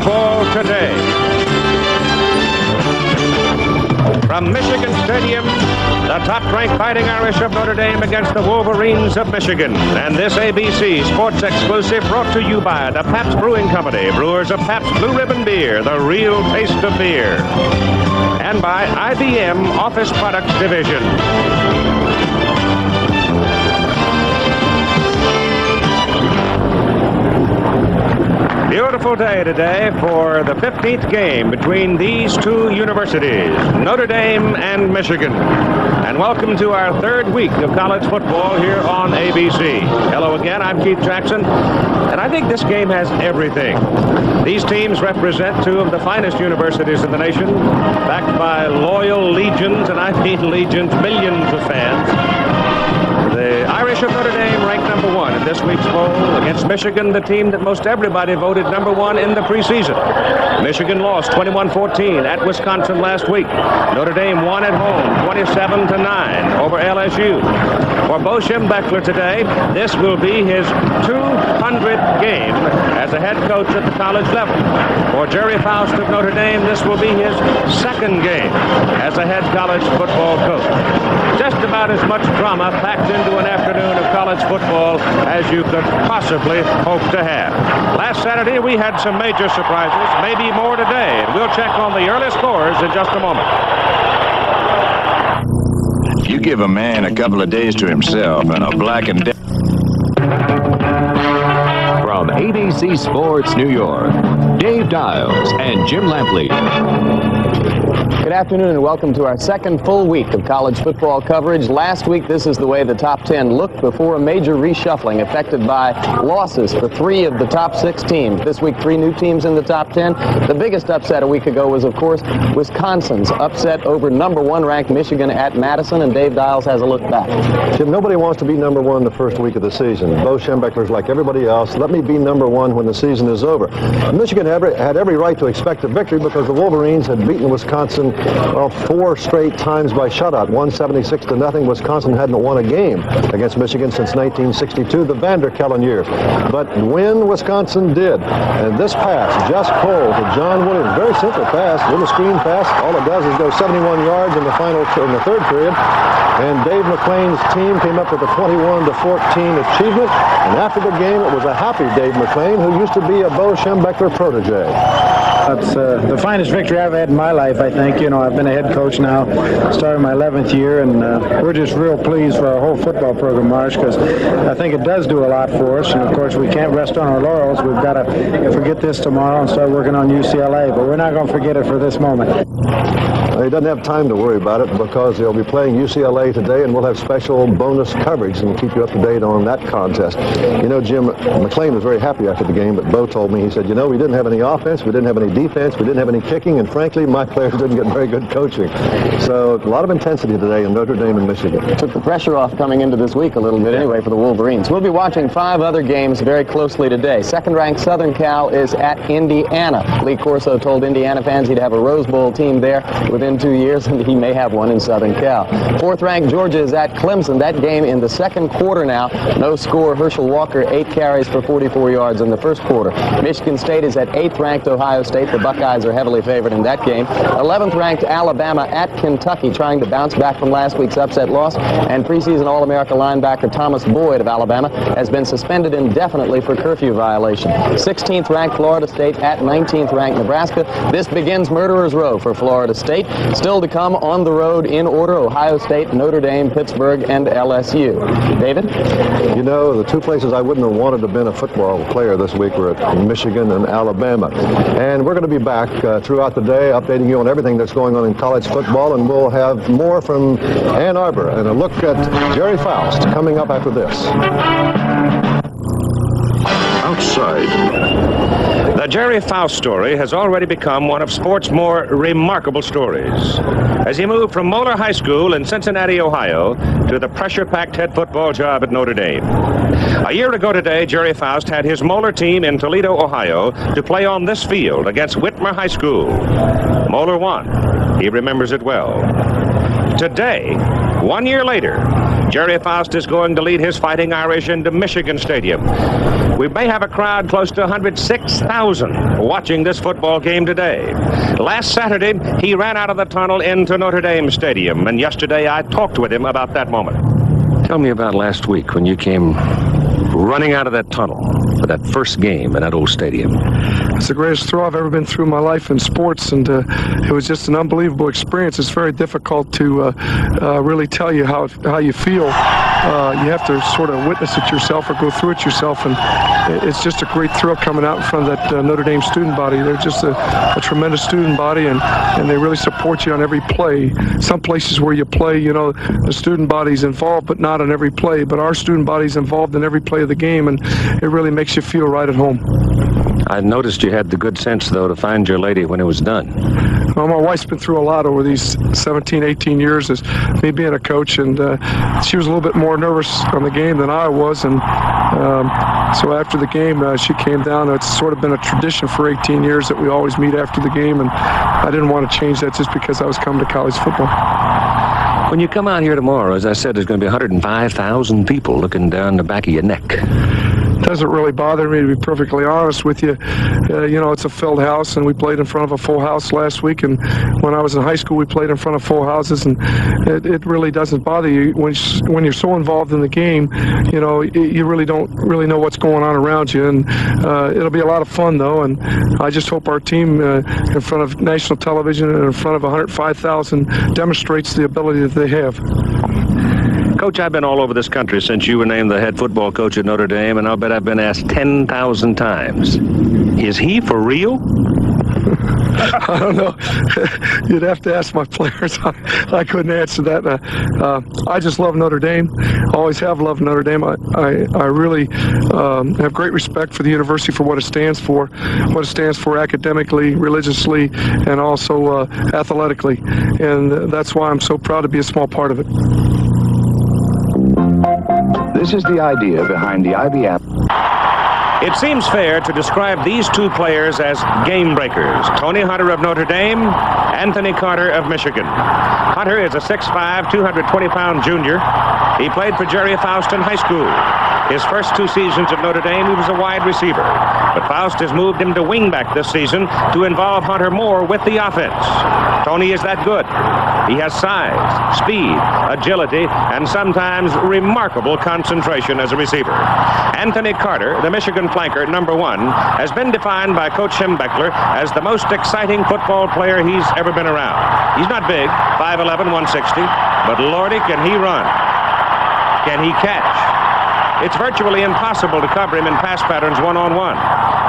Football Today. From Michigan Stadium, the top-ranked Fighting Irish of Notre Dame against the Wolverines of Michigan. And this ABC Sports exclusive brought to you by the Pabst Brewing Company, brewers of Pabst Blue Ribbon Beer, the real taste of beer. And by IBM Office Products Division. Beautiful day today for the 15th game between these two universities, Notre Dame and Michigan. And welcome to our third week of college football here on ABC. Hello again, I'm Keith Jackson, and I think this game has everything. These teams represent two of the finest universities in the nation, backed by loyal legions, and I mean legions, millions of fans. The Irish of Notre Dame ranked number one in this week's poll against Michigan, the team that most everybody voted number one in the preseason. Michigan lost 21-14 at Wisconsin last week. Notre Dame won at home 27-9 over LSU. For Bo Schembechler today, this will be his 200th game as a head coach at the college level. For Jerry Faust of Notre Dame, this will be his second game as a head college football coach. Just about as much drama packed into an afternoon of college football as you could possibly hope to have. Last Saturday, we had some major surprises, maybe more today, and we'll check on the early scores in just a moment. You give a man a couple of days to himself and a black and dead. From ABC Sports New York, Dave Dials and Jim Lampley. Good afternoon and welcome to our second full week of college football coverage. Last week, this is the way the top 10 looked before a major reshuffling affected by losses for three of the top six teams. This week, three new teams in the top 10. The biggest upset a week ago was, of course, Wisconsin's upset over number one ranked Michigan at Madison, and Dave Dials has a look back. Jim, nobody wants to be number one the first week of the season. Bo Schembechler's like everybody else. Let me be number one when the season is over. Michigan had every right to expect a victory because the Wolverines had beaten Wisconsin, well, four straight times by shutout, 176-0. Wisconsin hadn't won a game against Michigan since 1962, the Vanderkellen years. But when Wisconsin did, and this pass, just cold to John Williams, very simple pass, little screen pass. All it does is go 71 yards in the third period. And Dave McClain's team came up with a 21-14 achievement. And after the game, it was a happy Dave McClain, who used to be a Bo Schembechler protege. It's the finest victory I've had in my life, I think. You know, I've been a head coach now, starting my 11th year, and we're just real pleased for our whole football program, Marsh, because I think it does do a lot for us. And, of course, we can't rest on our laurels. We've got to forget this tomorrow and start working on UCLA, but we're not going to forget it for this moment. He doesn't have time to worry about it because they'll be playing UCLA today, and we'll have special bonus coverage and keep you up to date on that contest. You know, Jim, McClain was very happy after the game, but Bo told me, he said, you know, we didn't have any offense, we didn't have any defense, we didn't have any kicking, and frankly, my players didn't get very good coaching. So a lot of intensity today in Notre Dame and Michigan. Took the pressure off coming into this week a little bit anyway for the Wolverines. We'll be watching five other games very closely today. Second-ranked Southern Cal is at Indiana. Lee Corso told Indiana fans he'd have a Rose Bowl team there within 2 years, and he may have one in Southern Cal. Fourth-ranked Georgia is at Clemson. That game in the second quarter now. No score. Herschel Walker, 8 carries for 44 yards in the first quarter. Michigan State is at 8th-ranked Ohio State. The Buckeyes are heavily favored in that game. 11th-ranked Alabama at Kentucky, trying to bounce back from last week's upset loss. And preseason All-America linebacker Thomas Boyd of Alabama has been suspended indefinitely for curfew violation. 16th-ranked Florida State at 19th-ranked Nebraska. This begins Murderers Row for Florida State. Still to come on the road in order: Ohio State, Notre Dame, Pittsburgh, and LSU. David? You know, the two places I wouldn't have wanted to have been a football player this week were at Michigan and Alabama. And we're going to be back throughout the day updating you on everything that's going on in college football, and we'll have more from Ann Arbor and a look at Jerry Faust coming up after this. Outside. The Jerry Faust story has already become one of sport's more remarkable stories. As he moved from Moeller High School in Cincinnati, Ohio, to the pressure-packed head football job at Notre Dame. A year ago today, Jerry Faust had his Moeller team in Toledo, Ohio, to play on this field against Whitmer High School. Moeller won. He remembers it well. Today, 1 year later, Jerry Faust is going to lead his Fighting Irish into Michigan Stadium. We may have a crowd close to 106,000 watching this football game today. Last Saturday, he ran out of the tunnel into Notre Dame Stadium, and yesterday I talked with him about that moment. Tell me about last week when you came running out of that tunnel for that first game in that old stadium. It's the greatest thrill I've ever been through in my life in sports, and it was just an unbelievable experience. It's very difficult to really tell you how you feel. You have to sort of witness it yourself or go through it yourself, and it's just a great thrill coming out in front of that Notre Dame student body. They're just a tremendous student body, and they really support you on every play. Some places where you play, you know, the student body's involved, but not on every play. But our student body's involved in every play of the game, and it really makes you feel right at home. I noticed you had the good sense, though, to find your lady when it was done. Well, my wife's been through a lot over these 17, 18 years as me being a coach, and she was a little bit more nervous on the game than I was, and so after the game, she came down. It's sort of been a tradition for 18 years that we always meet after the game, and I didn't want to change that just because I was coming to college football. When you come out here tomorrow, as I said, there's going to be 105,000 people looking down the back of your neck. Doesn't really bother me, to be perfectly honest with you. You know, it's a filled house, and we played in front of a full house last week, and when I was in high school, we played in front of full houses, and it really doesn't bother you. When you're so involved in the game, you know, you really don't really know what's going on around you, and it'll be a lot of fun, though, and I just hope our team in front of national television and in front of 105,000 demonstrates the ability that they have. Coach, I've been all over this country since you were named the head football coach at Notre Dame, and I'll bet I've been asked 10,000 times, is he for real? I don't know. You'd have to ask my players. I couldn't answer that. I just love Notre Dame. Always have loved Notre Dame. I really have great respect for the university for what it stands for academically, religiously, and also athletically. And that's why I'm so proud to be a small part of it. This is the idea behind the IBM. It seems fair to describe these two players as game breakers. Tony Hunter of Notre Dame, Anthony Carter of Michigan. Hunter is a 6'5", 220-pound junior. He played for Jerry Faust in high school. His first two seasons at Notre Dame, he was a wide receiver. But Faust has moved him to wingback this season to involve Hunter more with the offense. Tony is that good. He has size, speed, agility, and sometimes remarkable concentration as a receiver. Anthony Carter, the Michigan flanker, number 1, has been defined by Coach Schembechler as the most exciting football player he's ever been around. He's not big, 5'11", 160, but Lordy, can he run? Can he catch? It's virtually impossible to cover him in pass patterns one-on-one.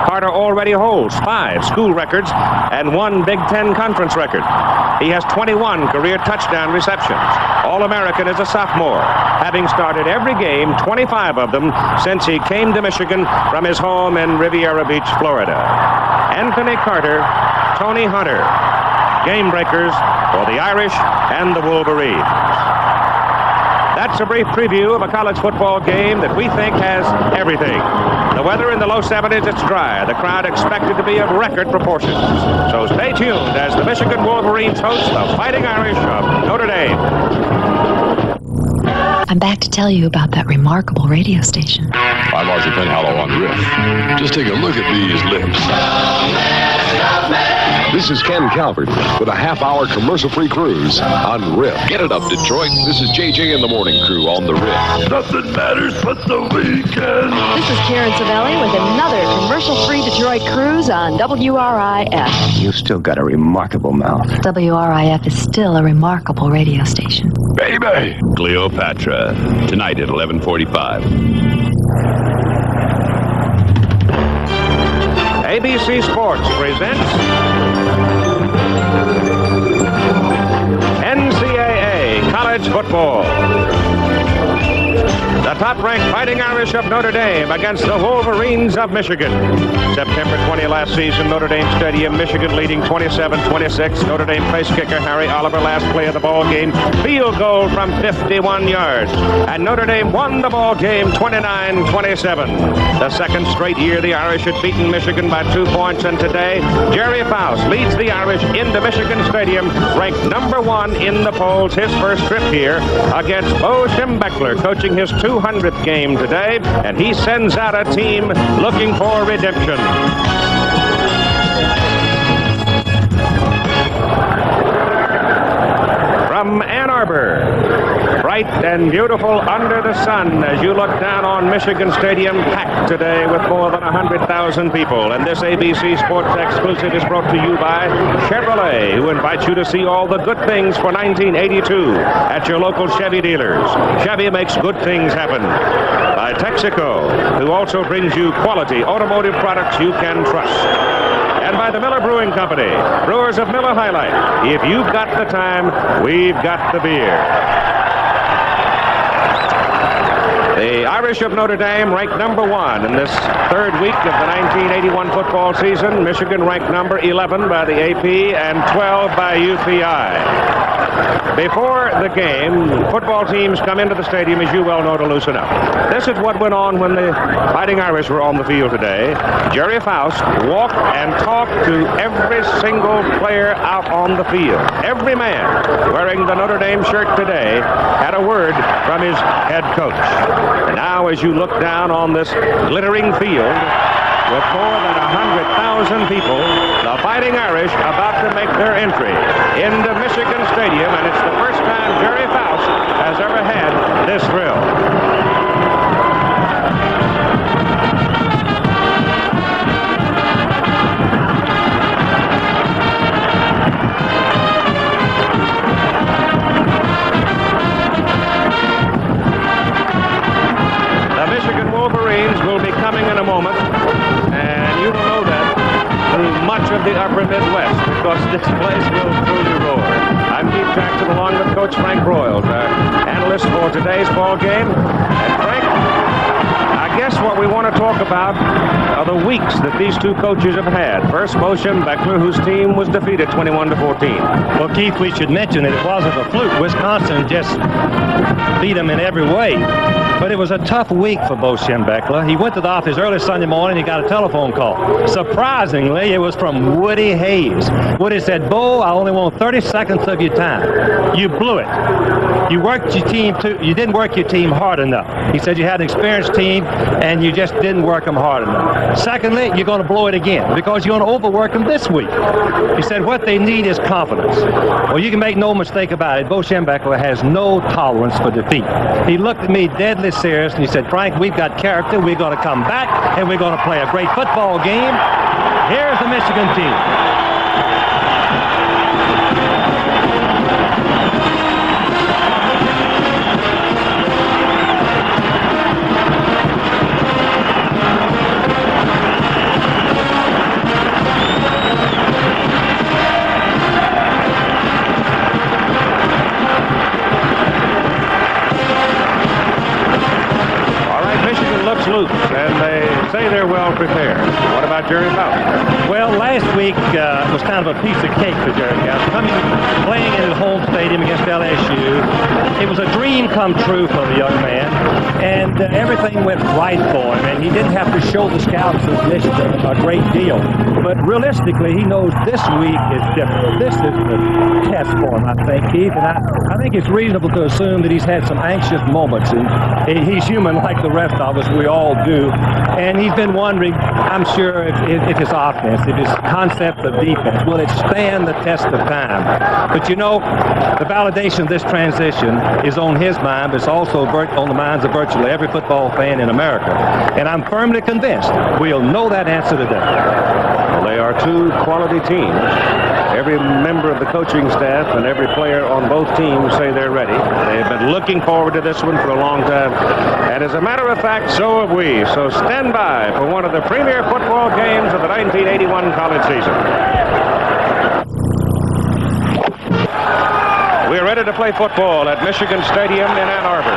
Carter already holds 5 school records and 1 Big Ten conference record. He has 21 career touchdown receptions. All-American as a sophomore, having started every game, 25 of them, since he came to Michigan from his home in Riviera Beach, Florida. Anthony Carter, Tony Hunter, game breakers for the Irish and the Wolverines. That's a brief preview of a college football game that we think has everything. The weather in the low 70s, it's dry. The crowd expected to be of record proportions. So stay tuned as the Michigan Wolverines host the Fighting Irish of Notre Dame. I'm back to tell you about that remarkable radio station. I'm Arthur Penhallow on Riff. Just take a look at these lips. This is Ken Calvert with a half-hour commercial-free cruise on Riff. Get it up, Detroit. This is JJ and the Morning Crew on the Riff. Nothing matters but the weekend. This is Karen Savelli with another commercial-free Detroit cruise on WRIF. You've still got a remarkable mouth. WRIF is still a remarkable radio station. Baby! Cleopatra, tonight at 11:45. ABC Sports presents NCAA College Football. The The top-ranked Fighting Irish of Notre Dame against the Wolverines of Michigan. September 20 last season, Notre Dame Stadium, Michigan leading 27-26. Notre Dame place kicker Harry Oliver, last play of the ball game, field goal from 51 yards. And Notre Dame won the ball game 29-27. The second straight year the Irish had beaten Michigan by 2 points, and today Jerry Faust leads the Irish into Michigan Stadium, ranked number 1 in the polls. His first trip here against Bo Schembechler, coaching his 200th game today, and he sends out a team looking for redemption. From Ann Arbor, bright and beautiful under the sun as you look down on Michigan Stadium, packed today with more than 100,000 people. And this ABC Sports exclusive is brought to you by Chevrolet, who invites you to see all the good things for 1982 at your local Chevy dealers. Chevy makes good things happen. By Texaco, who also brings you quality automotive products you can trust. And by the Miller Brewing Company, brewers of Miller High Life. If you've got the time, we've got the beer. The Irish of Notre Dame ranked number 1 in this third week of the 1981 football season. Michigan ranked number 11 by the AP and 12 by UPI. Before the game, football teams come into the stadium, as you well know, to loosen up. This is what went on when the Fighting Irish were on the field today. Jerry Faust walked and talked to every single player out on the field. Every man wearing the Notre Dame shirt today had a word from his head coach. And now, as you look down on this glittering field, with more than 100,000 people, the Fighting Irish about to make their entry into Michigan Stadium, and it's the first time Jerry Faust has ever had this thrill. The Michigan Wolverines will be coming in a moment, and you will know that through much of the upper Midwest, because this place will truly roar. I'm Keith Jackson along with Coach Frank Broyles, our analyst for today's ball game. And Frank, I guess what we want to talk about are the weeks that these two coaches have had. First, Bo Schembechler, whose team was defeated 21-14. Well, Keith, we should mention that it wasn't a fluke. Wisconsin just beat them in every way. But it was a tough week for Bo Schembechler. He went to the office early Sunday morning. He got a telephone call. Surprisingly, it was from Woody Hayes. Woody said, "Bo, I only want 30 seconds of your time. You blew it. You worked your team you didn't work your team hard enough." He said you had an experienced team and you just didn't work them hard enough. Secondly, you're going to blow it again because you're going to overwork them this week. He said what they need is confidence. Well, you can make no mistake about it. Bo Schembechler has no tolerance for defeat. He looked at me deadly serious and he said, "Frank, we've got character. We're going to come back and we're going to play a great football game. Here's the Michigan team." Loose, and they say they're well prepared. What about Jerry Faust? Well, last week was kind of a piece of cake for Jerry Faust. Playing in his home stadium against LSU, it was a dream come true for the young man, and everything went right for him, and he didn't have to show the scouts of Michigan a great deal. But realistically, he knows this week is different. This is the test for him, I think, Keith, and I think it's reasonable to assume that he's had some anxious moments, and he's human like the rest of us. We all do. And he's been wondering, I'm sure, if his offense, if his concept of defense, will it stand the test of time? But you know, the validation of this transition is on his mind, but it's also on the minds of virtually every football fan in America. And I'm firmly convinced we'll know that answer today. Well, they are two quality teams. Every member of the coaching staff and every player on both teams say they're ready. They've been looking forward to this one for a long time. And as a matter of fact, so have we. So stand by for one of the premier football games of the 1981 college season. We're ready to play football at Michigan Stadium in Ann Arbor.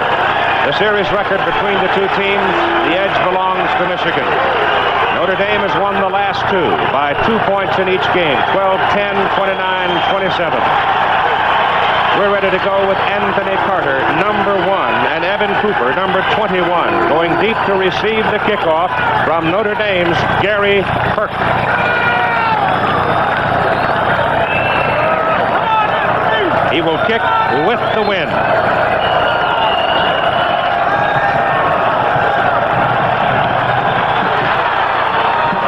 The series record between the two teams, the edge belongs to Michigan. Notre Dame has won the last two by 2 points in each game, 12-10, 29-27. We're ready to go with Anthony Carter, number 1, and Evan Cooper, number 21, going deep to receive the kickoff from Notre Dame's Gary Perk. He will kick with the wind.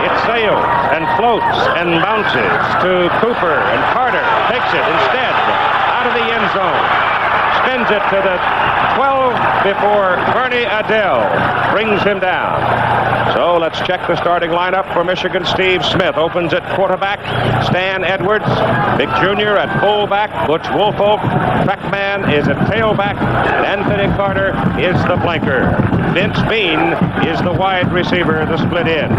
It sails and floats and bounces to Cooper, and Carter takes it instead out of the end zone. Spins it to the 12 before Bernie Adele brings him down. So let's check the starting lineup for Michigan. Steve Smith opens at quarterback. Stan Edwards, Vic Jr. at fullback. Butch Woolfolk, Trackman is at tailback. Anthony Carter is the flanker. Vince Bean is the wide receiver, the split end.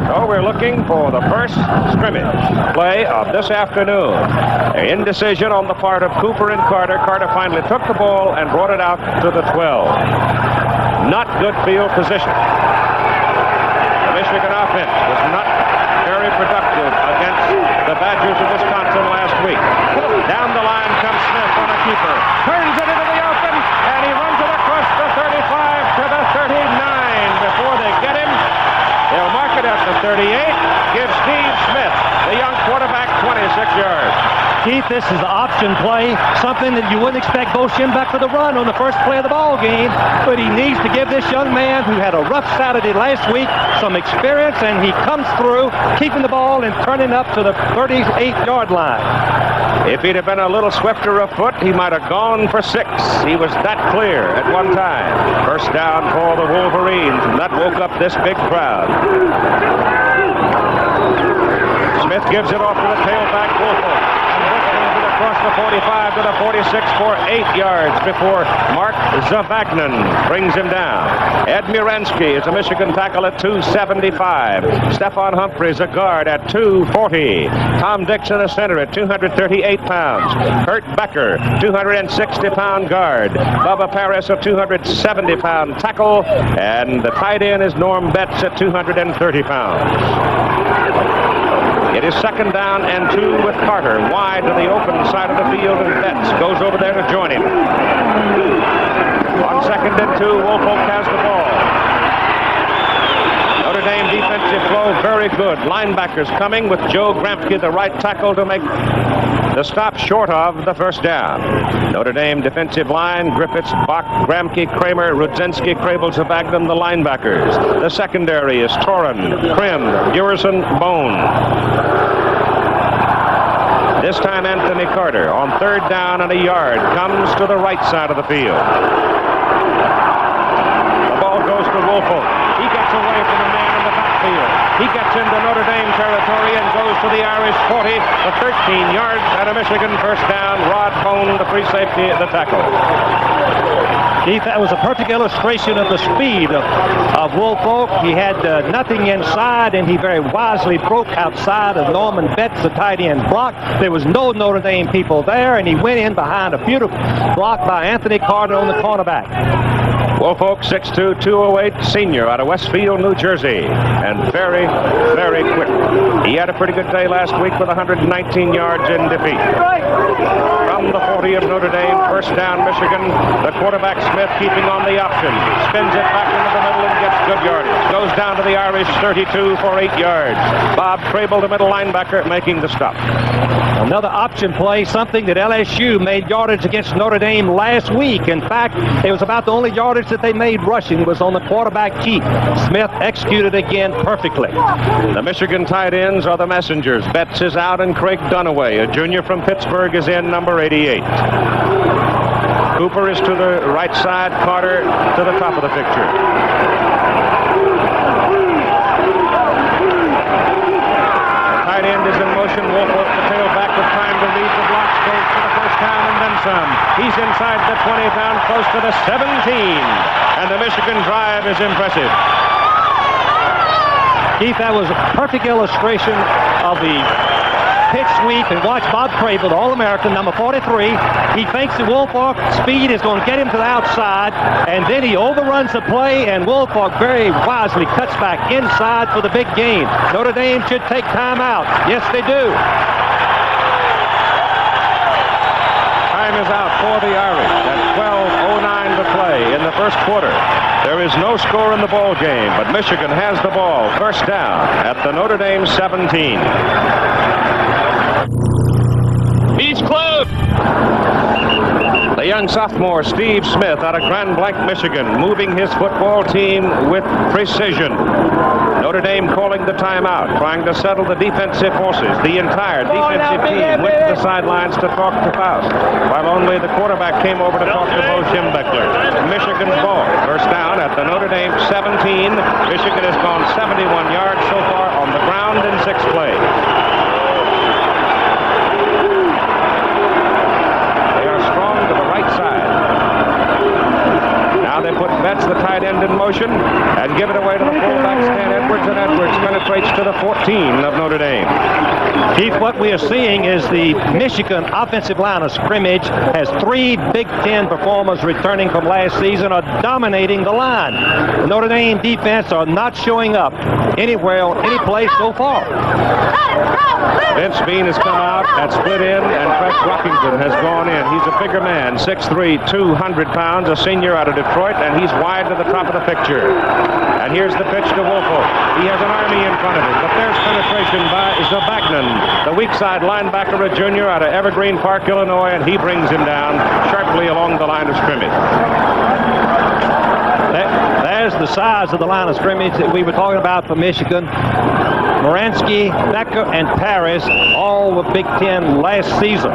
So we're looking for the first scrimmage play of this afternoon. An indecision on the part of Cooper and Carter. Carter finally took the ball and brought it out to the 12. Not good field position. The Michigan offense was not very productive against the Badgers of Wisconsin last week. Down the line comes Smith on a keeper. Turns it into the open, and he runs it across the 35 to the 39 before they get him. They'll mark it at the 38. Give Steve Smith, the young quarterback, 26 yards. Keith, this is the option play, something that you wouldn't expect Bo Schembechler to run on the first play of the ball game, but he needs to give this young man who had a rough Saturday last week some experience, and he comes through, keeping the ball and turning up to the 38-yard line. If he'd have been a little swifter of foot, he might have gone for 6. He was that clear at one time. First down for the Wolverines, and that woke up this big crowd. Smith gives it off to the tailback, Woolfolk. Across the 45 to the 46 for 8 yards before Mark Zavagnin brings him down. Ed Muransky is a Michigan tackle at 275. Stephon Humphreys, a guard, at 240. Tom Dixon, a center, at 238 pounds. Kurt Becker, 260-pound guard. Bubba Paris, a 270-pound tackle. And the tight end is Norm Betts at 230 pounds. It is second down and 2 with Carter wide to the open side of the field, and Betts goes over there to join him. On second and 2, Woolfolk has the ball. Notre Dame defensive flow very good. Linebackers coming with Joe Gramke, the right tackle, to make the stop short of the first down. Notre Dame defensive line, Griffiths, Bach, Gramke, Kramer, Rudzinski, Crable, Zavagnin, the linebackers. The secondary is Torin, Krim, Burison, Bone. This time Anthony Carter on third down and a yard comes to the right side of the field. The ball goes to Woolfolk. He gets away from the man in the backfield. He gets into Notre Dame territory and goes to the Irish 40, the 13 yards, and a Michigan first down. Rod Cohn, the free safety, the tackle. Keith, that was a perfect illustration of the speed of Woolfolk. He had nothing inside, and he very wisely broke outside of Norman Betts, the tight end block. There was no Notre Dame people there, and he went in behind a beautiful block by Anthony Carter on the cornerback. Woolfolk, 6'2", 208, senior out of Westfield, New Jersey, and very, very quick. He had a pretty good day last week with 119 yards in defeat. From the 40 of Notre Dame, first down Michigan, the quarterback Smith keeping on the option. Spins it back into the middle and gets good yardage. Goes down to the Irish 32 for 8 yards. Bob Crable, the middle linebacker, making the stop. Another option play, something that LSU made yardage against Notre Dame last week. In fact, it was about the only yardage that they made rushing was on the quarterback keep. Smith executed again perfectly. The Michigan tight ends are the messengers. Betts is out and Craig Dunaway, a junior from Pittsburgh, is in, number 88. Cooper is to the right side, Carter to the top of the picture. The tight end is in motion. Woolfolk, the tailback, with time to lead the block, goes for the first down and then some. He's inside the 20, down close to the 17. And the Michigan drive is impressive. Keith, that was a perfect illustration of the pitch sweep, and watch Bob Crable, the All-American, number 43. He thinks that Woolfolk's speed is going to get him to the outside, and then he overruns the play, and Woolfolk very wisely cuts back inside for the big gain. Notre Dame should take time out. Yes, they do. Time is out for the Irish at 12:09 to play in the first quarter. There is no score in the ball game, but Michigan has the ball. First down at the Notre Dame 17. He's close. The young sophomore Steve Smith out of Grand Blanc, Michigan, moving his football team with precision. Notre Dame calling the timeout, trying to settle the defensive forces. The entire defensive team went to the sidelines to talk to Faust, while only the quarterback came over to talk to Bo Schembechler. Michigan's ball. First down at the Notre Dame 17. Michigan has gone 71 yards so far on the ground in 6 plays. They put Betts, the tight end, in motion and give it away to the fullback, Stan Edwards, and Edwards penetrates to the 14 of Notre Dame. Keith, what we are seeing is the Michigan offensive line of scrimmage has 3 Big Ten performers returning from last season are dominating the line. The Notre Dame defense are not showing up anywhere, any place so far. Vince Bean has come out at split end, and Fred Rockington has gone in. He's a bigger man, 6'3", 200 pounds, a senior out of Detroit, and he's wide to the top of the picture. And here's the pitch to Woolfolk. He has an army in front of him, but there's penetration by Zabagnan, the weak side linebacker, a junior out of Evergreen Park, Illinois, and he brings him down sharply along the line of scrimmage. There's the size of the line of scrimmage that we were talking about for Michigan. Moransky, Becker, and Paris all were Big Ten last season.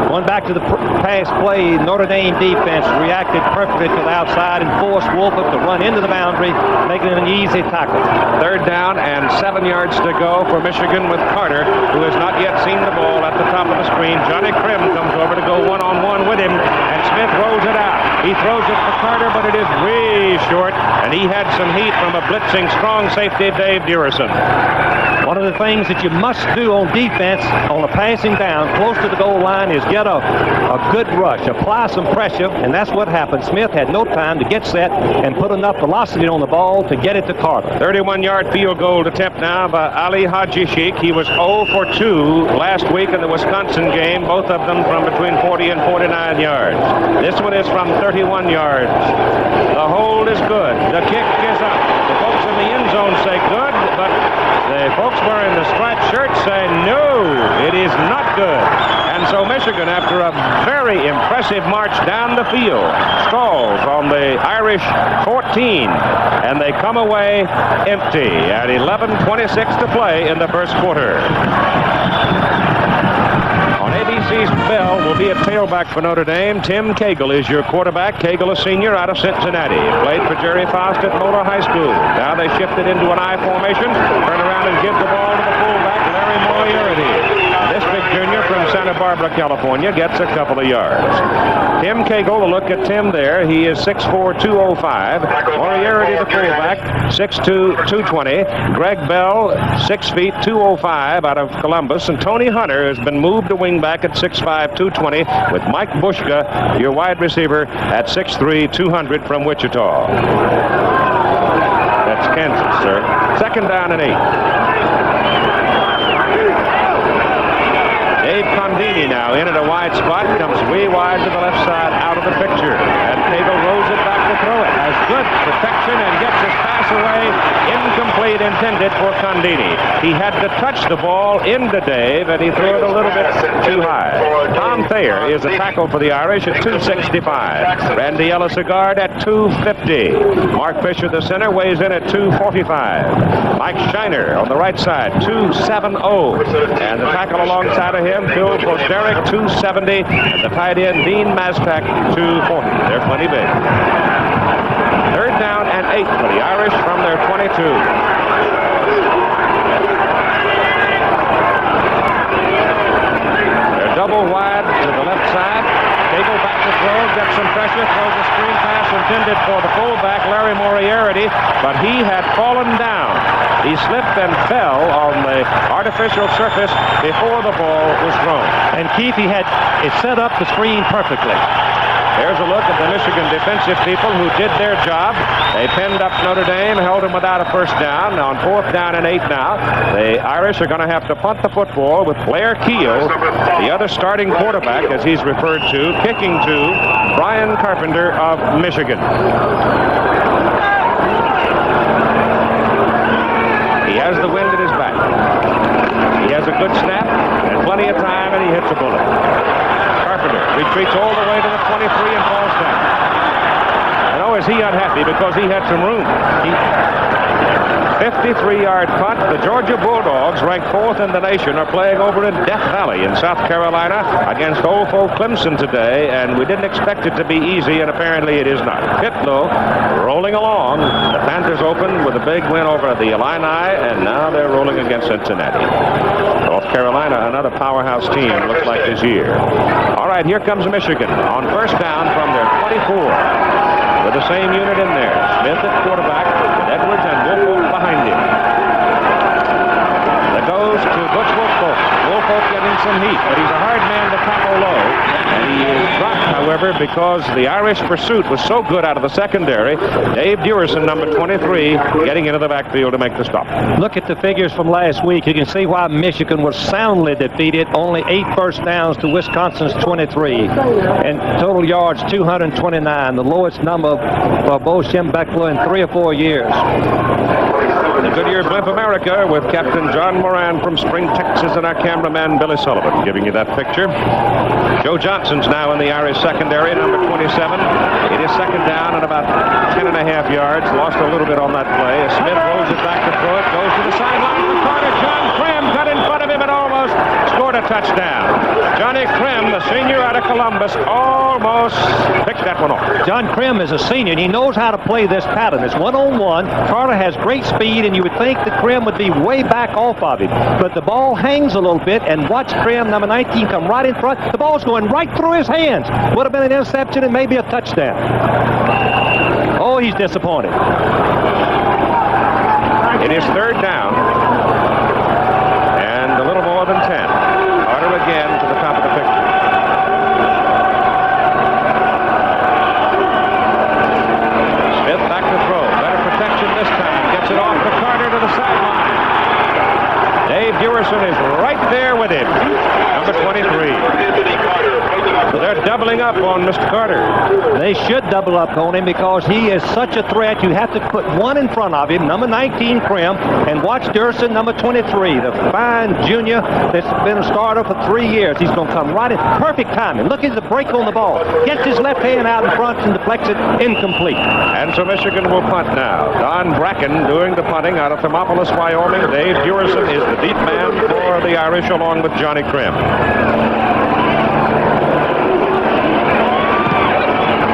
Going back to the pass play, Notre Dame defense reacted perfectly to the outside and forced Woolfolk to run into the boundary, making it an easy tackle. Third down and 7 yards to go for Michigan with Carter, who has not yet seen the ball at the top of the screen. Johnny Krim comes over to go one-on-one with him, and Smith rolls it out. He throws it for Carter, but it is way short, and he had some heat from a blitzing strong safety, Dave Dearison. One of the things that you must do on defense on a passing down close to the goal line is get a good rush, apply some pressure, and that's what happened. Smith had no time to get set and put enough velocity on the ball to get it to Carter. 31-yard field goal attempt now by Ali Haji Sheikh. He was 0 for 2 last week in the Wisconsin game, both of them from between 40 and 49 yards. This one is from 31 yards. The hold is good. The kick is up. The folks in the end zone say good, but the folks wearing the striped shirts say no, it is not good. And so Michigan, after a very impressive march down the field, stalls on the Irish 14, and they come away empty at 11:26 to play in the first quarter. On ABC's bell will be a tailback for Notre Dame. Tim Cagle is your quarterback. Cagle, a senior out of Cincinnati. Played for Jerry Faust at Motor High School. Now they shifted into an I formation. Turn around and give the ball to the fullback, Larry Moriarty. This big junior from Santa Barbara, California, gets a couple of yards. Tim Cagle, a look at Tim there. He is 6'4", 205. Moriarty, the fullback, 6'2", 220. Greg Bell, 6 feet, 205 out of Columbus. And Tony Hunter has been moved to wingback at 6'5", 220 with Mike Bushka, your wide receiver, at 6'3", 200 from Wichita. That's Kansas, sir. Second down and 8. Dave Condini now in at a wide spot, comes way wide to the left side out of the picture. And Cagle rolls it back to throw it. Has good protection and gets his pass away. Incomplete, intended for Condini. He had to touch the ball into Dave, and he threw it a little bit too high. Tom Thayer is a tackle for the Irish at 265. Randy Ellis, a guard, at 250. Mark Fisher, the center, weighs in at 245. Mike Shiner on the right side, 270. And the tackle alongside of him, Phil Posterick, 270. And the tight end, Dean Mazpak, 240. They're plenty big. Third down and 8 for the Irish from their 22. They're double wide to the left side. Cagle back to throw, gets some pressure, throws a screen pass intended for the fullback, Larry Moriarty, but he had fallen down. He slipped and fell on the artificial surface before the ball was thrown. And Keith, he had it set up the screen perfectly. Here's a look at the Michigan defensive people who did their job. They pinned up Notre Dame, held them without a first down. On 4th down and 8 now, the Irish are going to have to punt the football with Blair Keel, the other starting quarterback, as he's referred to, kicking to Brian Carpenter of Michigan. He has the wind at his back. He has a good snap and plenty of time, and he hits a bullet. Carpenter retreats all the way to the 23 and falls down. And oh, is he unhappy because he had some room. 53-yard punt. The Georgia Bulldogs, ranked 4th in the nation, are playing over in Death Valley in South Carolina against Old Folk Clemson today, and we didn't expect it to be easy, and apparently it is not. Pitlow rolling along. The Panthers opened with a big win over the Illini, and now they're rolling against Cincinnati. North Carolina, another powerhouse team, looks like this year. All right, here comes Michigan on first down from their 24 with the same unit in there. Smith at quarterback, with Edwards and Woolfolk behind him. That goes to Butch Woolfolk. Woolfolk getting some heat, but he's a hard man to tackle low. And he is dropped, however, because the Irish pursuit was so good out of the secondary. Dave Dewerson, number 23, getting into the backfield to make the stop. Look at the figures from last week. You can see why Michigan was soundly defeated. Only 8 first downs to Wisconsin's 23. And total yards, 229. The lowest number for Bo Schembechler in 3 or 4 years. The Goodyear Blimp America with Captain John Moran from Spring, Texas, and our cameraman Billy Sullivan giving you that picture. Joe Johnson's now in the Irish secondary, number 27. It is second down and about 10.5 yards. Lost a little bit on that play. Smith rolls it back to throw it. Goes to the sideline for Carter. John Krim got in front of him and almost scored a touchdown. Johnny Krim, the senior out of Columbus, almost picked that one off. John Krim is a senior, and he knows how to play this pattern. It's one-on-one. Carter has great speed, and you would think that Krim would be way back off of him. But the ball hangs a little bit, and watch Krim, number 19, come right in front. The ball's going right through his hands. Would have been an interception and maybe a touchdown. Oh, he's disappointed. It is third down and a little more than 10. Carter again to the top of the picture. Smith back to throw. Better protection this time. Gets it off to Carter to the sideline. Dave Dewerson is right there with him. Number 23. So they're doubling up on Mr. Carter. They should double up on him because he is such a threat. You have to put one in front of him, number 19, Krim, and watch Dewerson, number 23, the fine junior that's been a starter for 3 years. He's going to come right in. Perfect timing. Look at the break on the ball. Gets his left hand out in front and deflects it incomplete. And so Michigan will punt now. Don Bracken doing the punting out of Thermopolis, Wyoming. Dave Dewerson is the deep man for the Irish along with Johnny Krim.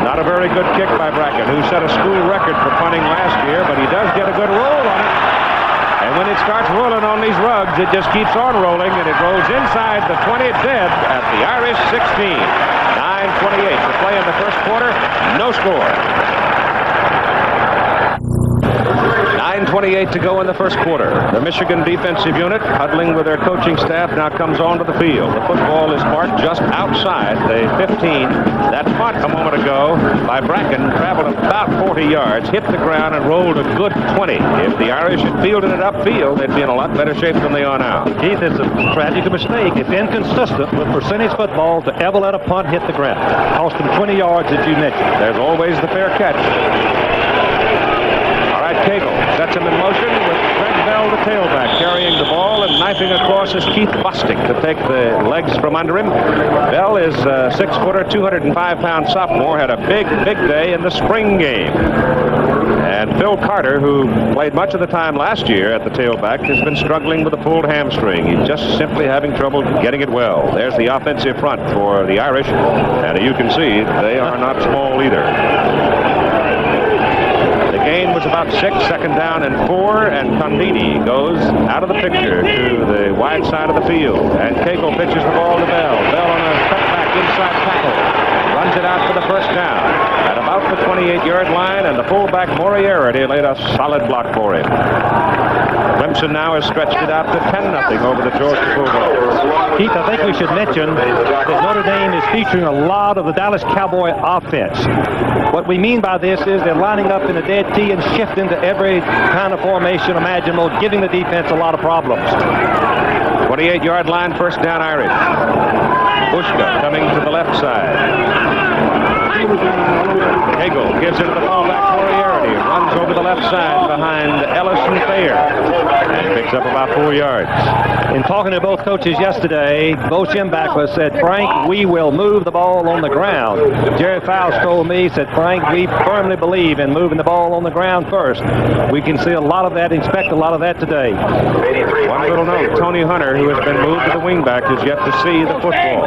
Not a very good kick by Bracken, who set a school record for punting last year, but he does get a good roll on it. And when it starts rolling on these rugs, it just keeps on rolling, and it rolls inside the 20 dead at the Irish 16. 9:28 to play in the first quarter. No score. 9:28 to go in the first quarter. The Michigan defensive unit, huddling with their coaching staff, now comes onto the field. The football is marked just outside the 15. That punt a moment ago by Bracken traveled about 40 yards, hit the ground, and rolled a good 20. If the Irish had fielded it upfield, they'd be in a lot better shape than they are now. Keith, it's a tragic mistake. It's inconsistent with percentage football to ever let a punt hit the ground. Cost them 20 yards, as you mentioned. There's always the fair catch. Cagle sets him in motion with Greg Bell, the tailback, carrying the ball, and knifing across is Keith Bostic to take the legs from under him. Bell is a 6-footer, 205-pound sophomore, had a big day in the spring game. And Phil Carter, who played much of the time last year at the tailback, has been struggling with a pulled hamstring. He's just simply having trouble getting it well. There's the offensive front for the Irish, and you can see they are not small either. The gain was about 6, second down and 4, and Condini goes out of the picture to the wide side of the field. And Cagle pitches the ball to Bell. Bell on a cutback inside tackle. Runs it out for the first down. At about the 28-yard line, and the fullback Moriarty laid a solid block for him. Clemson now has stretched it out to 10-0 over the Georgia Bulldogs. Keith, I think we should mention that Notre Dame is featuring a lot of the Dallas Cowboy offense. What we mean by this is they're lining up in a dead T and shifting to every kind of formation imaginable, giving the defense a lot of problems. 28-yard line, first down Irish. Bushka coming to the left side. Hagel gives it to the fullback, Moriarty. Runs over the left side behind Ellison Thayer and picks up about 4 yards. In talking to both coaches yesterday, Bo Schembechler said, Frank, we will move the ball on the ground. Jerry Fowles told me, said, Frank, we firmly believe in moving the ball on the ground first. We can see a lot of that, expect a lot of that today. One little note, Tony Hunter, who has been moved to the wingback, is yet to see the football.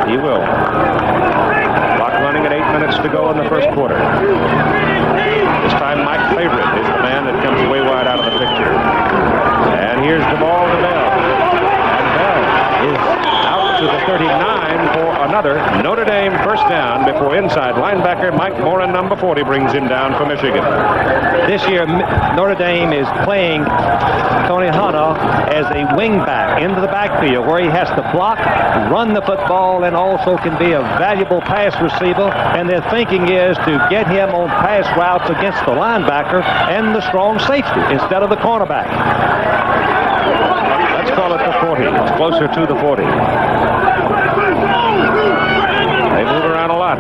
He will. Clock running at 8 minutes to go in the first quarter. This time Mike Favorite is the man that comes way wide out of the picture. And here's the ball to Bell. And Bell is out to the 39 for another Notre Dame first down before inside linebacker Mike Moran, number 40, brings him down for Michigan. This year, Notre Dame is playing Tony Hunter as a wingback into the backfield where he has to block, run the football, and also can be a valuable pass receiver. And their thinking is to get him on pass routes against the linebacker and the strong safety instead of the cornerback. Let's call it the 40. It's closer to the 40. They move around a lot.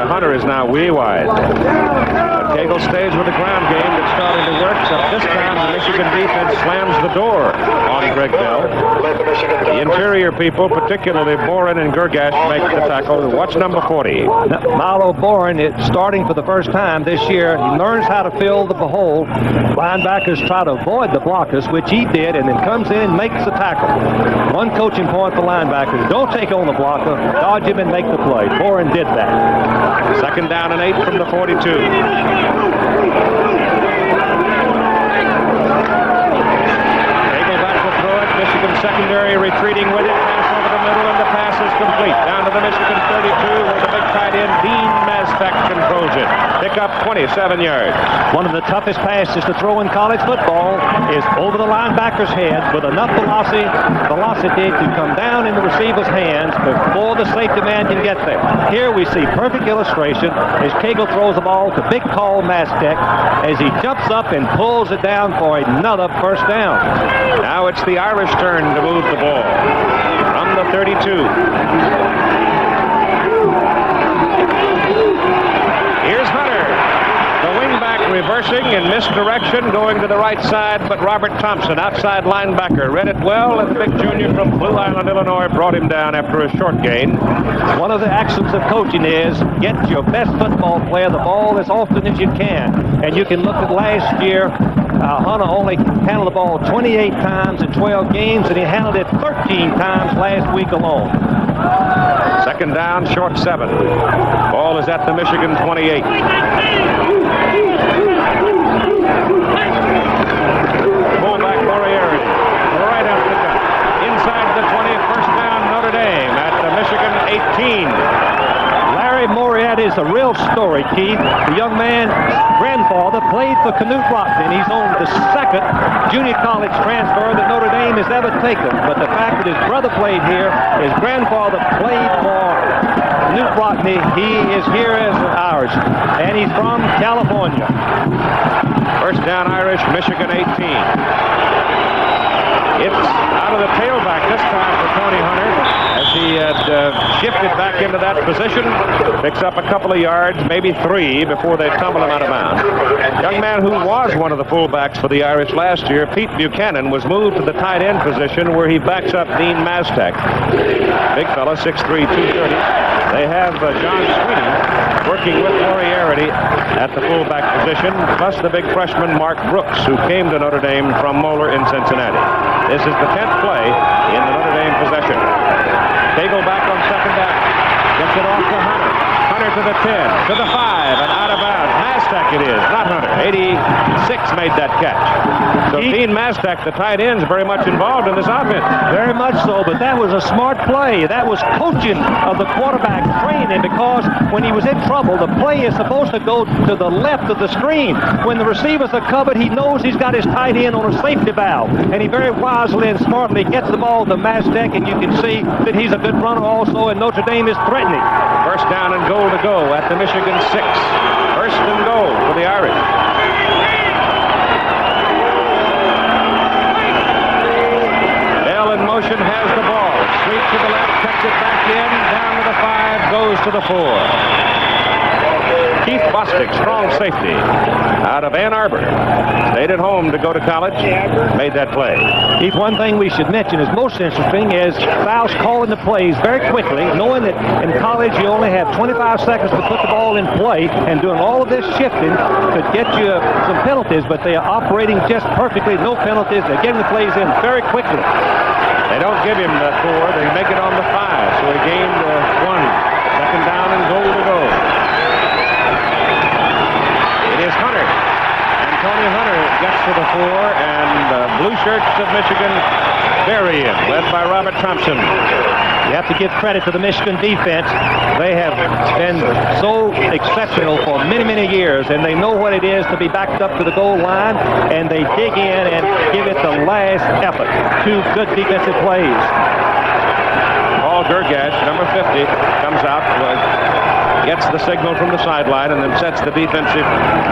Hunter is now way wide. But Cagle stays with the ground game that's starting to work. Except this time the Michigan defense slams the door on Greg Bell. The interior people, particularly Boren and Gergash, make the tackle. Watch number 40. Milo Boren is starting for the first time this year. He learns how to fill the hole. Linebackers try to avoid the blockers, which he did, and then comes in and makes the tackle. One coaching point for linebackers: don't take on the blocker, dodge him and make the play. Boren did that. Second down and 8 from the 42. Cagle back to throw it. Michigan secondary retreating with it. Pass over the middle, and the pass is complete. Down to the Michigan 32, where the big tight end, Dean Mazpak, controls it. Pick up 27 yards. One of the toughest passes to throw in college football is over the linebacker's head with enough velocity to come down in the receiver's hands before the safety man can get there. Here we see perfect illustration as Cagle throws the ball to big call Mazpak as he jumps up and pulls it down for another first down. Now it's the Irish turn to move the ball from the 32. Here's Hunter. The wingback reversing in misdirection, going to the right side, but Robert Thompson, outside linebacker, read it well, and the big junior from Blue Island, Illinois, brought him down after a short gain. One of the axioms of coaching is get your best football player the ball as often as you can. And you can look at last year, Hunter only handled the ball 28 times in 12 games, and he handled it 13 times last week alone. Second down, short 7. Ball is at the Michigan 28. Fullback Moriarty, right up the gut. Inside the 20, first down, Notre Dame at the Michigan 18. Larry Moriarty is a real story, Keith. The young man's grandfather played for Knute Rockne. He's on the second junior college transfer that Notre Dame has ever taken. But the fact that his brother played here, his grandfather played for Knute Rockne, he is here as Irish. And he's from California. First down Irish, Michigan 18. It's out of the tailback this time for Tony Hunter as he had shifted back into that position. Picks up a couple of yards, maybe 3, before they tumble him out of bounds. Young man who was one of the fullbacks for the Irish last year, Pete Buchanan, was moved to the tight end position where he backs up Dean Mazpak. Big fella, 6'3", 230. They have John Sweeney working with Moriarty at the fullback position, plus the big freshman Mark Brooks, who came to Notre Dame from Moeller in Cincinnati. This is the 10th play in the Notre Dame possession. Cagle back on second down. Gets it off to Hunter. Hunter to the 10, to the 5, and out of bounds. Mastek it is, not Hunter. 86 made that catch. So Dean Mastek, the tight end, is very much involved in this offense. Very much so, but that was a smart play. That was coaching of the quarterback training, because when he was in trouble, the play is supposed to go to the left of the screen. When the receivers are covered, he knows he's got his tight end on a safety valve, and he very wisely and smartly gets the ball to Mastek, and you can see that he's a good runner also, and Notre Dame is threatening. First down and goal to go at the Michigan 6. First and goal for the Irish. Bell in motion, has the ball. Sweep to the left, cuts it back in, down to the 5, goes to the 4. Keith Bostic, strong safety, out of Ann Arbor. Stayed at home to go to college. Made that play. Keith, one thing we should mention is most interesting is Faust calling the plays very quickly, knowing that in college you only have 25 seconds to put the ball in play, and doing all of this shifting could get you some penalties, but they are operating just perfectly. No penalties. They're getting the plays in very quickly. They don't give him the 4. They make it on the 5, so he gained 1. Second down and goal to go. It is Hunter. And Tony Hunter gets to the 4, and the Blue Shirts of Michigan bury him, led by Robert Thompson. You have to give credit to the Michigan defense. They have been so exceptional for many, many years, and they know what it is to be backed up to the goal line, and they dig in and give it the last effort. 2 good defensive plays. Paul Gergash, number 50, comes out, gets the signal from the sideline, and then sets the defensive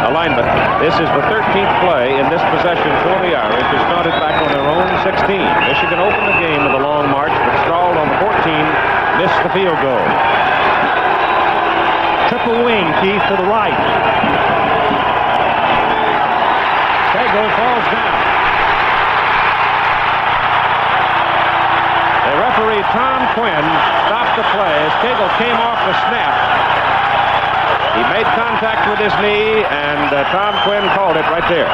alignment. This is the 13th play in this possession for the Irish, who started back on their own 16. Michigan opened the game with a long march, but stalled on 14, missed the field goal. Triple wing, Keith, to the right. Cagle falls down. The referee, Tom Quinn, stopped the play as Cagle came off the snap. He made contact with his knee, and Tom Quinn called it right there.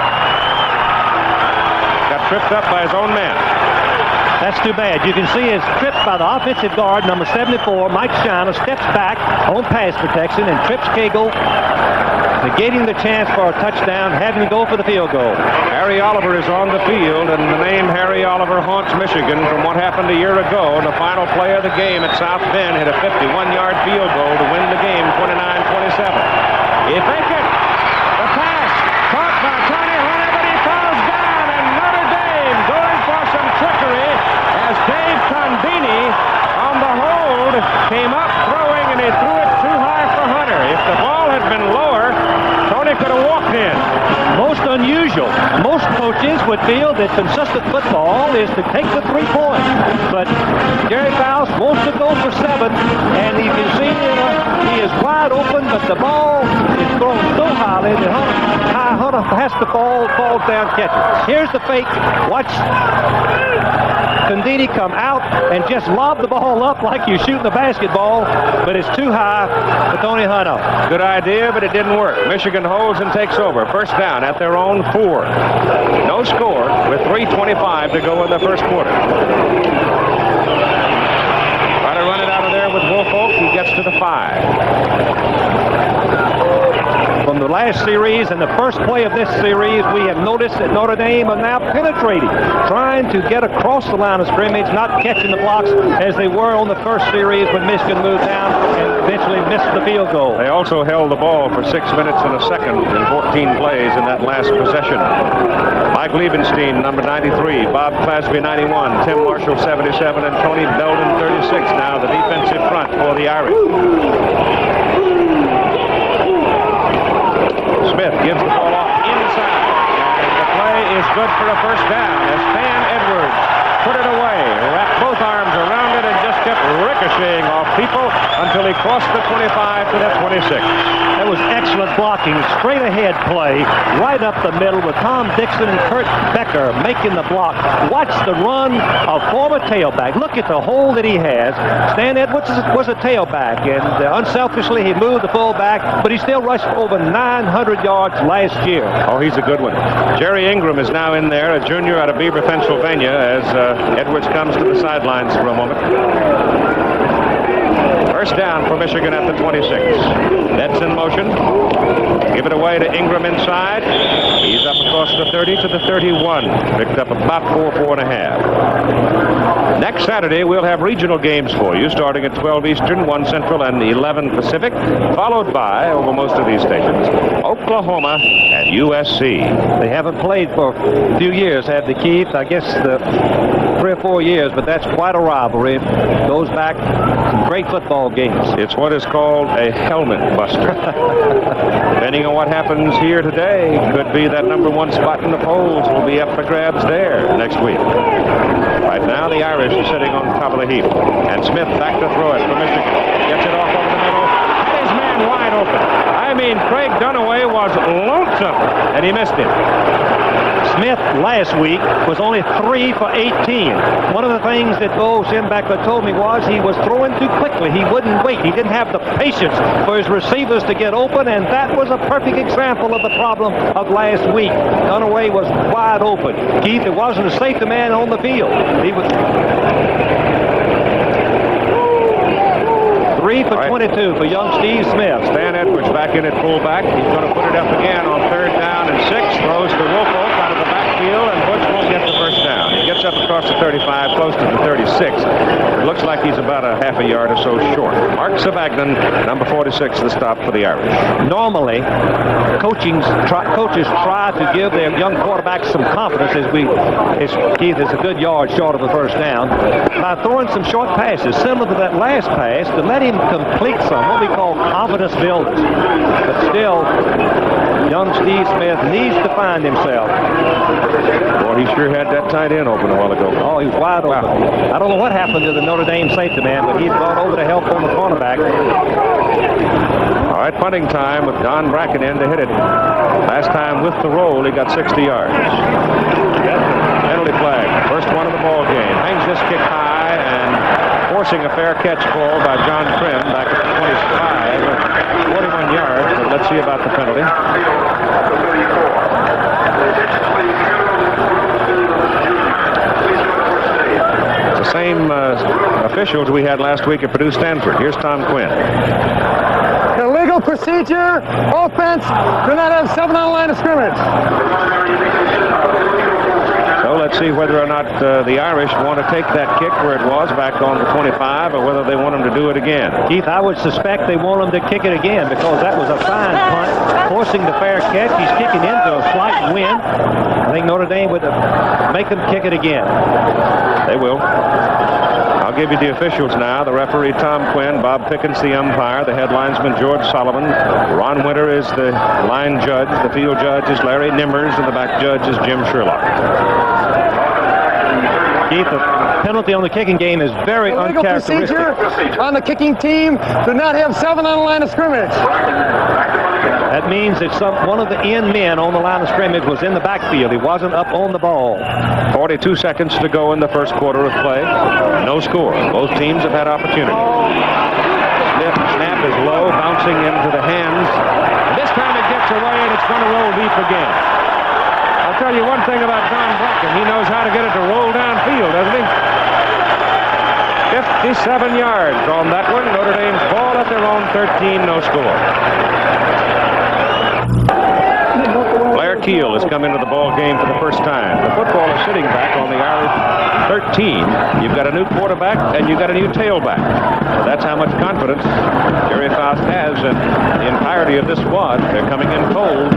Got tripped up by his own man. That's too bad. You can see it's tripped by the offensive guard, number 74, Mike Shiner, steps back on pass protection and trips Cagle, negating the chance for a touchdown, having to go for the field goal. Harry Oliver is on the field, and the name Harry Oliver haunts Michigan from what happened a year ago. The final play of the game at South Bend hit a 51-yard field goal to win the game 29-27. He faked it. The pass caught by Tony Hunter, but he falls down, and Notre Dame going for some trickery as Dave Condini on the hold came up throwing, and he threw it too high for Hunter. If the ball had been lower, Tony could have walked in. Most unusual. Most coaches would feel that consistent football is to take the 3 points. But Jerry Faust wants to go for 7, and you can see he is wide open, but the ball is thrown so highly that Hunter has to fall down, catch it. Here's the fake. Watch Condini come out and just lob the ball up like you're shooting a basketball, but it's too high for Tony Hunter. Good idea, but it didn't work. Michigan holds and takes over. First down at their own 4. No score with 3:25 to go in the first quarter. Try to run it out of there with Woolfolk, who gets to the 5. From the last series and the first play of this series, we have noticed that Notre Dame are now penetrating, trying to get across the line of scrimmage, not catching the blocks as they were on the first series when Michigan moved down and eventually missed the field goal. They also held the ball for 6 minutes and a second in 14 plays in that last possession. Mike Liebenstein, number 93, Bob Clasby, 91, Tim Marshall, 77, and Tony Belden, 36. Now the defensive front for the Irish. Smith gives the ball off inside, and the play is good for a first down as Stan Edwards put it away, wrapped both arms around it, and just kept ricocheting off people until he crossed the 25 to the 26. That was excellent blocking, straight ahead play, right up the middle with Tom Dixon and Kurt Becker making the block. Watch the run of former tailback. Look at the hole that he has. Stan Edwards was a tailback, and unselfishly he moved the fullback, but he still rushed over 900 yards last year. Oh, he's a good one. Jerry Ingram is now in there, a junior out of Beaver, Pennsylvania, as Edwards comes to the sidelines for a moment. First down for Michigan at the 26. Nets in motion. Give it away to Ingram inside. He's up across the 30 to the 31. Picked up about 4.5. Next Saturday, we'll have regional games for you, starting at 12 Eastern, 1 Central, and 11 Pacific, followed by, over most of these stations, Oklahoma and USC. They haven't played for a few years, have they, Keith? I guess 3 or 4 years, but that's quite a rivalry. Goes back some great football games. It's what is called a helmet buster. Depending on what happens here today, could be that number 1 spot in the polls will be up for grabs there next week. Right now, the Irish are sitting on top of the heap. And Smith back to throw it for Michigan. Gets it off over the middle. Had his man wide open. I mean, Craig Dunaway was lonesome, and he missed him. Smith last week was only 3 for 18. One of the things that Bo Schembechler told me was he was throwing too quickly. He wouldn't wait. He didn't have the patience for his receivers to get open, and that was a perfect example of the problem of last week. Dunaway was wide open. Keith, it wasn't a safety man on the field. He was 3 for 22 for young Steve Smith. Stan Edwards back in at fullback. He's going to put it up again on 3rd down and 6. Throws to Wolfolk out of the backfield, and Butch won't get the first down. He gets up across the 35, close to the 36. It looks like he's about a half a yard or so short. Mark Savagnan, number 46, the stop for the Irish. Normally, coaches try to give their young quarterbacks some confidence Keith is a good yard short of the first down by throwing some short passes similar to that last pass to let him complete some what we call confidence builders. But still, young Steve Smith needs to find himself. Boy, he sure had that tight end open a while ago. Oh, he was wide open. Wow. I don't know what happened to the Notre Dame safety man, but he's gone over to help on the cornerback. All right, punting time with Don Bracken in to hit it. Last time with the roll, he got 60 yards. Penalty flag. First one of the ball game. Hangs this kick high and forcing a fair catch ball by John Prim back at the 25. 41 yards, but let's see about the penalty. It's the same officials we had last week at Purdue Stanford. Here's Tom Quinn. Illegal procedure, offense, do not have 7 on the line of scrimmage. So let's see whether or not the Irish want to take that kick where it was back on the 25, or whether they want them to do it again. Keith, I would suspect they want them to kick it again because that was a fine punt, forcing the fair catch. He's kicking into a slight wind. I think Notre Dame would make them kick it again. They will. I'll give you the officials now. The referee, Tom Quinn. Bob Pickens, the umpire. The head linesman, George Sullivan. Ron Winter is the line judge. The field judge is Larry Nimmers, and the back judge is Jim Sherlock. Keith, the penalty on the kicking game is very uncharacteristic. Procedure on the kicking team, do not have 7 on the line of scrimmage. That means that one of the end men on the line of scrimmage was in the backfield. He wasn't up on the ball. 42 seconds to go in the first quarter of play. No score. Both teams have had opportunity. Smith snap is low, bouncing into the hands. This time it gets away, and it's going to roll deep again. I'll tell you one thing about Don Bracken. He knows how to get it to roll downfield, doesn't he? 57 yards on that one. Notre Dame's ball at their own 13, no score. Blair Keel has come into the ball game for the first time. The football is sitting back on the Irish 13. You've got a new quarterback and you've got a new tailback. So that's how much confidence Jerry Faust has in the entirety of this squad. They're coming in cold.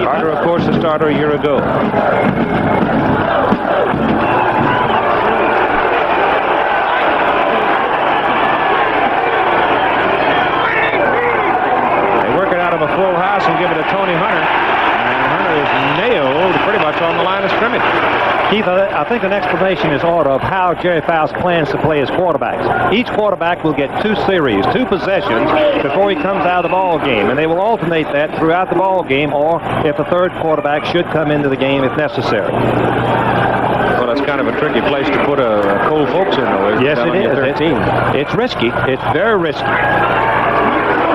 Carter, of course, the starter a year ago. They work it out of a full house and give it to Tony Hunter. Is nailed pretty much on the line of scrimmage. Keith, I think an explanation is order of how Jerry Faust plans to play his quarterbacks. Each quarterback will get 2 series, 2 possessions before he comes out of the ball game, and they will alternate that throughout the ball game, or if a third quarterback should come into the game if necessary. Well, that's kind of a tricky place to put a Cole Folks in, though. Yes, it is. 13. It's risky. It's very risky.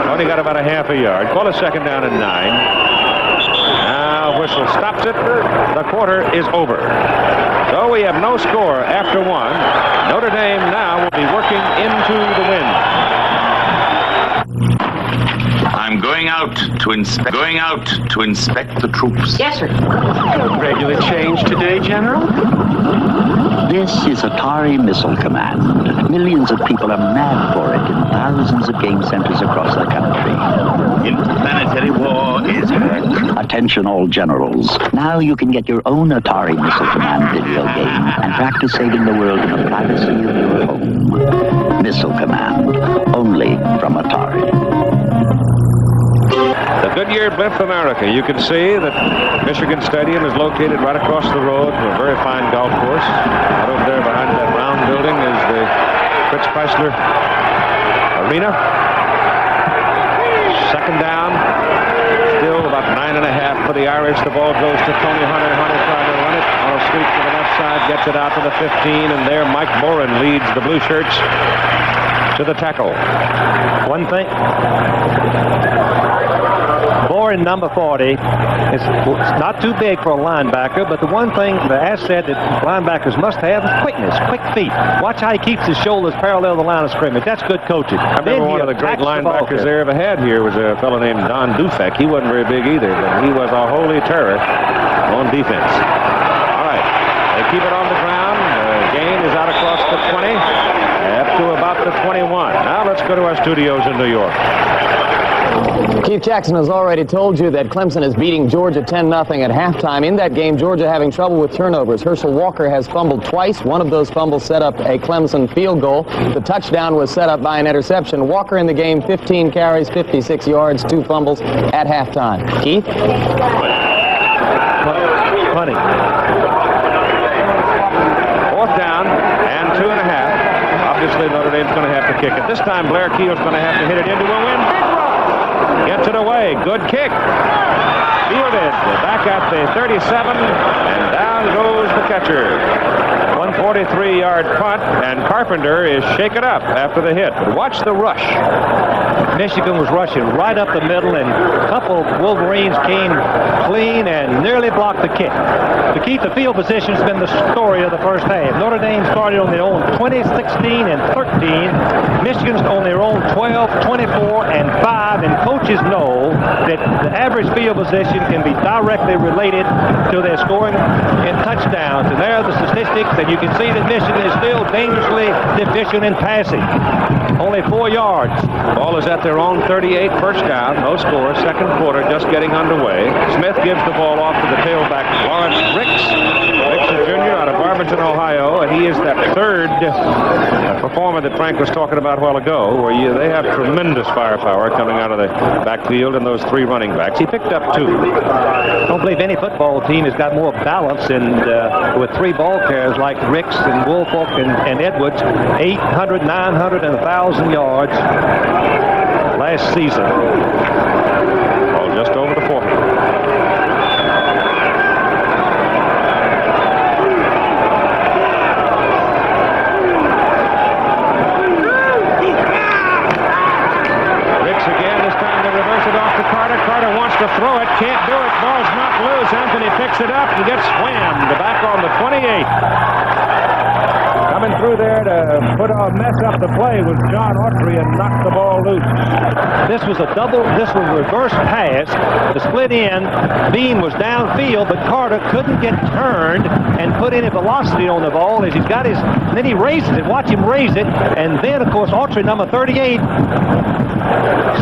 Only got about a half a yard. Call a second down and 9. Whistle stops it. The quarter is over. So we have no score after 1. Notre Dame now will be working into the wind. I'm going out to inspect the troops. Yes, sir. Regular change today, General? This is Atari Missile Command. Millions of people are mad for it in thousands of game centers across the country. Interplanetary war is hurt. Attention all generals. Now you can get your own Atari Missile Command video game and practice saving the world in the privacy of your home. Missile Command. Only from Atari. The Goodyear Blimp America. You can see that Michigan Stadium is located right across the road from a very fine golf course. Right over there behind that round building is the Fritz Chrysler Arena. Second down. Still about 9.5 for the Irish. The ball goes to Tony Hunter. Hunter trying to run it on a sweep to the left side. Gets it out to the 15. And there Mike Boren leads the Blue Shirts to the tackle. One thing. Boren, number 40, is not too big for a linebacker, but the one thing, the asset that linebackers must have is quickness, quick feet. Watch how he keeps his shoulders parallel to the line of scrimmage. That's good coaching. I remember one of the great linebackers they ever had here was a fellow named Don Dufek. He wasn't very big either, but he was a holy terror on defense. All right, they keep it on the ground. The gain is out across the 20, up to about the 21. Now let's go to our studios in New York. Keith Jackson has already told you that Clemson is beating Georgia 10-0 at halftime. In that game, Georgia having trouble with turnovers. Herschel Walker has fumbled twice. One of those fumbles set up a Clemson field goal. The touchdown was set up by an interception. Walker in the game, 15 carries, 56 yards, 2 fumbles at halftime. Keith? Punting. Fourth down and 2.5. Obviously, Notre Dame's going to have to kick it. This time, Blair Keel's going to have to hit it into a win. Gets it away. Good kick. Fielded. Back at the 37. And down goes the catcher. 143-yard punt. And Carpenter is shaken up after the hit. But watch the rush. Michigan was rushing right up the middle, and a couple of Wolverines came clean and nearly blocked the kick. To keep the field position has been the story of the first half. Notre Dame started on their own 20, 16, and 13. Michigan's on their own 12, 24, and 5. And coaches know that the average field position can be directly related to their scoring in touchdowns. And there are the statistics, and you can see that Michigan is still dangerously deficient in passing. Only 4 yards. Ball is at their own 38, first down, no score, second quarter just getting underway. Smith gives the ball off to the tailback, Lawrence Ricks. Ricks, a junior out of Barberton, Ohio, and he is that third performer that Frank was talking about a while ago, where they have tremendous firepower coming out of the backfield and those 3 running backs. He picked up 2. I don't believe any football team has got more balance, and with 3 ball carriers like Ricks and Woolfolk and Edwards, 800, 900, and 1,000 yards last season. Well, just over the 40. Ricks again, this time they reverse it off to Carter. Carter wants to throw it, can't do it. Ball's knocked loose. Anthony picks it up and gets slammed back on the 28. Coming through there to mess up the play was John Autry and knocked the ball loose. This was a reverse pass. The split end, Bean was downfield, but Carter couldn't get turned and put any velocity on the ball as then he raises it. Watch him raise it. And then, of course, Autry, number 38,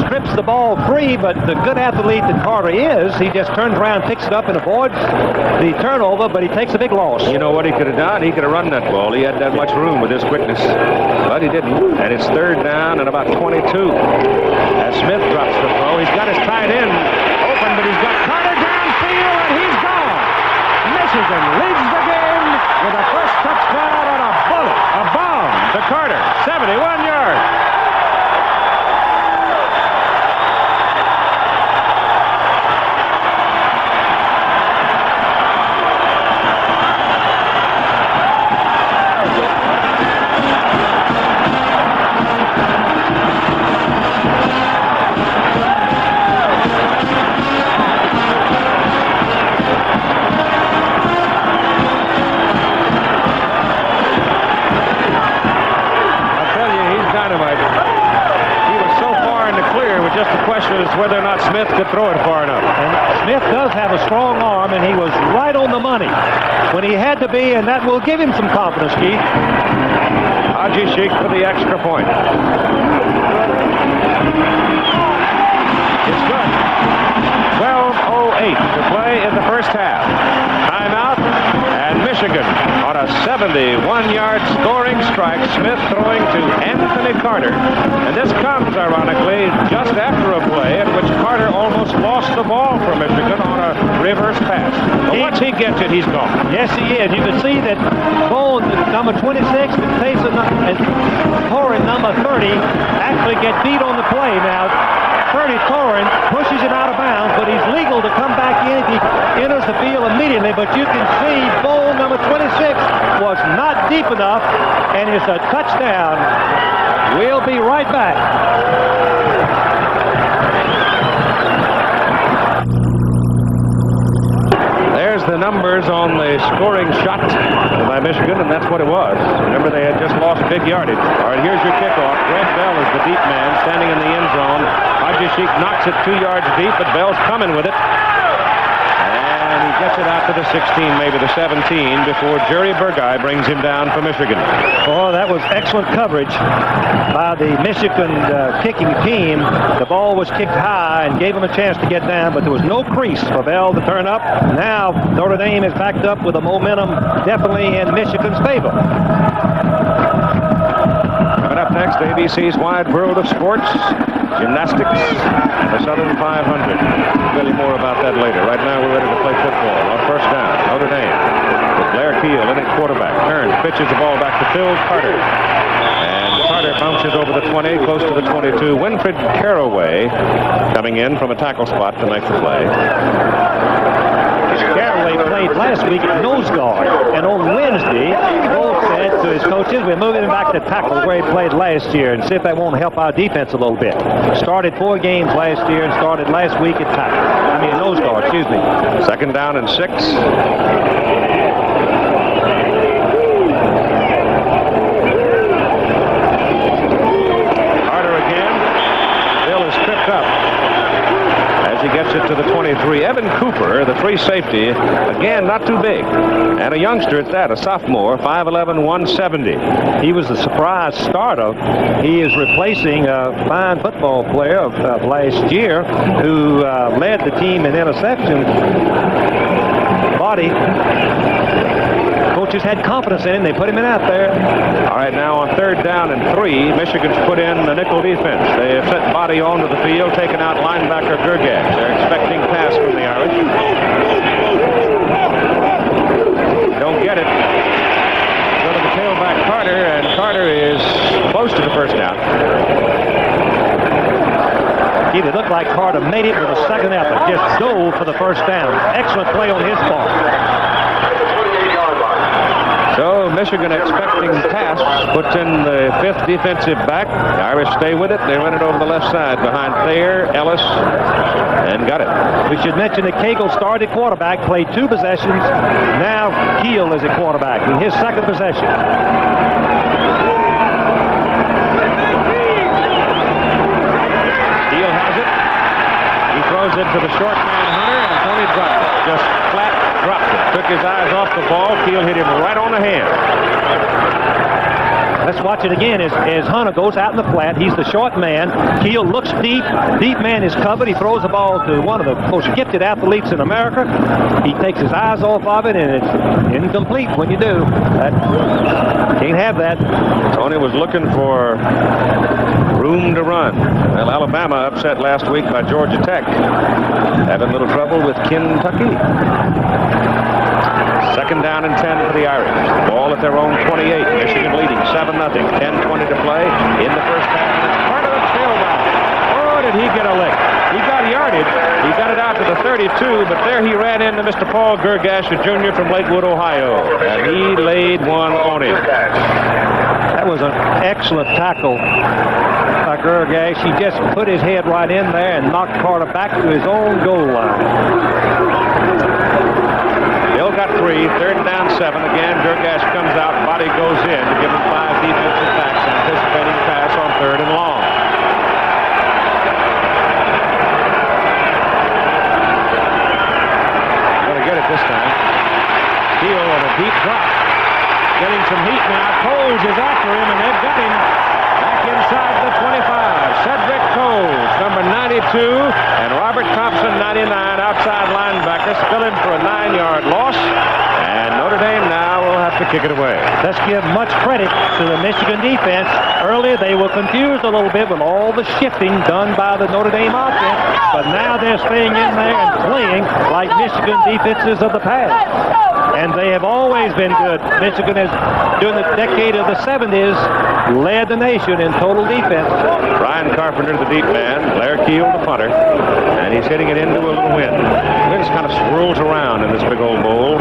strips the ball free, but the good athlete that Carter is, he just turns around, picks it up, and avoids the turnover, but he takes a big loss. You know what he could have done? He could have run that ball. He had that much room with his quickness, but he didn't. And it's third down and about 22. As Smith drops the throw, he's got his tight end open, but he's got Carter downfield, and he's gone. Michigan leads the game with a first touchdown and a bullet, a bomb to Carter, 71 yards. thought Smith could throw it far enough. And Smith does have a strong arm, and he was right on the money when he had to be, and that will give him some confidence, Keith. Haji Sheikh for the extra point. It's good. 12:08 to play in the first half. Timeout, and Michigan on a 71-yard scoring strike. Smith throwing to Anthony Carter. And this comes, ironically, just after a play in which Carter almost lost the ball for Michigan on a reverse pass. But once he gets it, he's gone. Yes, he is. You can see that Bone, number 26, and Taysom and Torin, number 30, actually get beat on the play. Now, 30 Torin pushes him out of bounds, but he's legal to come back in if he enters the field immediately. But you can see Bone, number 26, was not deep enough, and it's a touchdown. We'll be right back. There's the numbers on the scoring shot by Michigan, and that's what it was. Remember, they had just lost big yardage. All right, here's your kickoff. Red Bell is the deep man standing in the end zone. Haji Sheikh knocks it 2 yards deep, but Bell's coming with it. And he gets it out to the 16, maybe the 17, before Jerry Burguy brings him down for Michigan. Oh, that was excellent coverage by the Michigan kicking team. The ball was kicked high and gave him a chance to get down, but there was no crease for Bell to turn up. Now Notre Dame is backed up with the momentum definitely in Michigan's favor. Coming up next, ABC's Wide World of Sports, gymnastics, the Southern 500. Really more about that later. Right now we're ready to play football. On first down, Notre Dame with Blair Keel in at quarterback. Turns, pitches the ball back to Phil Carter. And Carter bounces over the 20, close to the 22. Winfred Caraway coming in from a tackle spot to make the play. Caraway played last week at nose guard, and on Wednesday, Wolf said to his coaches, we're moving him back to tackle where he played last year and see if that won't help our defense a little bit. Started 4 games last year and started last week at tackle. I mean, nose guard, excuse me. Second down and 6. Carter again. Bill is tripped up as he gets it to the 23. Evan Cooper, the free safety, again, not too big. And a youngster at that, a sophomore, 5'11", 170. He was the surprise starter. He is replacing a fine football player of last year who led the team in interceptions. Body. Coaches had confidence in him. They put him in out there. All right, now on third down and 3, Michigan's put in the nickel defense. They have set Body onto the field, taken out linebacker Gergash. They're expecting pass from the Irish. Don't get it. Go to the tailback Carter, and Carter is close to the first down. It looked like Carter made it with a second effort. Just dove for the first down. Excellent play on his part. So Michigan expecting pass, puts in the 5th defensive back. The Irish stay with it. They run it over the left side behind Thayer, Ellis, and got it. We should mention that Cagle started quarterback, played 2 possessions. Now Keel is at quarterback in his second possession. Keel has it. He throws it to the short man Hunter, and Tony dropped it. Just flat dropped it. Took his eyes off the ball. Keel hit him right on the hand. Let's watch it again as Hunter goes out in the flat. He's the short man. Keel looks deep. Deep man is covered. He throws the ball to one of the most gifted athletes in America. He takes his eyes off of it, and it's incomplete when you do. Can't have that. Tony was looking for room to run. Well, Alabama upset last week by Georgia Tech. Having a little trouble with Kentucky. Second down and 10 for the Irish. Ball at their own 28. Michigan leading 7-0. 10:20 to play in the first half. And it's part of the tailback. Oh, did he get a lick? He got yardage. He got it out to the 32, but there he ran into Mr. Paul Gergash, a junior from Lakewood, Ohio. And he laid one on him. That was an excellent tackle by Gergash. He just put his head right in there and knocked Carter back to his own goal line. Bill got 3, third down 7. Again, Gergash comes out, Body goes in to give him 5 defensive backs, anticipating pass on 3rd and long. a deep drop. Getting some heat now. Coles is after him, and they've got him back inside the 25. Cedric Coles, number 92, and Robert Thompson, 99, outside linebackers, fill in for a 9-yard loss. And Notre Dame now will have to kick it away. Let's give much credit to the Michigan defense. Earlier, they were confused a little bit with all the shifting done by the Notre Dame offense, but now they're staying in there and playing like Michigan defenses of the past. And they have always been good. Michigan has, during the decade of the 70s, led the nation in total defense. Brian Carpenter, the deep man. Blair Keel, the punter. And he's hitting it into a little wind. The wind just kind of swirls around in this big old bowl.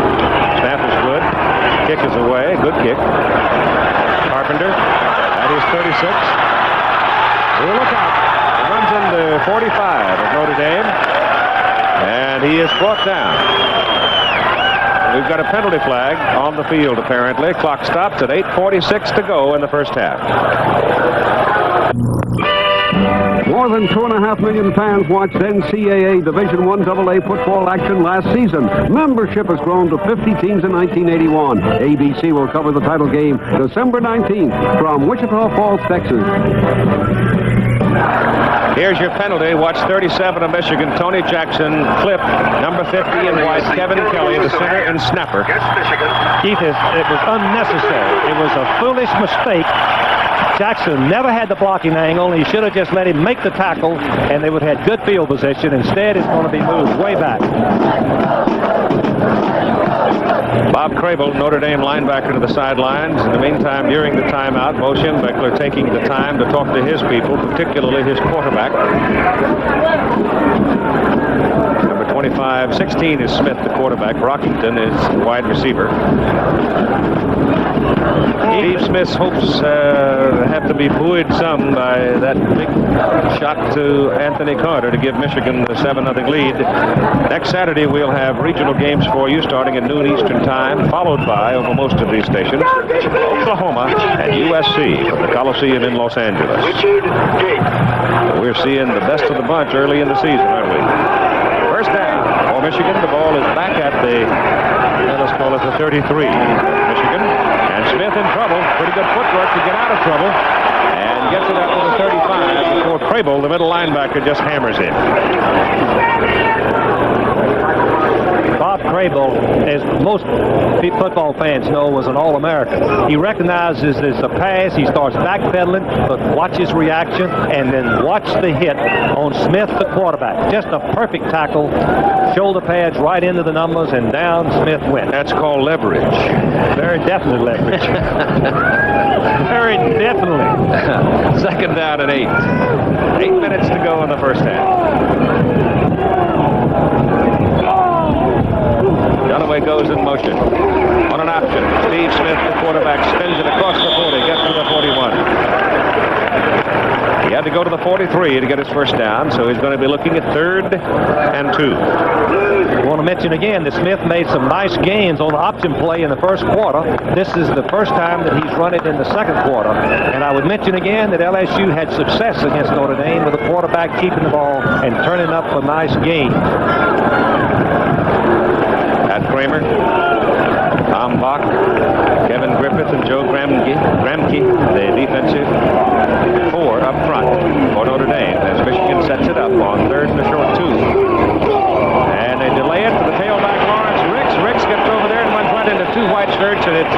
Snap is good. Kick is away. Good kick. Carpenter at his 36. Oh, look out. He runs into 45 of Notre Dame. And he is brought down. We've got a penalty flag on the field, apparently. Clock stops at 8:46 to go in the first half. More than 2.5 million fans watched NCAA Division I AA football action last season. Membership has grown to 50 teams in 1981. ABC will cover the title game December 19th from Wichita Falls, Texas. Here's your penalty. Watch 37 of Michigan. Tony Jackson clip number 50 in white. Kevin Kelly, the center and snapper. Keith, it was unnecessary. It was a foolish mistake. Jackson never had the blocking angle. He should have just let him make the tackle, and they would have had good field position. Instead, it's going to be moved way back. Bob Crable, Notre Dame linebacker, to the sidelines. In the meantime, during the timeout, Bo Schembechler taking the time to talk to his people, particularly his quarterback. Number 25, 16 is Smith, the quarterback. Brockington is the wide receiver. Steve Smith's hopes have to be buoyed some by that big shot to Anthony Carter to give Michigan the 7-0 lead. Next Saturday, we'll have regional games for you starting at noon Eastern time, followed by, over most of these stations, Oklahoma and USC from the Coliseum in Los Angeles. We're seeing the best of the bunch early in the season, aren't we? First down for Michigan. The ball is back at the, let's call it the 33. Michigan. And Smith in trouble. Pretty good footwork to get out of trouble. And gets it up to the 35 before Crable, the middle linebacker, just hammers it. Bob Crable, as most football fans know, was an All-American. He recognizes it's a pass. He starts backpedaling, but watch his reaction, and then watch the hit on Smith, the quarterback. Just a perfect tackle. Shoulder pads right into the numbers, and down Smith went. That's called leverage. Very definite leverage. Very definitely. Second down and 8. 8 minutes to go in the first half. Dunaway goes in motion. On an option. Steve Smith, the quarterback, spins it across the 40, gets to the 41. He had to go to the 43 to get his first down, so he's going to be looking at 3rd and 2. I want to mention again that Smith made some nice gains on the option play in the first quarter. This is the first time that he's run it in the second quarter. And I would mention again that LSU had success against Notre Dame with the quarterback keeping the ball and turning up a nice gain. Pat Kramer, Tom Bach, Kevin Griffith, and Joe Gramke, the defensive 4 up front for Notre Dame as Michigan sets it up on 3rd and a short 2. And they delay it for the tailback Lawrence Ricks. Ricks gets over there and runs right into 2 white shirts, and it's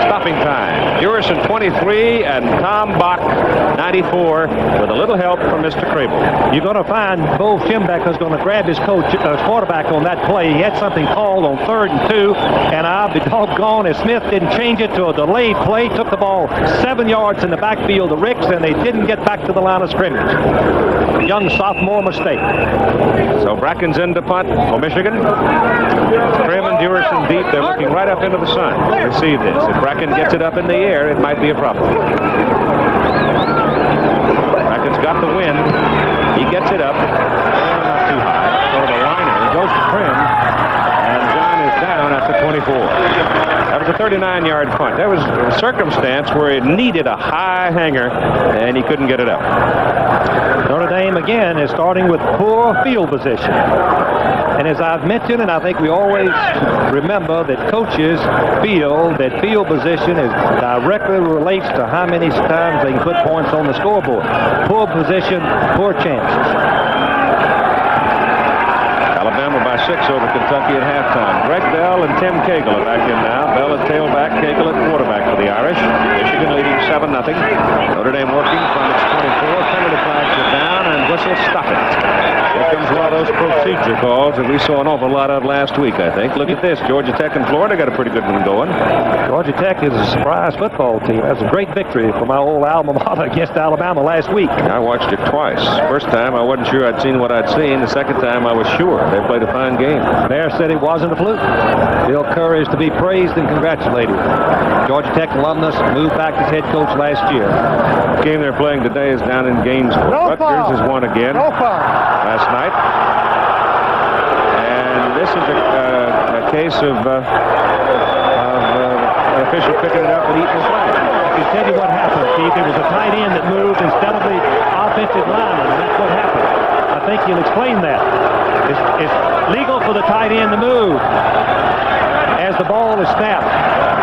stopping time. Jurison 23 and Tom Bach 94 with a little help from Mr. Crable. You're going to find Bo Schembechler is going to grab his quarterback on that play. He had something called on 3rd and 2, and I'll be doggone if Smith didn't change it to a delayed play. Took the ball 7 yards in the backfield to Ricks, and they didn't get back to the line of scrimmage. Young sophomore mistake. So Bracken's in to punt for Michigan. Trim and Jurison deep. They're looking right up into the sun to see this. If Bracken gets it up in the air, it might be a problem. Bracken's got the wind. He gets it up. Not too high. So the liner goes to Trim. And John is down at the 24. That was a 39-yard punt. That was a circumstance where it needed a high hanger, and he couldn't get it up. Notre Dame, again, is starting with poor field position. And as I've mentioned, and I think we always remember that coaches feel that field position is directly relates to how many times they can put points on the scoreboard. Poor position, poor chances. Alabama by 6 over Kentucky at halftime. Greg Bell and Tim Cagle are back in now. Bell at tailback, Cagle at quarterback for the Irish. Michigan leading 7-0. Notre Dame working from its 24. Penalty flags are down, and whistle stop it. Here comes one of those procedure calls that we saw an awful lot of last week, I think. Look at this. Georgia Tech and Florida got a pretty good one going. Georgia Tech is a surprise football team. That was a great victory for my old alma mater against Alabama last week. I watched it twice. First time, I wasn't sure I'd seen what I'd seen. The second time, I was sure. They played a fine game. Bear said it wasn't a fluke. Bill Curry is to be praised and congratulated. Georgia Tech alumnus moved back as head coach last year. The game they're playing today is down in Gainesville. Rutgers has won again last night. And this is a case of an official picking it up and eating the flag. I can tell you what happened, Steve. There was a tight end that moved instead of the offensive lineman. That's what happened. I think you'll explain that. It's legal for the tight end to move as the ball is snapped.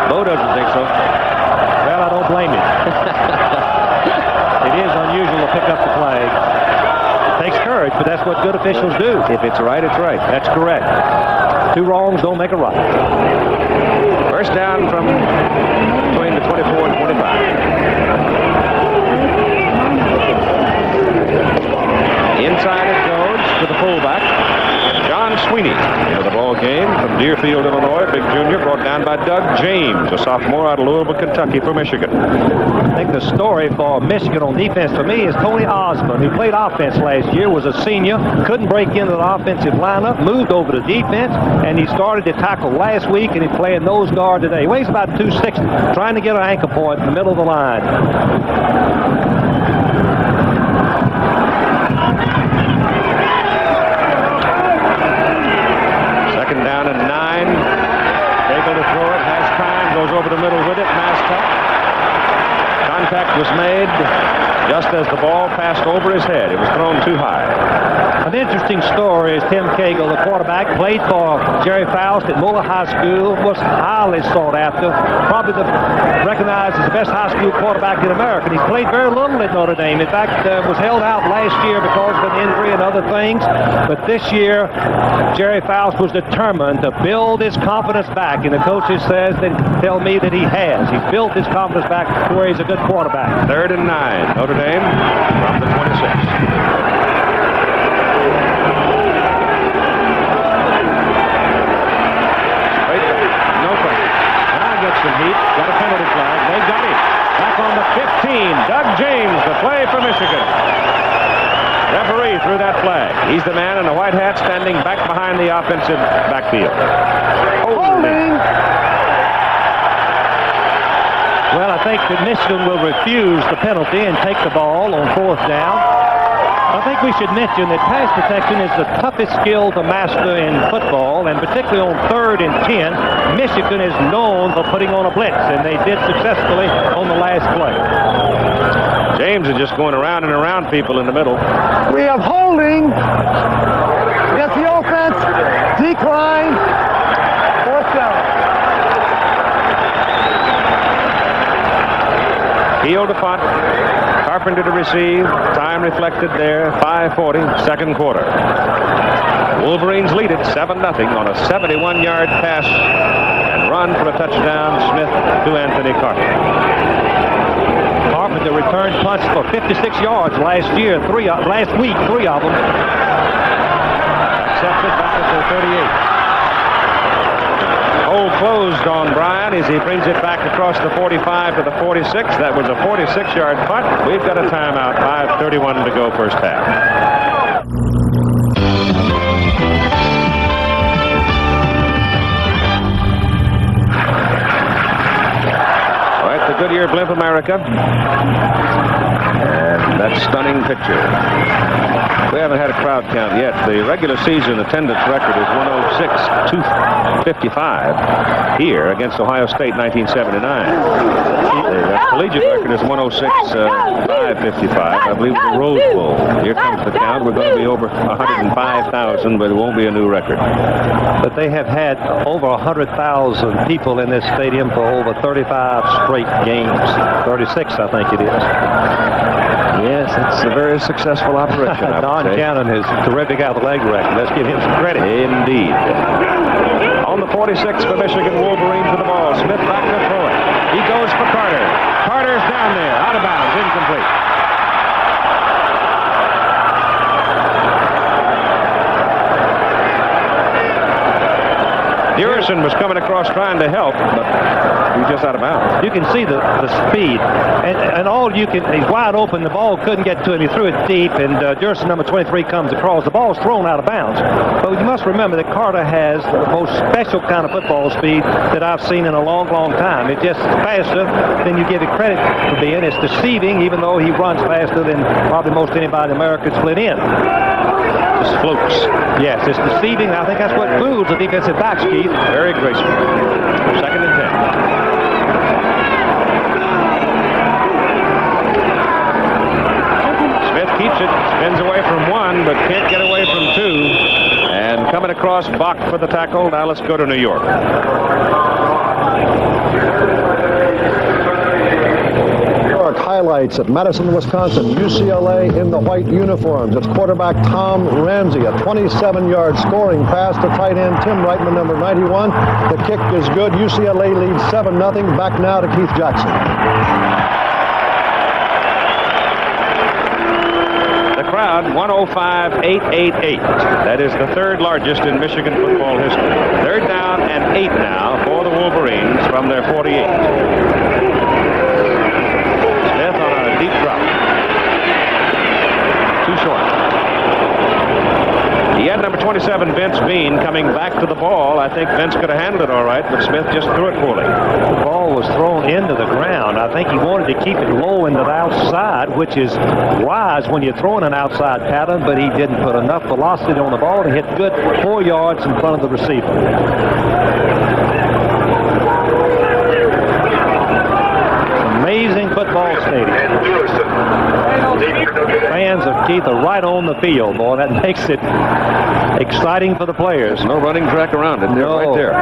Bo doesn't think so. Well, I don't blame him. It is unusual to pick up the flag. It takes courage, but that's what good officials do. If it's right, it's right. That's correct. 2 wrongs don't make a right. First down from between the 24 and 25. Inside it goes to the fullback, John Sweeney, into the ball game from Deerfield, Illinois. Big junior, brought down by Doug James, a sophomore out of Louisville, Kentucky, for Michigan. I think the story for Michigan on defense for me is Tony Osborne, who played offense last year, was a senior, couldn't break into the offensive lineup, moved over to defense, and he started to tackle last week, and he's playing nose guard today. He weighs about 260, trying to get an anchor point in the middle of the line. Second down and 9. Able to throw it, has time, goes over the middle with it, Mascot. Contact was made just as the ball passed over his head. It was thrown too high. An interesting story is Tim Cagle, the quarterback, played for Jerry Faust at Moeller High School, was highly sought after, probably recognized as the best high school quarterback in America. And he's played very little at Notre Dame. In fact, was held out last year because of an injury and other things. But this year, Jerry Faust was determined to build his confidence back. And the coaches tell me that he has. He's built his confidence back to where he's a good quarterback. 3rd and 9. Notre Dame from the 26. Some heat, got a penalty flag. They got him. Back on the 15. Doug James, the play for Michigan. Referee threw that flag. He's the man in the white hat standing back behind the offensive backfield. Holding. Well, I think that Michigan will refuse the penalty and take the ball on 4th down. I think we should mention that pass protection is the toughest skill to master in football, and particularly on 3rd and 10, Michigan is known for putting on a blitz, and they did successfully on the last play. James is just going around and around people in the middle. We have holding against the offense. Decline. 4th down. Heel to punt. Carpenter to receive. Time reflected there. 5:40, second quarter. Wolverines lead it 7-0 on a 71-yard pass and run for a touchdown. Smith to Anthony Carpenter. Carpenter returned punts for 56 yards last week, 3 of them. Accepted back at the 38. Hold closed on Bryan as he brings it back across the 45 to the 46. That was a 46-yard punt. We've got a timeout. 5:31 to go, first half. All right, the Goodyear Blimp America. And that stunning picture. We haven't had a crowd count yet. The regular season attendance record is 106,255 here against Ohio State 1979. The collegiate record is 106,555. I believe it's the Rose Bowl. Here comes the count. We're going to be over 105,000, but it won't be a new record. But they have had over 100,000 people in this stadium for over 35 straight games. 36, I think it is. Yes, it's a very successful operation. Don Cannon is terrific athletic director. Let's give him some credit. Indeed. On the 46 for Michigan Wolverines with the ball. Smith back to throw it. He goes for Carter. Carter's down there. Out of bounds. Incomplete. Dearson was coming across trying to help, but he's just out of bounds. You can see the speed, and all you can, he's wide open, the ball couldn't get to him, he threw it deep, and Dearson, number 23, comes across. The ball's thrown out of bounds. But you must remember that Carter has the most special kind of football speed that I've seen in a long, long time. It's just faster than you give it credit for being. It's deceiving, even though he runs faster than probably most anybody in America split in. Just floats. Yes, it's deceiving. I think that's what fools the defensive backs, Keith. Very graceful. 2nd and 10. Smith keeps it, spins away from one, but can't get away from two. And coming across, Bach for the tackle. Now let's go to New York. Highlights at Madison, Wisconsin. UCLA in the white uniforms. It's quarterback Tom Ramsey. A 27-yard scoring pass to tight end Tim Reitman, number 91. The kick is good. UCLA leads 7-0. Back now to Keith Jackson. The crowd, 105,888. That is the third largest in Michigan football history. 3rd down and 8 now for the Wolverines from their 48. Deep drop. Too short. He had number 27, Vince Bean, coming back to the ball. I think Vince could have handled it all right, but Smith just threw it poorly. The ball was thrown into the ground. I think he wanted to keep it low into the outside, which is wise when you're throwing an outside pattern, but he didn't put enough velocity on the ball to hit good 4 yards in front of the receiver. Amazing football stadium. Fans of Keith are right on the field, boy. That makes it exciting for the players. There's no running track around it. They're right there.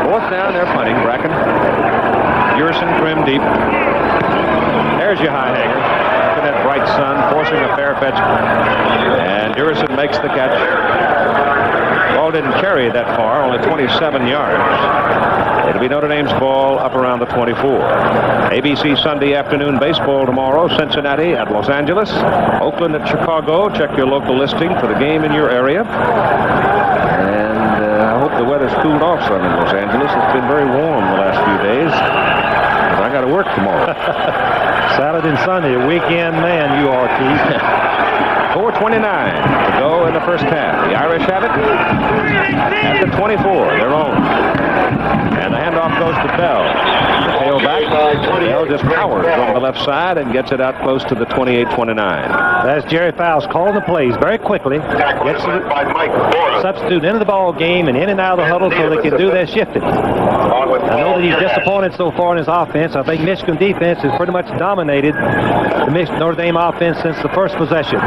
4th down, they're punting. Bracken. Dearson trim deep. There's your high hanger. Look at that bright sun forcing a fair fetch. And Dearson makes the catch. Ball didn't carry that far, only 27 yards. It'll be Notre Dame's ball up around the 24. ABC Sunday afternoon baseball tomorrow. Cincinnati at Los Angeles. Oakland at Chicago. Check your local listing for the game in your area. And I hope the weather's cooled off some in Los Angeles. It's been very warm the last few days. But I got to work tomorrow. Saturday and Sunday, a weekend man you are, Keith. 4:29 to go in the first half. The Irish have it at the 24, their own. And the handoff goes to Bell. The tailback, Bell just powers on the left side and gets it out close to the 28-29. That's Jerry Fowles calling the plays very quickly. Gets the substitute into the ball game and in and out of the huddle so they can do their shifting. I know that he's disappointed so far in his offense. I think Michigan defense has pretty much dominated the Notre Dame offense since the first possession.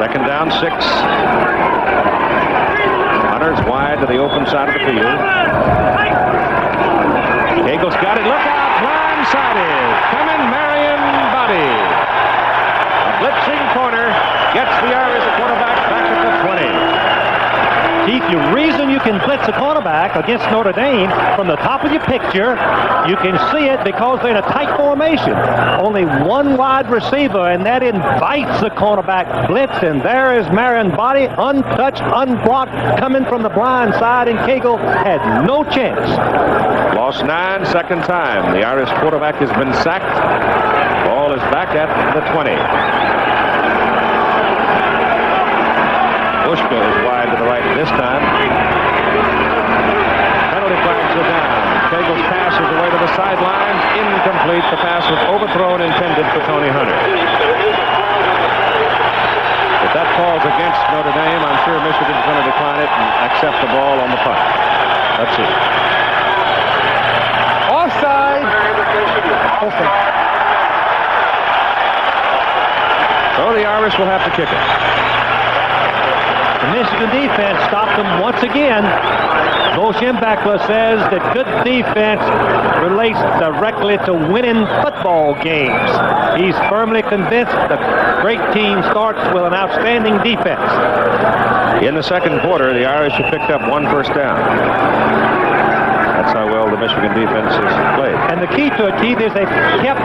2nd down, 6. Hunter's wide to the open side of the field. Cagle's got it. Look out! Blindsided. Coming Marion Body. A blitzing corner gets the Irish quarterback back at the 20. Keith, the reason you can blitz a cornerback against Notre Dame from the top of your picture, you can see it because they're in a tight formation. Only one wide receiver, and that invites the cornerback blitz, and there is Marion Body, untouched, unblocked, coming from the blind side, and Cagle had no chance. Lost 9, second time. The Irish quarterback has been sacked. Ball is back at the 20. Bushka is wide to the right this time. Penalty flags are down. Cagle's pass is away to the the sideline, incomplete. The pass was overthrown, intended for Tony Hunter. If that falls against Notre Dame, I'm sure Michigan's going to decline it and accept the ball on the punt. Let's see. Offside. So the Irish will have to kick it. The Michigan defense stopped them once again. Bo Schembechler says that good defense relates directly to winning football games. He's firmly convinced that great team starts with an outstanding defense. In the second quarter, the Irish have picked up 1 first down. That's how well the Michigan defense has played. And the key to it, Keith, is they've kept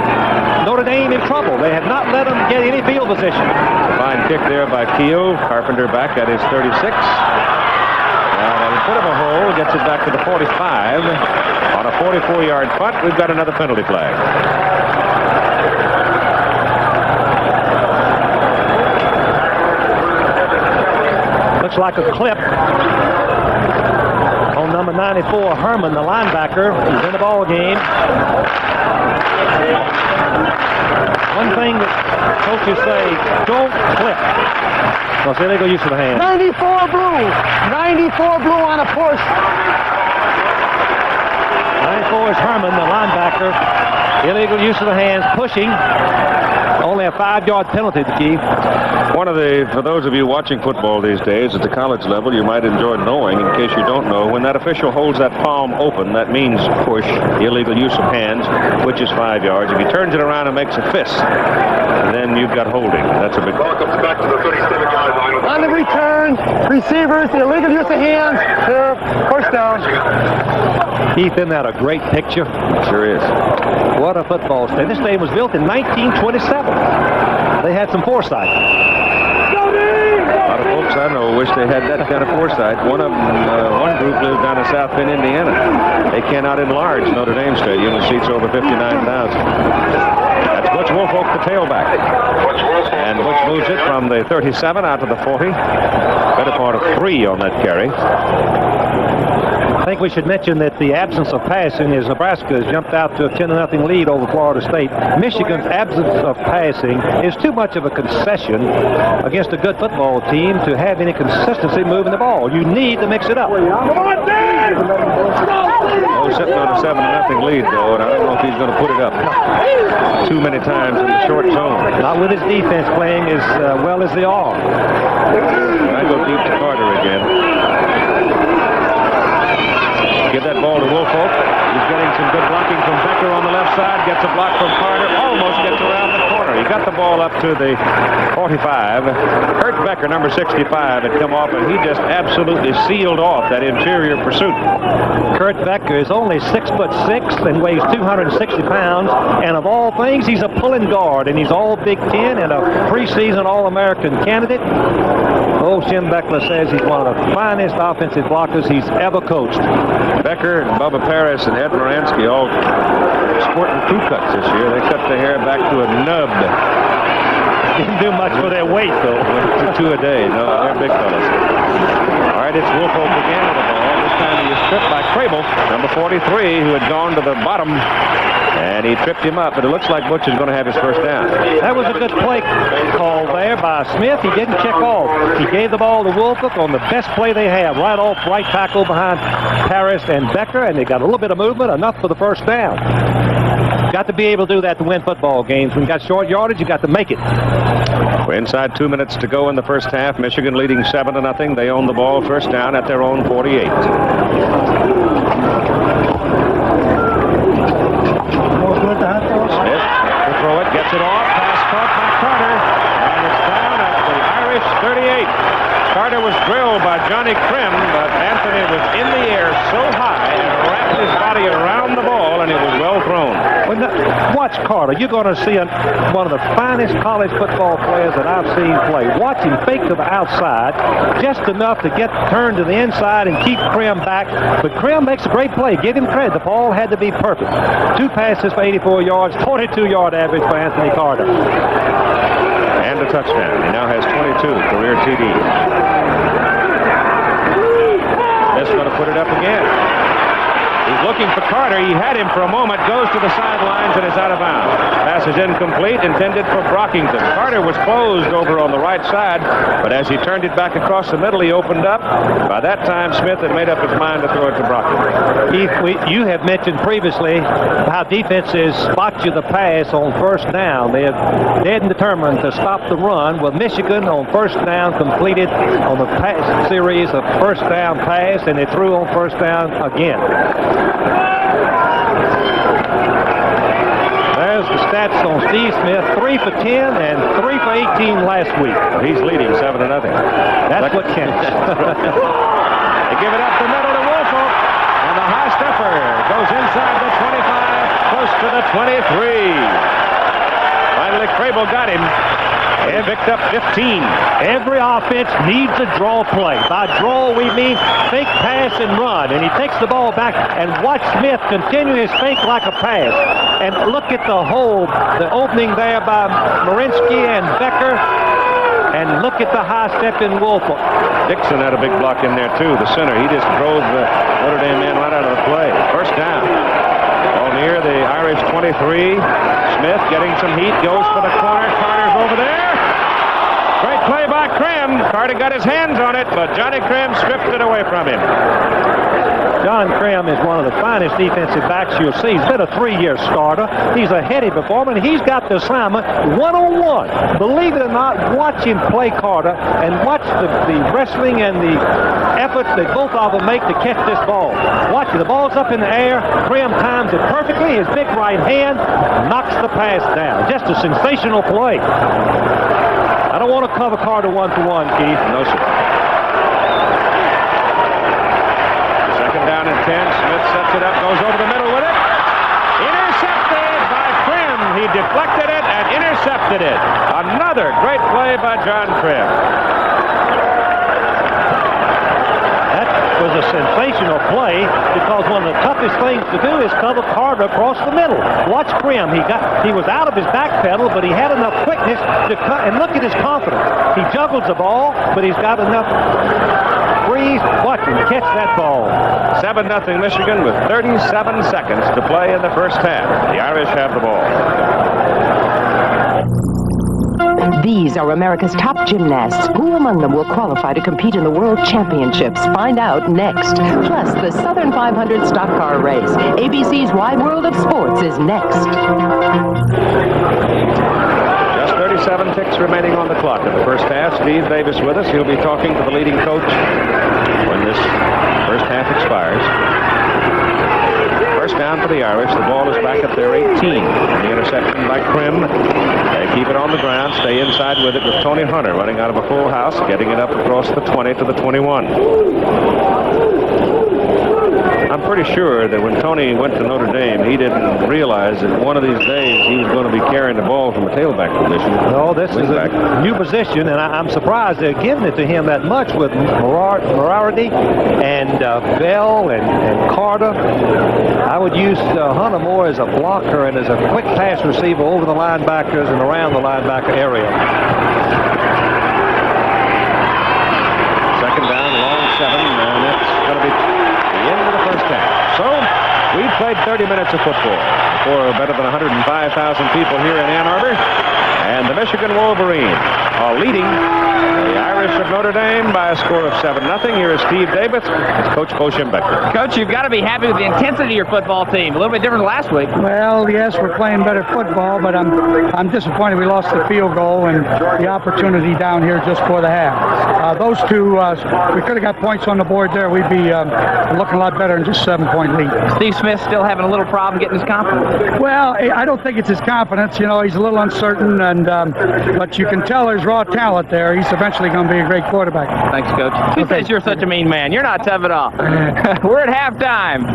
Notre Dame in trouble. They have not let them get any field position. Fine kick there by Keogh. Carpenter back at his 36. Now, put him a hole, gets it back to the 45. On a 44-yard punt, we've got another penalty flag. Looks like a clip on number 94, Herman, the linebacker. He's in the ball game. One thing that coaches say, don't clip. Well, it's illegal use of the hand. 94 blue. 94 blue on a push. 94 is Herman, the linebacker. Illegal use of the hands, pushing. Only a 5-yard penalty to Keith. For those of you watching football these days at the college level, you might enjoy knowing, in case you don't know, when that official holds that palm open, that means push, illegal use of hands, which is 5 yards. If he turns it around and makes a fist, then you've got holding. That's a big... Comes back to the 37-yard line. On the return, receivers, the illegal use of hands, first down. Keith, isn't that a great picture? Sure is. What a football stadium. This stadium was built in 1927. They had some foresight. A lot of folks I know wish they had that kind of foresight. One group lives down in South Bend, Indiana. They cannot enlarge Notre Dame Stadium. It seats over 59,000. That's Butch Woolfolk, the tailback. And Butch moves it from the 37 out to the 40. Better part of 3 on that carry. I think we should mention that the absence of passing is Nebraska has jumped out to a 10-0 lead over Florida State. Michigan's absence of passing is too much of a concession against a good football team to have any consistency moving the ball. You need to mix it up. Oh, sitting on a 7-0 lead, though, and I don't know if he's going to put it up too many times in the short zone. Not with his defense playing as well as they are. I go deep to Carter again. Give that ball to Woolfolk. He's getting some good blocking from Becker on the left side. Gets a block from Carter. Almost gets around the corner. He got the ball up to the 45. Kurt Becker, number 65, had come off, and he just absolutely sealed off that inferior pursuit. Kurt Becker is only 6'6" and weighs 260 pounds. And of all things, he's a pulling guard, and he's all Big Ten and a preseason All-American candidate. Bo Schembechler says he's one of the finest offensive blockers he's ever coached. Becker, Bubba Paris, and Ed Moransky all sporting crew cuts this year. They cut the hair back to a nub. Didn't do much for their weight, though. 2 a day. No, they're big fellas. All right, it's Woolfolk again with the ball. This time he was tripped by Crable, number 43, who had gone to the bottom. And he tripped him up, but it looks like Butch is going to have his first down. That was a good play call there by Smith. He didn't check off. He gave the ball to Woolfolk on the best play they have, right off right tackle behind Paris and Becker, and they got a little bit of movement, enough for the first down. Got to be able to do that to win football games. When you got short yardage, you got to make it. We're inside 2 minutes to go in the first half. Michigan leading 7-0. They own the ball, first down at their own 48. Smith to throw it, gets it off, pass caught by Carter, and it's down at the Irish 38. Carter was drilled by Johnny Krim, but Anthony was in the air so high and wrapped his body around the ball, and it was well thrown. Watch Carter. You're going to see one of the finest college football players that I've seen play. Watch him fake to the outside, just enough to get turned to the inside and keep Krim back. But Krim makes a great play. Give him credit. The ball had to be perfect. 2 passes for 84 yards, 42-yard average for Anthony Carter. And a touchdown. He now has 22 career TDs. Smith's going to put it up again. He's looking for Carter. He had him for a moment, goes to the sidelines and is out of bounds. Pass is incomplete, intended for Brockington. Carter was closed over on the right side, but as he turned it back across the middle, he opened up. By that time, Smith had made up his mind to throw it to Brockington. Keith, you have mentioned previously how defenses spot you the pass on first down. They have dead and determined to stop the run. Well, Michigan on first down completed on the pass series of first down pass, and they threw on first down again. There's the stats on Steve Smith: 3 for 10 and 3 for 18 last week. He's leading 7-0. That's what counts. They give it up the middle to Wolfel, and the high stepper goes inside the 25, close to the 23. Finally, Crable got him. And picked up 15. Every offense needs a draw play. By draw, we mean fake, pass, and run. And he takes the ball back, and watch Smith continue his fake like a pass. And look at the hole, the opening there by Marinsky and Becker. And look at the high step in Wolfel. Dixon had a big block in there, too, the center. He just drove the Notre Dame man right out of the play. First down. Ball near the Irish 23. Smith getting some heat, goes for the corner. Carter's over there. Great play by Krim. Carter got his hands on it, but Johnny Krim stripped it away from him. John Krim is one of the finest defensive backs you'll see. He's been a 3-year starter. He's a heady performer, and he's got the assignment one-on-one. Believe it or not, watch him play Carter and watch the wrestling and the efforts that both of them make to catch this ball. Watch it. The ball's up in the air. Krim times it perfectly. His big right hand knocks the pass down. Just a sensational play. I don't want to cover Carter one-to-one, Keith. No, sir. Second down and 10. Smith sets it up, goes over the middle with it. Intercepted by Krim. He deflected it and intercepted it. Another great play by John Krim. That was a sensational play because one of the toughest things to do is cover Carter across the middle. Watch Krim. He was out of his back pedal, but he had enough quickness to cut. And look at his confidence. He juggles the ball, but he's got enough breeze. Watch him catch that ball. 7-0 Michigan with 37 seconds to play in the first half. The Irish have the ball. These are America's top gymnasts. Who among them will qualify to compete in the World Championships? Find out next. Plus, the Southern 500 stock car race. ABC's Wide World of Sports is next. Just 37 ticks remaining on the clock in the first half. Steve Davis with us. He'll be talking to the leading coach when this first half expires. First down for the Irish. The ball is back at their 18. The interception by Krim. They keep it on the ground, stay inside with it with Tony Hunter running out of a full house, getting it up across the 20 to the 21. I'm pretty sure that when Tony went to Notre Dame, he didn't realize that one of these days he was going to be carrying the ball from a tailback position. No, this is a new position, and I'm surprised they're giving it to him that much with Morarity and Bell and Carter. I would use Hunter more as a blocker and as a quick pass receiver over the linebackers and around the linebacker area. Second down, long 7, and that's going to be the end of the first half. So, we've played 30 minutes of football for better than 105,000 people here in Ann Arbor. And the Michigan Wolverines are leading the Irish of Notre Dame by a score of 7-0. Here is Steve Davis. It's Coach Bo Schembechler. Coach, you've got to be happy with the intensity of your football team. A little bit different than last week. Well, yes, we're playing better football, but I'm disappointed we lost the field goal and the opportunity down here just for the half. Those two, we could have got points on the board there. We'd be looking a lot better than just 7-point lead. Steve Smith still having a little problem getting his confidence. Well, I don't think it's his confidence. You know, he's a little uncertain, but you can tell there's raw talent there. He's eventually going to be a great quarterback. Thanks, Coach. Who says you're such a mean man? You're not tough at all. We're at halftime.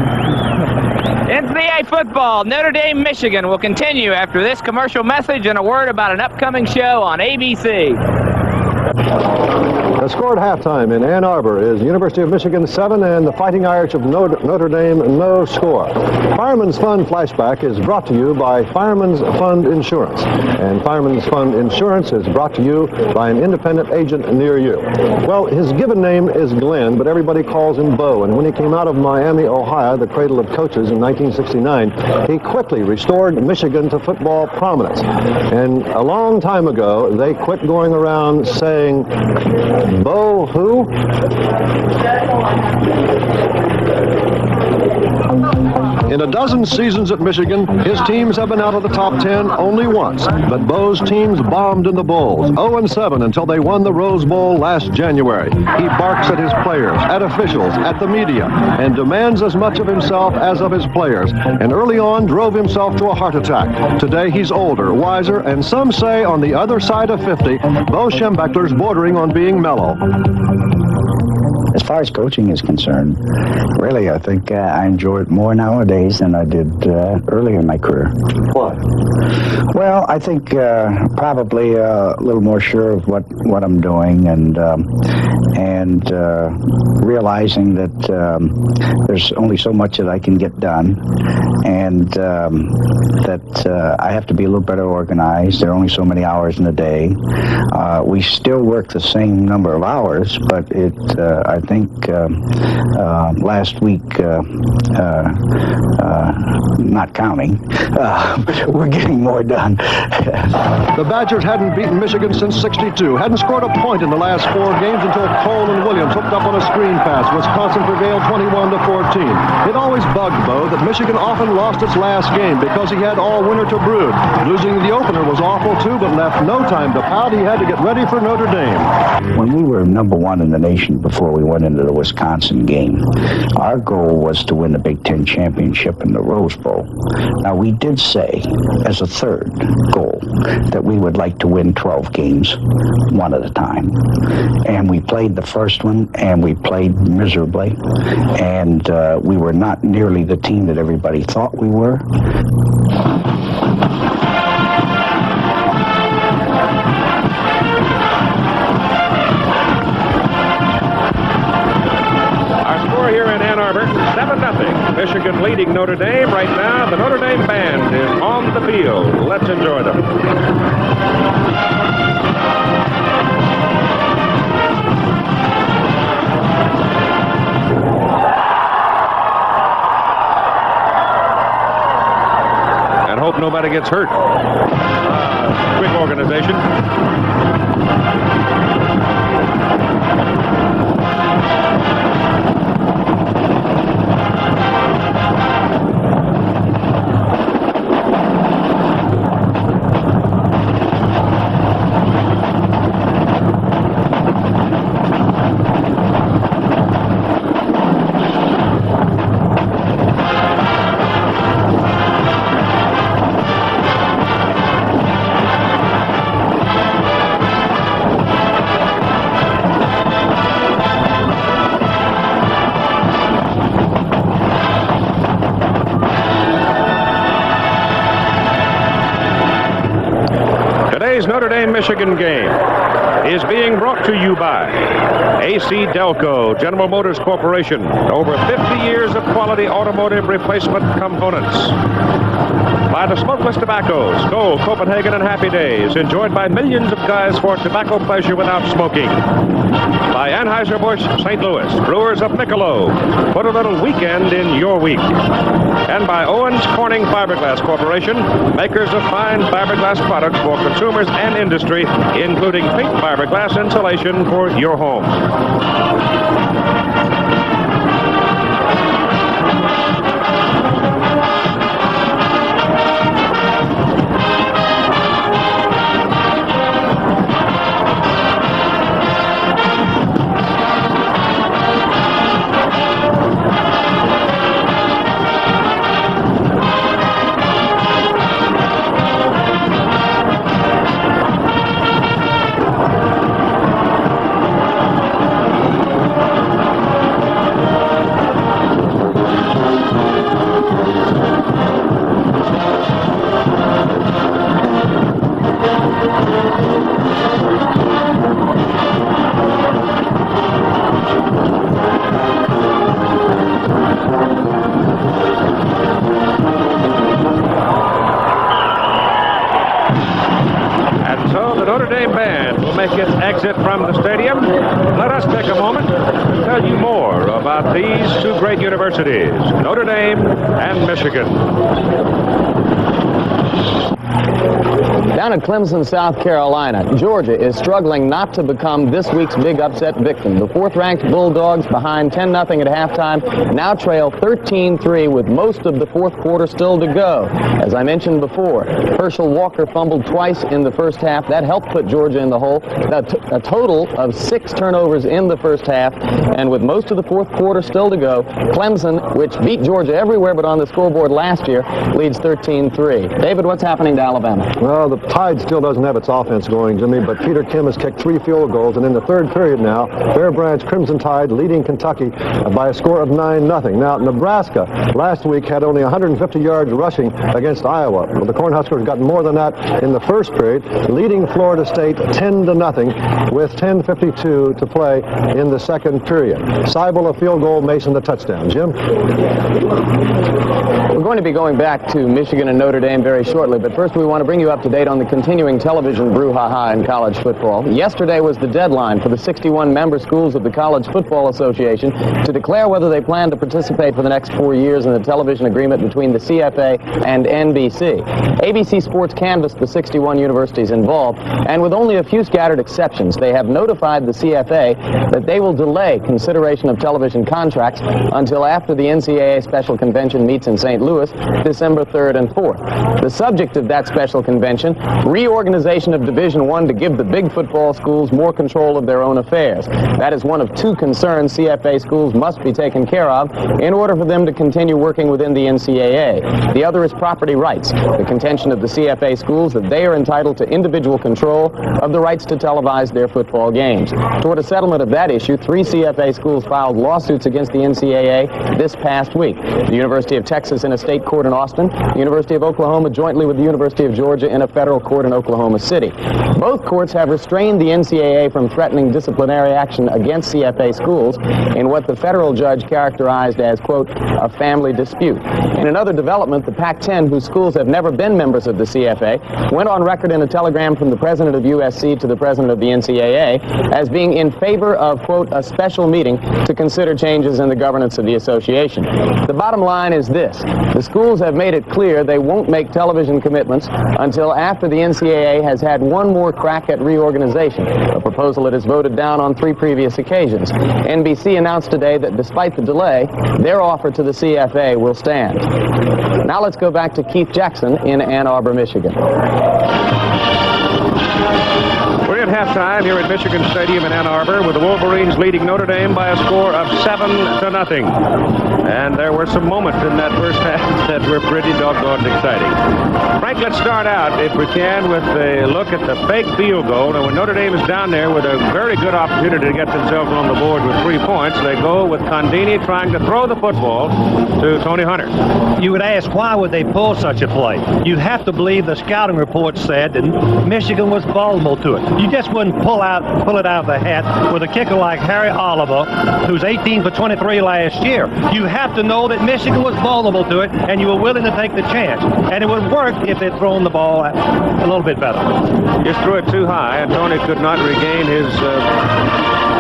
NCAA football, Notre Dame, Michigan will continue after this commercial message and a word about an upcoming show on ABC. The score at halftime in Ann Arbor is University of Michigan 7 and the Fighting Irish of Notre Dame no score. Fireman's Fund Flashback is brought to you by Fireman's Fund Insurance. And Fireman's Fund Insurance is brought to you by an independent agent near you. Well, his given name is Glenn, but everybody calls him Bo. And when he came out of Miami, Ohio, the cradle of coaches in 1969, he quickly restored Michigan to football prominence. And a long time ago, they quit going around saying, Bo who? In a dozen seasons at Michigan, his teams have been out of the top 10 only once. But Bo's teams bombed in the bowls, 0-7 until they won the Rose Bowl last January. He barks at his players, at officials, at the media, and demands as much of himself as of his players, and early on drove himself to a heart attack. Today he's older, wiser, and some say on the other side of 50, Bo Schembechler's bordering on being mellow. As far as coaching is concerned, really, I think I enjoy it more nowadays than I did earlier in my career. Why? Well, I think probably a little more sure of what I'm doing, and realizing that there's only so much that I can get done, and that I have to be a little better organized. There are only so many hours in a day. We still work the same number of hours, but I think last week, not counting, we're getting more done. The Badgers hadn't beaten Michigan since '62, hadn't scored a point in the last 4 games until Cole and Williams hooked up on a screen pass. Wisconsin prevailed 21-14. It always bugged Bo that Michigan often lost its last game because he had all winter to brood. Losing the opener was awful too, but left no time to pout. He had to get ready for Notre Dame. When we were #1 in the nation before we went into the Wisconsin game, our goal was to win the Big Ten championship in the Rose Bowl. Now, we did say, as a third goal, that we would like to win 12 games, one at a time. And we played the first one, and we played miserably. And we were not nearly the team that everybody thought we were. Here in Ann Arbor, 7-0. Michigan leading Notre Dame. Right now, the Notre Dame band is on the field. Let's enjoy them. And hope nobody gets hurt. Quick organization. Today's Notre Dame-Michigan game is being brought to you by AC Delco, General Motors Corporation. Over 50 years of quality automotive replacement components. By the smokeless tobaccos, Gold, Copenhagen, and Happy Days, enjoyed by millions of guys for tobacco pleasure without smoking. By Anheuser-Busch St. Louis, brewers of Michelob. Put a little weekend in your week. And by Owens Corning Fiberglass Corporation, makers of fine fiberglass products for consumers and industry, including pink fiberglass insulation for your home. moment to tell you more about these two great universities, Notre Dame and Michigan. Down at Clemson, South Carolina, Georgia is struggling not to become this week's big upset victim. The fourth-ranked Bulldogs, behind 10-0 at halftime, now trail 13-3 with most of the fourth quarter still to go. As I mentioned before, Herschel Walker fumbled twice in the first half. That helped put Georgia in the hole. A total of 6 turnovers in the first half, and with most of the fourth quarter still to go, Clemson, which beat Georgia everywhere but on the scoreboard last year, leads 13-3. David, what's happening to Alabama? Well, the Tide still doesn't have its offense going, Jimmy, but Peter Kim has kicked 3 field goals, and in the third period now, Bear Branch Crimson Tide leading Kentucky by a score of 9-0. Now, Nebraska last week had only 150 yards rushing against Iowa. Well, the Cornhuskers got more than that in the first period, leading Florida State 10-0 with 10:52 to play in the second period. Seibel a field goal, Mason the touchdown. Jim? We're going to be going back to Michigan and Notre Dame very shortly, but first we want to bring you up to date on the continuing television brouhaha in college football. Yesterday was the deadline for the 61 member schools of the College Football Association to declare whether they plan to participate for the next 4 years in the television agreement between the CFA and NBC. ABC Sports canvassed the 61 universities involved, and with only a few scattered exceptions, they have notified the CFA that they will delay consideration of television contracts until after the NCAA Special Convention meets in St. Louis, December 3rd and 4th. The subject of that special convention, reorganization of Division I to give the big football schools more control of their own affairs. That is one of 2 concerns CFA schools must be taken care of in order for them to continue working within the NCAA. The other is property rights, the contention of the CFA schools that they are entitled to individual control of the rights to televise their football games. Toward a settlement of that issue, 3 CFA schools filed lawsuits against the NCAA this past week. The University of Texas in a state court in Austin, the University of Oklahoma jointly with the University of Georgia in a federal court in Oklahoma City. Both courts have restrained the NCAA from threatening disciplinary action against CFA schools in what the federal judge characterized as, quote, a family dispute. In another development, the Pac-10, whose schools have never been members of the CFA, went on record in a telegram from the president of USC to the president of the NCAA as being in favor of, quote, a special meeting to consider changes in the governance of the association. The bottom line is this: the schools have made it clear they won't make television commitments until after the NCAA has had one more crack at reorganization, a proposal it has voted down on 3 previous occasions. NBC announced today that despite the delay, their offer to the CFA will stand. Now let's go back to Keith Jackson in Ann Arbor, Michigan. We're at halftime here at Michigan Stadium in Ann Arbor with the Wolverines leading Notre Dame by a score of 7-0. And there were some moments in that first half that were pretty doggone exciting. Frank, let's start out, if we can, with a look at the fake field goal. And when Notre Dame is down there with a very good opportunity to get themselves on the board with 3 points, they go with Condini trying to throw the football to Tony Hunter. You would ask, why would they pull such a play? You have to believe the scouting report said that Michigan was vulnerable to it. You just wouldn't pull it out of the hat with a kicker like Harry Oliver, who's 18 for 23 last year. You have to know that Michigan was vulnerable to it, and you were willing to take the chance. And it would work if they'd thrown the ball a little bit better. Just threw it too high, and Tony could not regain his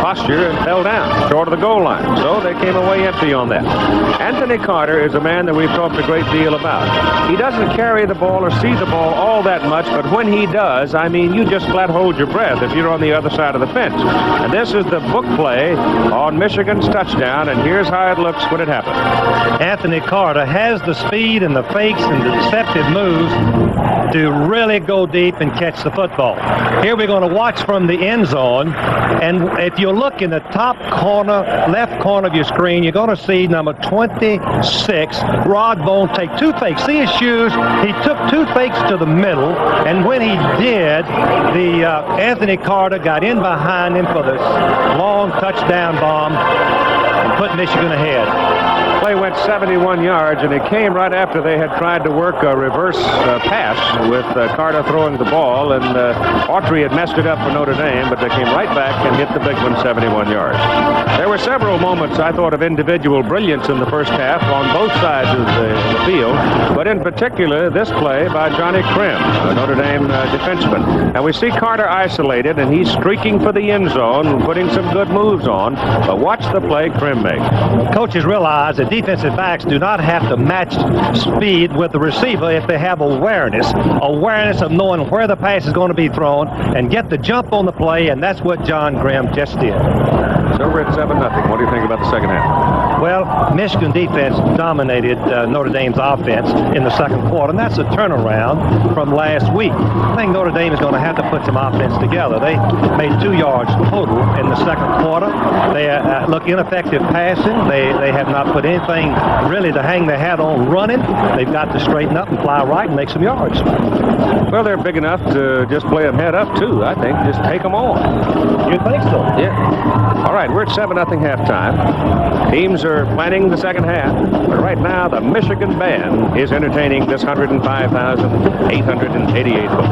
posture and fell down short of the goal line. So they came away empty on that. Anthony Carter is a man that we've talked a great deal about. He doesn't carry the ball or see the ball all that much, but when he does, I mean, you just flat hold your breath if you're on the other side of the fence. And this is the book play on Michigan's touchdown, and here's how it looks when it happens. Anthony Carter has the speed and the fakes and the deceptive moves to really go deep and catch the football. Here we're going to watch from the end zone, and if you look in the top corner, left corner of your screen, you're going to see number 26, Rod Bone, take 2 fakes. See his shoes? He took 2 fakes to the middle, and when he did, the Anthony Carter got in behind him for this long touchdown bomb and put Michigan ahead. Play went 71 yards, and it came right after they had tried to work a reverse pass with Carter throwing the ball, and Autry had messed it up for Notre Dame, but they came right back and hit the big one 71 yards. There were several moments, I thought, of individual brilliance in the first half on both sides of the field, but in particular, this play by Johnny Krim, a Notre Dame defenseman. And we see Carter isolated, and he's streaking for the end zone, putting some good moves on, but watch the play Krim makes. Coaches realize that defensive backs do not have to match speed with the receiver if they have awareness of knowing where the pass is going to be thrown and get the jump on the play, and that's what John Grimm just did. So we're at 7-0. What do you think about the second half? Well, Michigan defense dominated Notre Dame's offense in the second quarter, and that's a turnaround from last week. I think Notre Dame is going to have to put some offense together. They made 2 yards total in the second quarter. They look ineffective passing. They have not put anything really to hang their hat on running. They've got to straighten up and fly right and make some yards. Well, they're big enough to just play them head up, too, I think. Just take them on. You think so? Yeah. All right, we're at 7-0 halftime. Teams are planning the second half. But right now, the Michigan band is entertaining this 105,888 folks.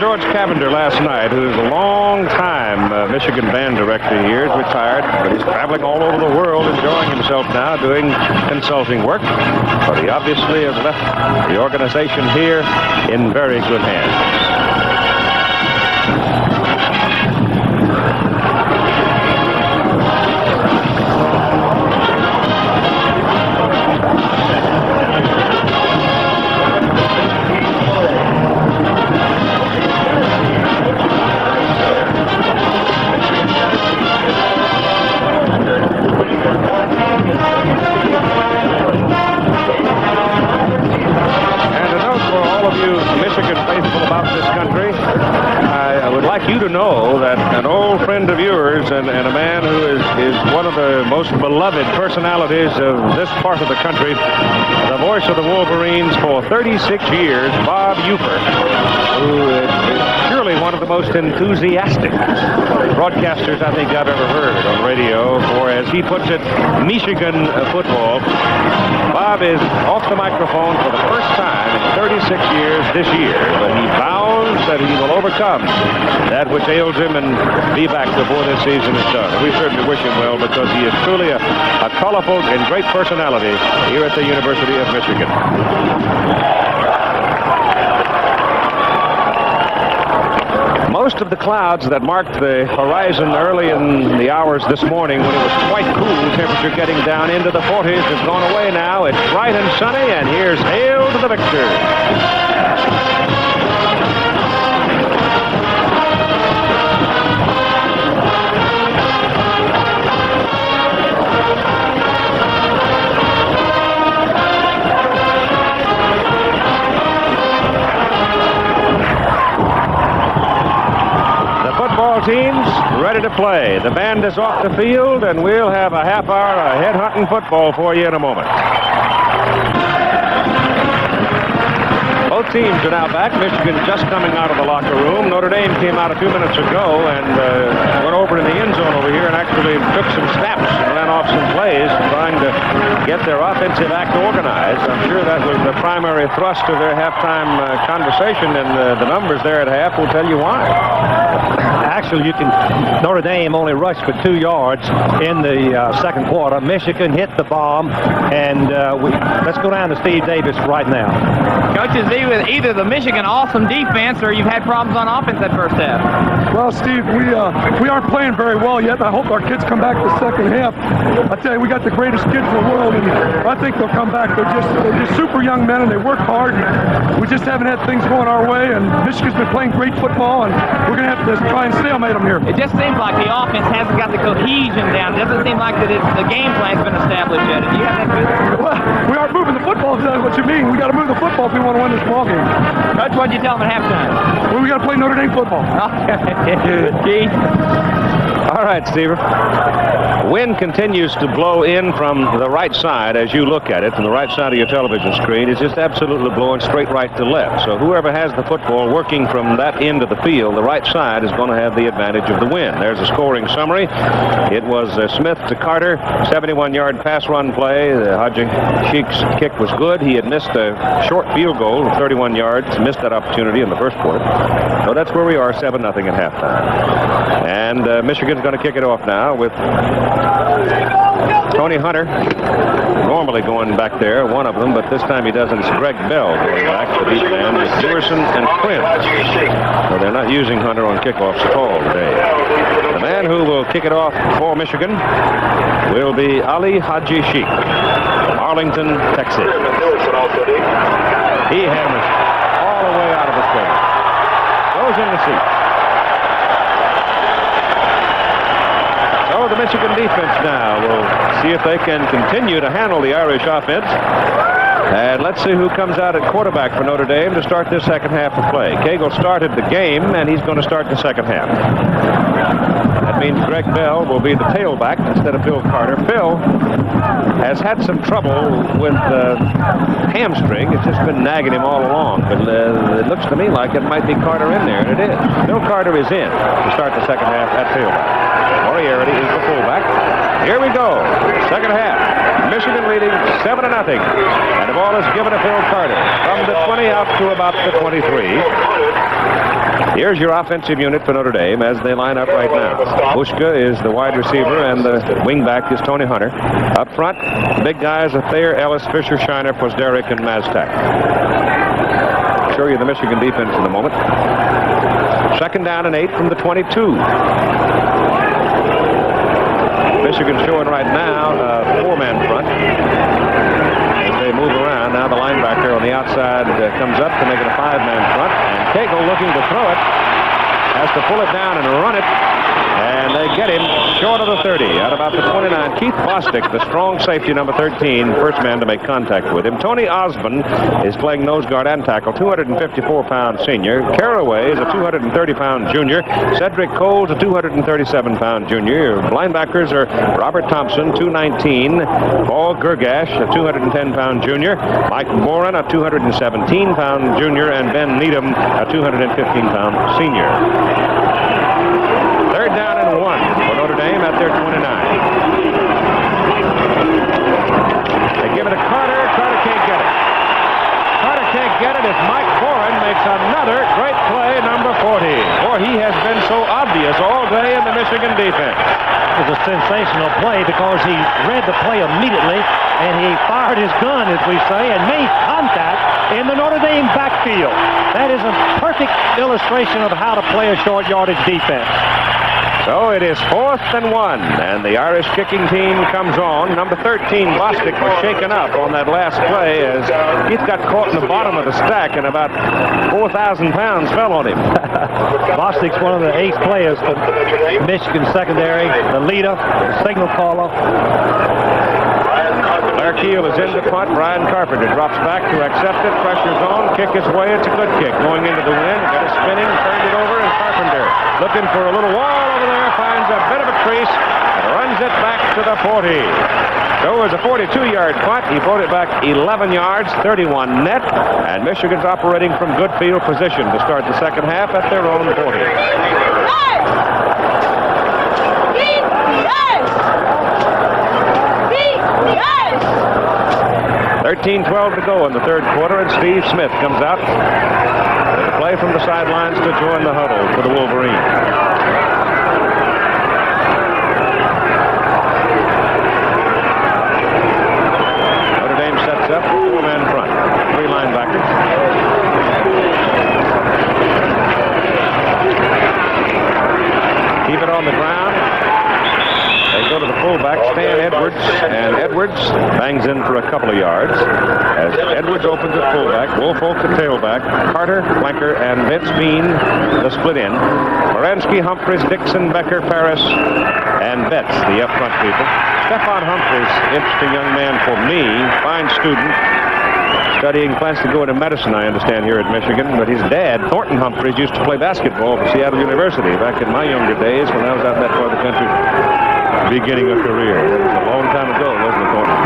George Cavender last night, who's a long-time Michigan band director here, is retired, but he's traveling all over the world, enjoying himself now, doing consulting work. But he obviously has left the organization here in very good hands. You to know that an old friend of yours and a man who is one of the most beloved personalities of this part of the country, the voice of the Wolverines for 36 years, Bob Ufer, who is surely one of the most enthusiastic broadcasters I think I've ever heard on radio for, as he puts it, Michigan football. Bob is off the microphone for the first time in 36 years this year, but he vows that he will overcome that which ails him and be back before this season is done. We certainly wish him well, because he is truly a colorful and great personality here at the University of Michigan. Most of the clouds that marked the horizon early in the hours this morning, when it was quite cool, temperature getting down into the 40s, has gone away now. It's bright and sunny, and here's Hail to the Victor. Teams ready to play. The band is off the field, and we'll have a half hour of head-hunting football for you in a moment. Both teams are now back. Michigan just coming out of the locker room. Notre Dame came out a few minutes ago and went over in the end zone over here and actually took some snaps and ran off some plays, trying to get their offensive act organized. I'm sure that was the primary thrust of their halftime conversation, and the numbers there at half will tell you why. Actually, Notre Dame only rushed for 2 yards in the second quarter. Michigan hit the bomb, and let's go down to Steve Davis right now. Coaches, either the Michigan awesome defense or you've had problems on offense that first half. Well, Steve, we aren't playing very well yet. I hope our kids come back the second half. I tell you, we got the greatest kids in the world, and I think they'll come back. They're just super young men, and they work hard. We just haven't had things going our way, and Michigan's been playing great football, and we're going to have to try and stalemate them here. It just seems like the offense hasn't got the cohesion down. It doesn't seem like that the game plan's been established yet. Do you have that feeling? Well, we aren't moving the football, if that's what you mean. We got to move the football if we want to win this ball game. Coach, what did you tell them at halftime? Well, we got to play Notre Dame football. Okay. Keith? All right, Steve. Wind continues to blow in from the right side as you look at it, from the right side of your television screen. It's just absolutely blowing straight right to left. So whoever has the football working from that end of the field, the right side, is going to have the advantage of the wind. There's a scoring summary. It was Smith to Carter, 71-yard pass run play. Haji Sheik's kick was good. He had missed a short field goal of 31 yards, missed that opportunity in the first quarter. So that's where we are, 7-0 at halftime. And Michigan's going to kick it off now with Tony Hunter normally going back there, one of them, but this time he doesn't. It's Greg Bell going back to beat man with Dewerson and Quinn. So they're not using Hunter on kickoffs at all today. The man who will kick it off for Michigan will be Ali Haji Sheik from Arlington, Texas. He hammers all the way out of the stadium. Goes in the seat. So the Michigan defense now will see if they can continue to handle the Irish offense. And let's see who comes out at quarterback for Notre Dame to start this second half of play. Cagle started the game, and he's going to start the second half. That means Greg Bell will be the tailback instead of Phil Carter. Phil has had some trouble with hamstring. It's just been nagging him all along. But it looks to me like it might be Carter in there, and it is. Phil Carter is in to start the second half at tailback. Moriarty is the fullback. Here we go. Second half. Michigan leading 7-0. And the ball is given to Phil Carter from the 20 out to about the 23. Here's your offensive unit for Notre Dame as they line up right now. Bushka is the wide receiver, and the wingback is Tony Hunter. Up front, the big guys are Thayer, Ellis, Fisher, Shiner, Posderick, and Maztak. I'll show you the Michigan defense in a moment. Second down and 8 from the 22. Michigan showing right now a four-man front as they move around. Now the linebacker on the outside comes up to make it a five-man front. And Cagle looking to throw it. Has to pull it down and run it. And they get him short of the 30, at about the 29. Keith Bostic, the strong safety, number 13, first man to make contact with him. Tony Osmond is playing nose guard and tackle, 254-pound senior. Caraway is a 230-pound junior. Cedric Coles, a 237-pound junior. Linebackers are Robert Thompson, 219. Paul Gergash, a 210-pound junior. Mike Boren, a 217-pound junior. And Ben Needham, a 215-pound senior. Third down and 1 for Notre Dame at their 29. They give it to Carter. Carter can't get it. Carter can't get it as Mike Boren makes another great play, number 40. Boy, he has been so obvious all day in the Michigan defense. It was a sensational play because he read the play immediately and he fired his gun, as we say, and made contact in the Notre Dame backfield. That is a perfect illustration of how to play a short yardage defense. So it is 4th and 1, and the Irish kicking team comes on. Number 13, Bostic, was shaken up on that last play as Keith got caught in the bottom of the stack, and about 4,000 pounds fell on him. Bostic's one of the ace players for Michigan secondary, the leader, the signal caller. Blair Keel is in the punt. Brian Carpenter drops back to accept it. Pressure's on. Kick his way. It's a good kick. Going into the wind. Got it spinning. Turned it over. And Carpenter looking for a little wall over there. Finds a bit of a crease. And runs it back to the 40. So it was a 42-yard punt. He brought it back 11 yards, 31 net. And Michigan's operating from good field position to start the second half at their own 40. 13-12 to go in the third quarter, and Steve Smith comes out with a play from the sidelines to join the huddle for the Wolverines. Notre Dame sets up a four-man front, three linebackers. Keep it on the ground. They go to the fullback, Stan Edwards, and Edwards bangs in for a couple of yards. As Edwards opens at fullback, Woolfolk at tailback, Carter, flanker, and Vince Bean the split in. Oransky, Humphreys, Dixon, Becker, Ferris, and Betts, the up-front people. Stephon Humphreys, interesting young man for me, fine student, studying, plans to go into medicine, I understand, here at Michigan. But his dad, Thornton Humphreys, used to play basketball for Seattle University back in my younger days when I was out that part of the country beginning a career. That was a long time ago, wasn't it, Thornton?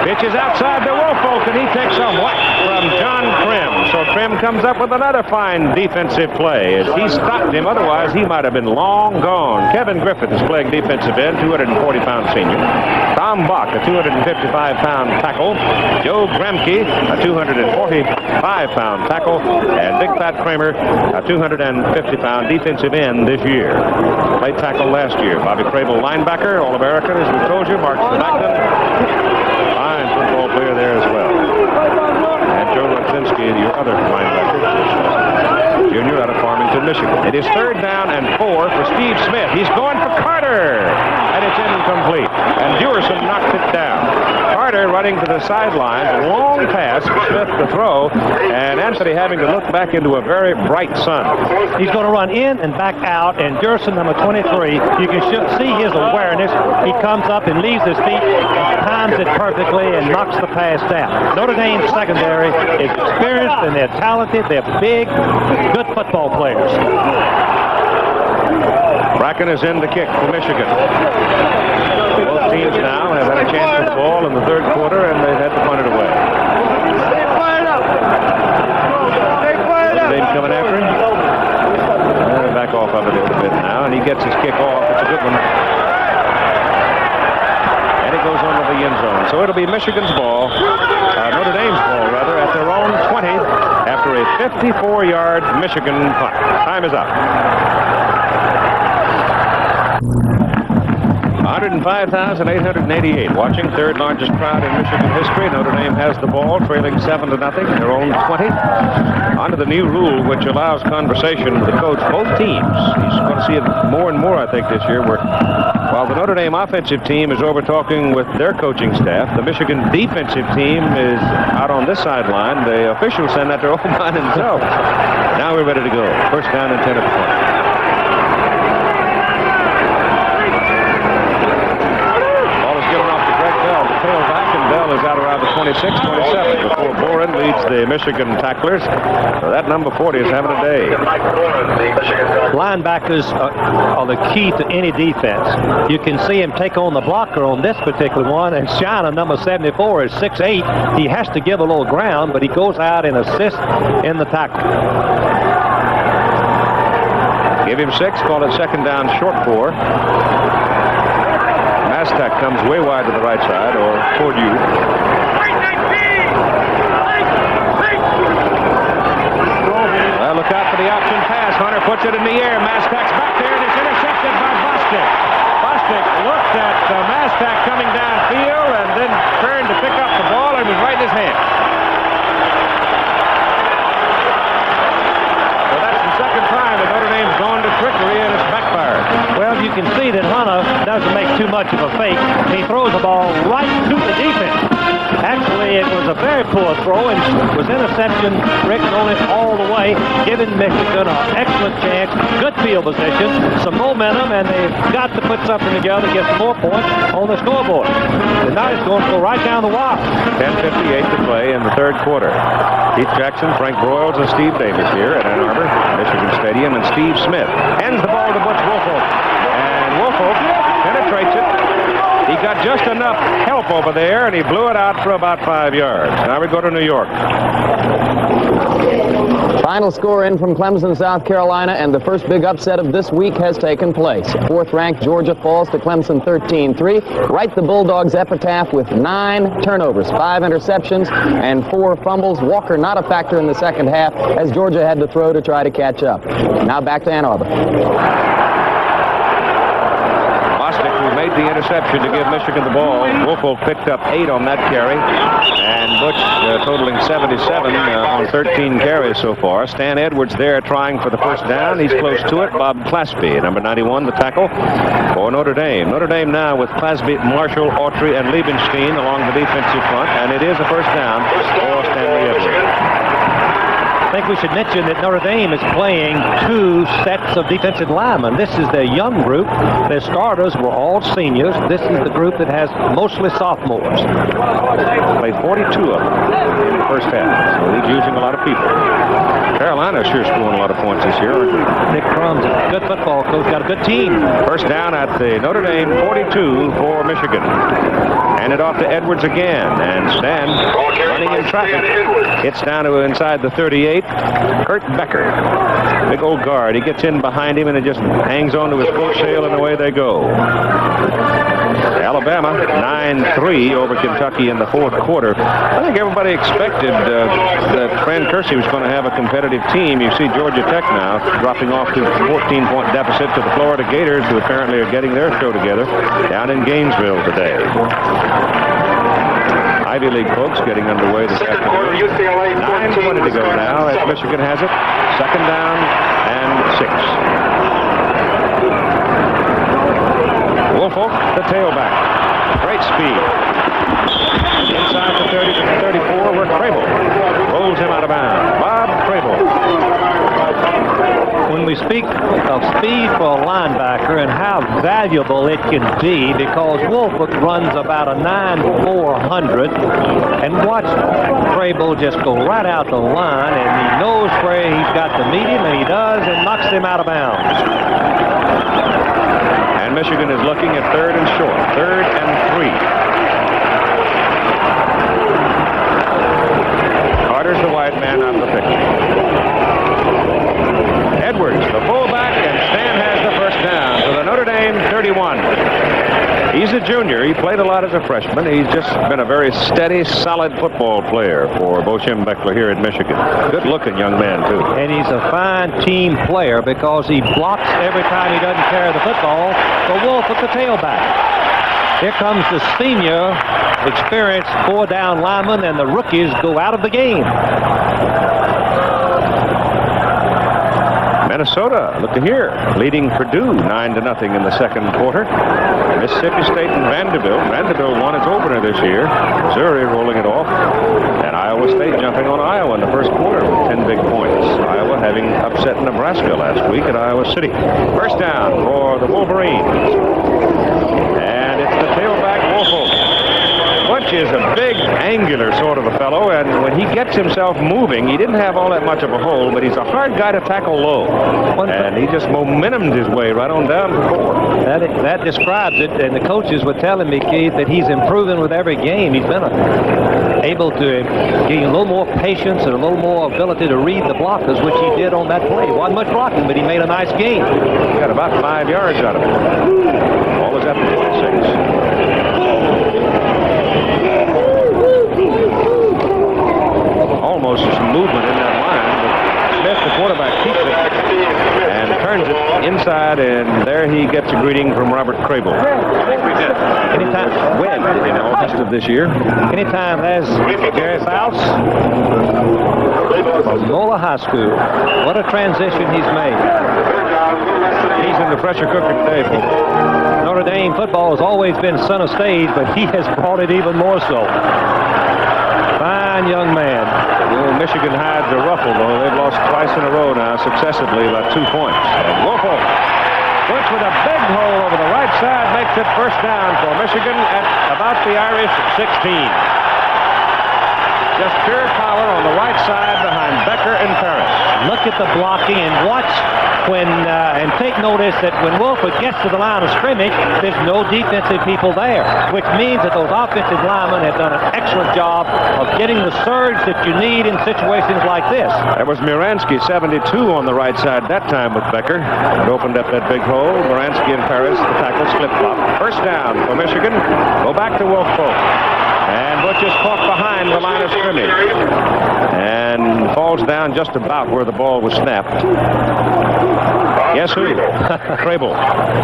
Pitch is outside to Woolfolk, and he takes a whack from John Trim. So Trim comes up with another fine defensive play as he stopped him. Otherwise, he might have been long gone. Kevin Griffith is playing defensive end, 240-pound senior. Tom Bach, a 255-pound tackle. Joe Gremke, a 245-pound tackle. And Big Pat Kramer, a 250-pound defensive end this year. Played tackle last year. Bobby Crable, linebacker, All-American, as we told you. Mark Spagnon, fine football player there as well. And Joe Rudzinski, your other linebacker, junior out of Farmington, Michigan. It is 3rd down and 4 for Steve Smith. He's going for Carter, and it's incomplete. And Dewerson knocks it down. Carter running to the sidelines, a long pass for Smith to throw, and Anthony having to look back into a very bright sun. He's going to run in and back out, and Dewerson, number 23, you can see his awareness. He comes up and leaves his feet, times it perfectly, and knocks the pass down. Notre Dame's secondary is experienced, and they're talented. They're big, good football players. Bracken is in to kick for Michigan. Both teams now have had a chance at the ball in the 3rd quarter, and they've had to punt it away. Notre Dame coming after him. Back off of it a little bit now, and he gets his kick off. It's a good one. And it goes into the end zone. So it'll be Michigan's ball, Notre Dame's ball, rather, at their own 20 after a 54-yard Michigan punt. Time is up. 105,888 watching, 3rd largest crowd in Michigan history. Notre Dame has the ball, trailing 7-0, their own 20. Under the new rule, which allows conversation with the coach, both teams. He's going to see it more and more, I think, this year, where while the Notre Dame offensive team is over talking with their coaching staff, the Michigan defensive team is out on this sideline. The officials send out their own line themselves. Now we're ready to go. 1st down and 10 at the point. Bell is out around the 26-27 before Boren leads the Michigan tacklers. So that number 40 is having a day. Linebackers are the key to any defense. You can see him take on the blocker on this particular one, and Shiner, number 74, is 6'8". He has to give a little ground, but he goes out and assists in the tackle. Give him 6, call it 2nd down, short 4. Mastak comes way wide to the right side, or toward you. Well, look out for the option pass. Hunter puts it in the air. Mastak's back there, and it's intercepted by Bostic. Bostic looked at Mastak coming downfield and then turned to pick up the ball, and it was right in his hand. So that's the 2nd time that Notre Dame's gone to trickery, and it's backfired. Well, you can see that Hunter doesn't make too much of a fake. He throws the ball right to the defense. Actually, it was a very poor throw, and was interception written on it all the way, giving Michigan an excellent chance, good field position, some momentum, and they've got to put something together to get some more points on the scoreboard. Tonight it's going to go right down the wire. 10:58 to play in the 3rd quarter. Keith Jackson, Frank Broyles, and Steve Davis here at Ann Arbor, Michigan Stadium, and Steve Smith hands the ball to Butch Woolfolk. And Woolfolk penetrates it. He got just enough help over there, and he blew it out for about 5 yards. Now we go to New York. Final score in from Clemson, South Carolina, and the first big upset of this week has taken place. 4th-ranked Georgia falls to Clemson 13-3. Write the Bulldogs' epitaph with 9 turnovers, 5 interceptions, and 4 fumbles. Walker not a factor in the 2nd half as Georgia had to throw to try to catch up. Now back to Ann Arbor. Made the interception to give Michigan the ball. Woolfolk picked up 8 on that carry, and Butch totaling 77 on 13 carries so far. Stan Edwards there trying for the 1st down. He's close to it. Bob Claspy, number 91, the tackle for Notre Dame. Notre Dame now with Claspy, Marshall, Autry, and Liebenstein along the defensive front, and it is a 1st down for Stanley Edwards. I think we should mention that Notre Dame is playing 2 sets of defensive linemen. This is their young group. Their starters were all seniors. This is the group that has mostly sophomores. Played 42 of them in the first half, so he's using a lot of people. Carolina sure scoring a lot of points this year. Nick Crumb's a good football coach, got a good team. First down at the Notre Dame 42 for Michigan. Hand it off to Edwards again, and Stan running in traffic. Hits down to inside the 38. Kurt Becker, big old guard. He gets in behind him, and it just hangs on to his coat tail, and away they go. Alabama 9-3 over Kentucky in the fourth quarter. I think everybody expected that Fran Kersey was going to have a competitive team. You see Georgia Tech now dropping off to a 14-point deficit to the Florida Gators, who apparently are getting their show together down in Gainesville today. Ivy League folks getting underway this afternoon. 9:20 to go now as Michigan has it. Second down and 6. Woolfolk, the tailback. Great speed. Inside the 30 to 34, where Crable rolls him out of bounds. Bob Crable. When we speak of speed for a linebacker and how valuable it can be, because Woolfolk runs about a 9.400, and watch Crable just go right out the line, and he knows where he's got to meet him, and he does, and knocks him out of bounds. And Michigan is looking at 3rd and short. 3rd and 3. Carter's the wide man out of the picture. Edwards, the fullback, and Stan has the first down to the Notre Dame 31. He's a junior. He played a lot as a freshman. He's just been a very steady, solid football player for Bo Schembechler here at Michigan. Good-looking young man, too. And he's a fine team player because he blocks every time he doesn't carry the football for Wolf at the tailback. Here comes the senior, experienced 4-down lineman, and the rookies go out of the game. Minnesota, look at here, leading Purdue 9-0 in the second quarter. Mississippi State and Vanderbilt. Vanderbilt won its opener this year. Missouri rolling it off. And Iowa State jumping on Iowa in the first quarter with 10 big points. Iowa having upset Nebraska last week at Iowa City. First down for the Wolverines. And it's the tailback Woolfolk. Bunch is a big, angular sort of a fellow, and when he gets himself moving, he didn't have all that much of a hole, but he's a hard guy to tackle low. And he just momentumed his way right on down to 4. That describes it, and the coaches were telling me, Keith, that he's improving with every game. He's been able to gain a little more patience and a little more ability to read the blockers, which he did on that play. Wasn't much blocking, but he made a nice game. He got about 5 yards out of it. Ball was at the 26. Almost some movement in that line, but Smith, the quarterback, keeps it and turns it inside, and there he gets a greeting from Robert Crable. Anytime Webb in August of this year. Anytime there's Gary Faust from Mola High School. What a transition he's made. He's in the pressure cooker today, folks. Notre Dame football has always been center stage, but he has brought it even more so. Fine young man. Well, Michigan hides a ruffle, though. They've lost twice in a row now, successively, about 2 points. And Woolfolk puts with a big hole over the right side, makes it first down for Michigan at about the Irish 16. Just pure power on the right side behind Becker and Paris. Look at the blocking and watch when, and take notice that when Wolford gets to the line of scrimmage, there's no defensive people there, which means that those offensive linemen have done an excellent job of getting the surge that you need in situations like this. That was Muransky, 72 on the right side that time with Becker. It opened up that big hole. Muransky and Paris, the tackles flip-flop. First down for Michigan. Go back to Woolfolk. And Butch is caught behind the line of scrimmage and falls down just about where the ball was snapped. Guess who? Crable.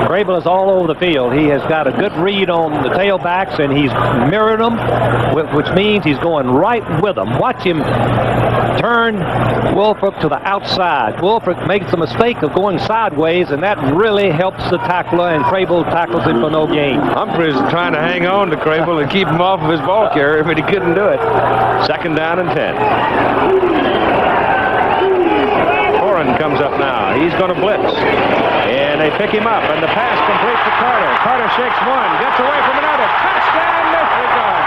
Crable is all over the field. He has got a good read on the tailbacks, and he's mirrored them, which means he's going right with them. Watch him turn Woolfolk to the outside. Woolfolk makes the mistake of going sideways, and that really helps the tackler, and Crable tackles him for no gain. Humphreys trying to hang on to Crable and keep him off of his ball carrier, but he couldn't do it. Second down and 10. Boren comes up now. He's going to blitz. And they pick him up, and the pass complete to Carter. Carter shakes one, gets away from another. Touchdown, Michigan!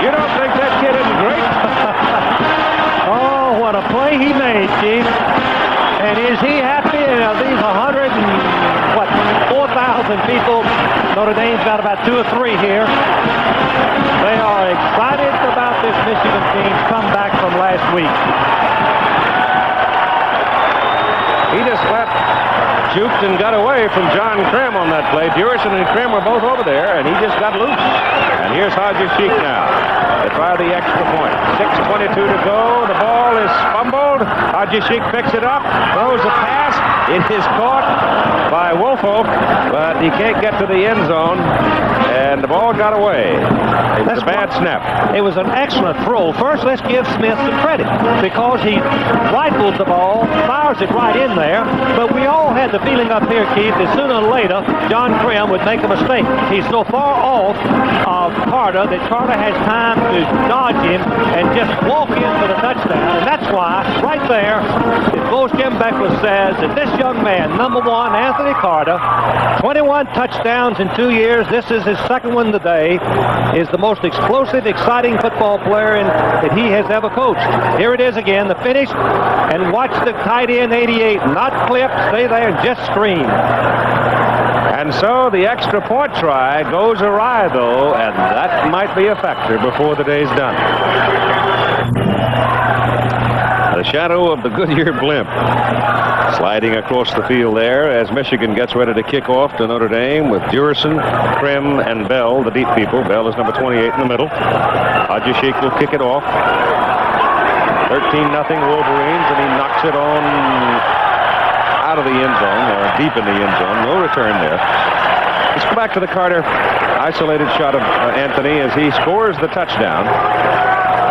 You don't think that kid is great? Oh, what a play he made, Chief. And is he happy? These 4,000 people. Notre Dame's got about 2 or 3 here. They are excited about this Michigan team's comeback from last week. He just juked and got away from John Krim on that play. Durison and Krim were both over there, and he just got loose. And here's Haji-Sheik now. They try the extra point. 6:22 to go. The ball is fumbled. Haji-Sheik picks it up, throws a pass. It is caught by Woolfolk, but he can't get to the end zone, and the ball got away. It was a bad snap. It was an excellent throw. First, let's give Smith some credit because he rifled the ball, fires it right in there, but we all had the feeling up here, Keith, that sooner or later, John Krim would make a mistake. He's so far off of Carter that Carter has time to dodge him and just walk in for the touchdown, and that's why, right there, Coach Jim Beckler says that this young man, number 1, Anthony Carter, 21 touchdowns in 2 years, this is his second one today, is the most explosive, exciting football player that he has ever coached. Here it is again, the finish, and watch the tight end 88 not clip, stay there and just scream. And so the extra point try goes awry, though, and that might be a factor before the day's done. The shadow of the Goodyear blimp sliding across the field there as Michigan gets ready to kick off to Notre Dame with Durison, Krim, and Bell, the deep people. Bell is number 28 in the middle. Haji-Sheik will kick it off. 13-0 Wolverines, and he knocks it on out of the end zone, or deep in the end zone. No return there. Let's go back to the Carter isolated shot of Anthony as he scores the touchdown.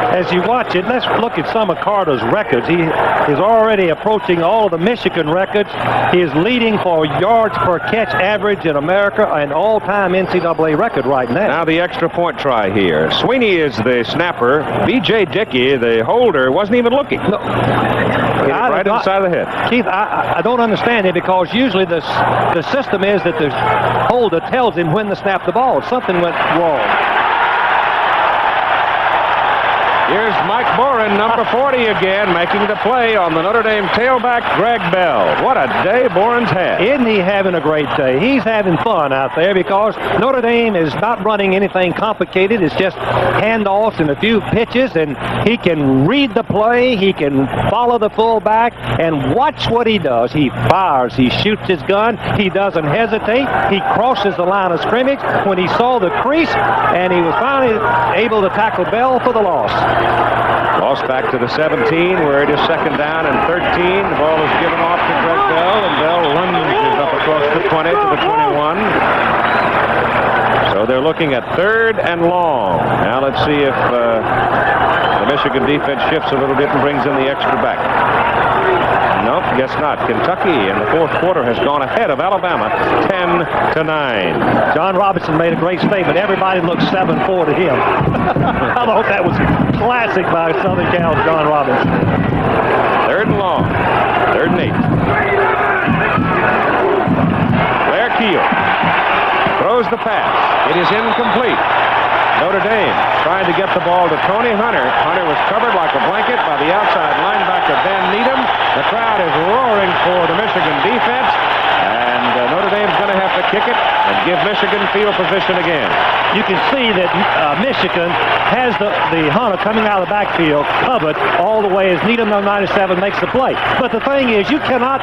As you watch it, let's look at some of Carter's records. He is already approaching all of the Michigan records. He is leading for yards per catch average in America, an all-time NCAA record right now. Now the extra point try here. Sweeney is the snapper. B.J. Dickey, the holder, wasn't even looking. No. Right inside of the head. Keith, I don't understand it because usually the system is that the holder tells him when to snap the ball. Something went wrong. Here's Mike Boren, number 40 again, making the play on the Notre Dame tailback, Greg Bell. What a day Boren's had. Isn't he having a great day? He's having fun out there because Notre Dame is not running anything complicated. It's just handoffs and a few pitches, and he can read the play. He can follow the fullback, and watch what he does. He fires. He shoots his gun. He doesn't hesitate. He crosses the line of scrimmage when he saw the crease, and he was finally able to tackle Bell for the loss. Lost back to the 17, where it is second down and 13. The ball is given off to Greg Bell, and Bell lunges up across the 20 to the 21. So they're looking at 3rd and long. Now let's see if the Michigan defense shifts a little bit and brings in the extra back. Nope, guess not. Kentucky in the 4th quarter has gone ahead of Alabama 10-9. John Robinson made a great statement. Everybody looks 7-4 to him. I thought that was classic by Southern Cal's John Robinson. 3rd and long. 3rd and 8. Blair Keel throws the pass. It is incomplete. Notre Dame trying to get the ball to Tony Hunter. Hunter was covered like a blanket by the outside linebacker Ben Needham. The crowd is roaring for the Michigan defense, and Notre Dame's going to have to kick it and give Michigan field position again. You can see that Michigan has the Hunter coming out of the backfield covered all the way as Needham, number 97, makes the play. But the thing is, you cannot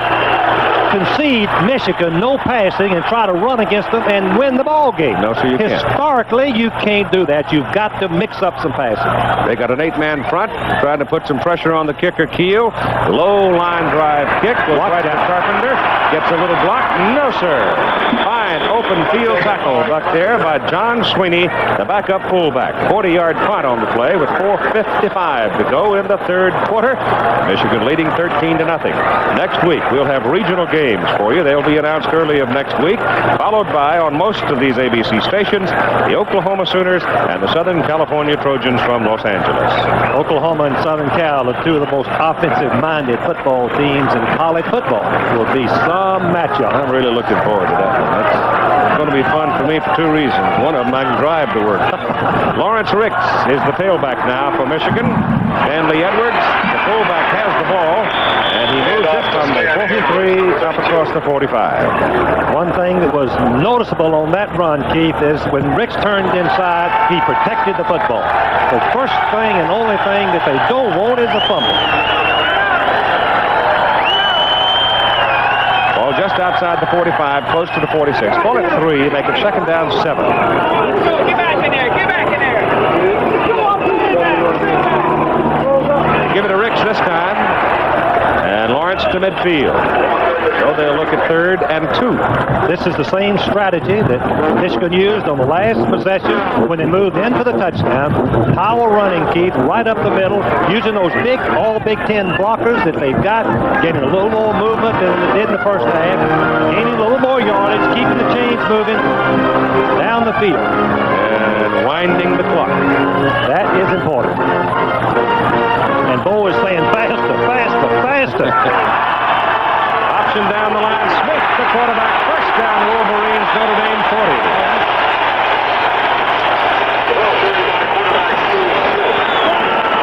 concede Michigan no passing and try to run against them and win the ball game. No, sir, you can't. Historically, you can't do that. You've got to mix up some passing. They got an 8-man front, trying to put some pressure on the kicker, Keel. Low line drive kick. Goes right to Carpenter. Gets a little block. No, sir. Fine. open field tackle back there by John Sweeney, the backup fullback. 40-yard punt on the play with 4:55 to go in the third quarter. Michigan leading 13-0. Next week, we'll have regional games for you. They'll be announced early of next week, followed by, on most of these ABC stations, the Oklahoma Sooners and the Southern California Trojans from Los Angeles. Oklahoma and Southern Cal are two of the most offensive-minded football teams in college football. It will be some matchup. I'm really looking forward to that one. That's going to be fun for me for two reasons. One of them, I can drive to work. Lawrence Ricks is the tailback now for Michigan. Stanley Edwards, the fullback, has the ball, and he moves it from the 43 up across the 45. One thing that was noticeable on that run, Keith, is when Ricks turned inside, he protected the football. The first thing and only thing that they don't want is a fumble. Ball just outside the 45, close to the 46. Call it 3, make it second down 7. Get back in there, get back in there. Give it to Ricks this time. And Lawrence to midfield. So they'll look at 3rd and 2. This is the same strategy that Michigan used on the last possession when they moved into the touchdown. Power running, Keith, right up the middle, using those big, all Big Ten blockers that they've got, getting a little more movement than they did in the first half, gaining a little more yardage, keeping the chains moving down the field. And winding the clock. That is important. And Bo is saying faster, faster, faster. Option down the line. Smith, the quarterback. First down, Wolverines, Notre Dame 40.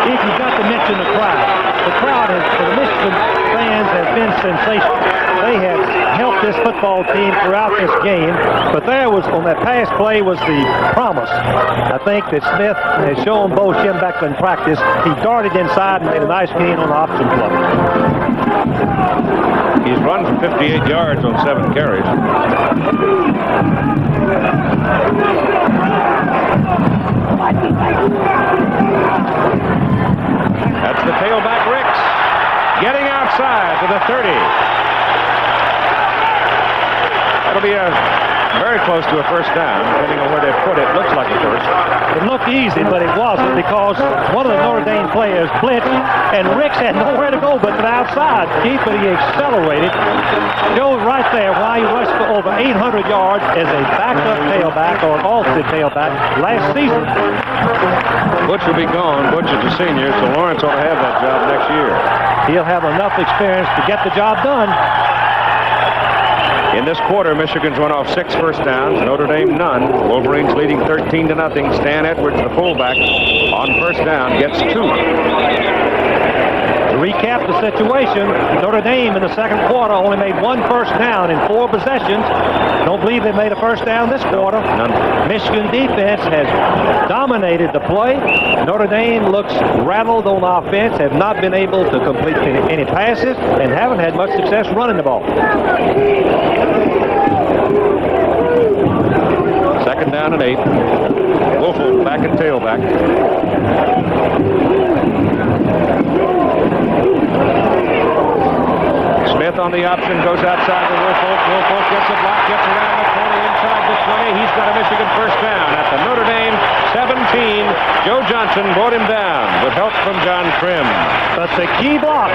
Keith, you've got to mention the crowd. The crowd for the Michigan fans has been sensational. They have helped this football team throughout this game, but there was, on that pass play, was the promise. I think that Smith has shown Bo Schembechler in practice. He darted inside and made a nice gain on the option play. He's run for 58 yards on 7 carries. That's the tailback, Ricks, getting outside to the 30. That'll be very close to a first down, depending on where they put it. Looks like a first. It looked easy, but it wasn't, because one of the Notre Dame players blitzed, and Ricks had nowhere to go but to the outside. Keith, but he accelerated. Shows right there why he rushed for over 800 yards as a backup tailback or an alternate tailback last season. Butch will be gone. Butch is a senior, so Lawrence ought to have that job next year. He'll have enough experience to get the job done. In this quarter, Michigan's run off 6 first downs, Notre Dame none. Wolverines leading 13-0. Stan Edwards, the fullback, on first down, gets 2. To recap the situation, Notre Dame in the second quarter only made 1 first down in 4 possessions. Don't believe they made a first down this quarter. None. Michigan defense has dominated the play. Notre Dame looks rattled on offense, have not been able to complete any passes, and haven't had much success running the ball. Second down and 8. Wolfel back at tailback. Smith on the option, goes outside to Wolfel. Wolfel gets a block, gets around the 20, inside the 20. He's got a Michigan first down at the Notre Dame 17. Joe Johnson brought him down with help from John Trim. But the key block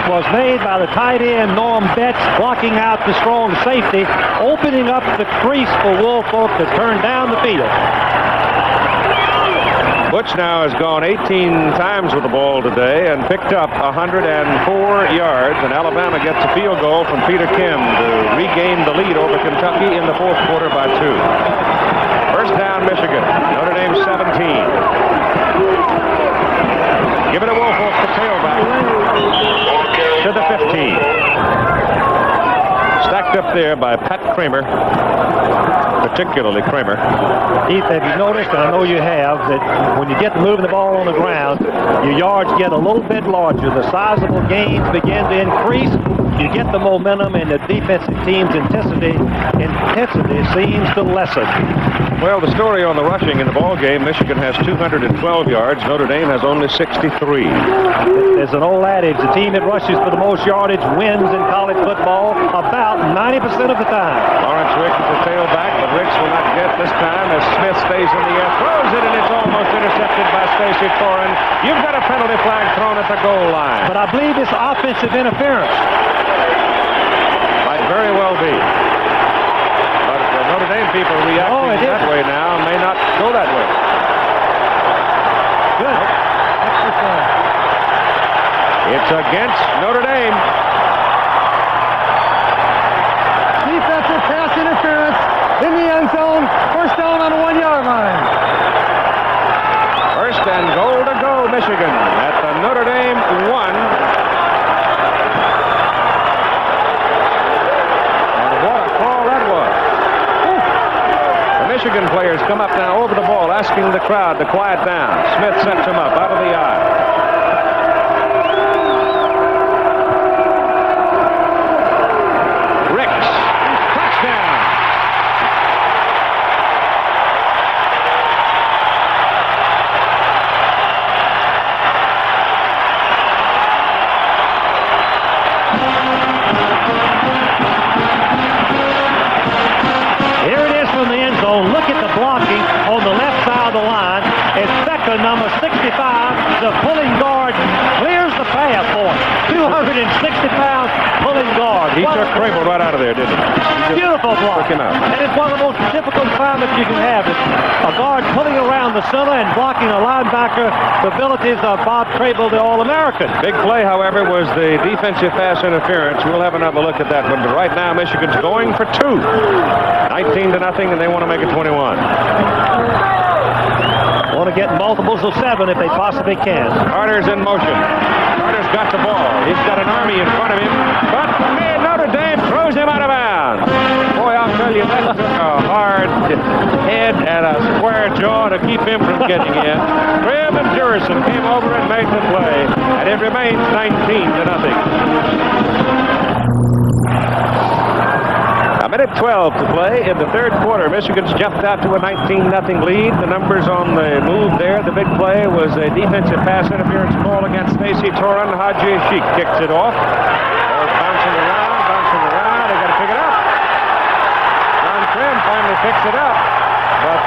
was made by the tight end, Norm Betts, blocking out the strong safety, opening up the crease for Wolfel to turn down the field. Butch now has gone 18 times with the ball today and picked up 104 yards, and Alabama gets a field goal from Peter Kim to regain the lead over Kentucky in the fourth quarter by 2. First down, Michigan. Notre Dame 17. Give it a Wolfel to tailback to the 15. Stacked up there by Pat Kramer. Particularly Kramer. Keith, have you noticed, and I know you have, that when you get to moving the ball on the ground, your yards get a little bit larger. The sizable gains begin to increase. You get the momentum, and the defensive team's intensity seems to lessen. Well, the story on the rushing in the ball game, Michigan has 212 yards. Notre Dame has only 63. There's an old adage, the team that rushes for the most yardage wins in college football about 90% of the time. Lawrence Ricks is the tailback, but Brooks will not get this time as Smith stays in the air, throws it, and it's almost intercepted by Stacy Torin. You've got a penalty flag thrown at the goal line. But I believe it's offensive interference. Might very well be. But the Notre Dame people reacting that way now may not go that way. Good. Extra flag. It's against Notre Dame. Defensive pass interference in the end zone. First down on the 1-yard line. First and goal to go, Michigan at the Notre Dame 1. And what a call that was. The Michigan players come up now over the ball, asking the crowd to quiet down. Smith sets him up out of the eye. Look at the blocking on the left side of the line. It's Becker, number 65, the pulling guard, clears the path for him. 260-pound pulling guard. He took Crable right out of there, didn't he? Beautiful block. Took him out. And it's one of the most difficult assignments you can have. It's a guard pulling around the center and blocking a linebacker. The abilities of Bob Crable, the All-American. Big play, however, was the defensive pass interference. We'll have another look at that one. But right now, Michigan's going for 2. 19-0, and they want to make it 21. Want to get multiples of 7 if they possibly can. Carter's in motion. Carter's got the ball. He's got an army in front of him. But Notre Dame throws him out of bounds. Boy, I'll tell you, that took a hard head and a square jaw to keep him from getting in. Cribb and Jurison came over and made the play, and it remains 19-0. A minute 12 to play in the third quarter. Michigan's jumped out to a 19-0 lead. The numbers on the move there. The big play was a defensive pass interference call against Stacy Torin. Haji Sheik kicks it off. Bouncing around. They got to pick it up. John Trim finally picks it up. But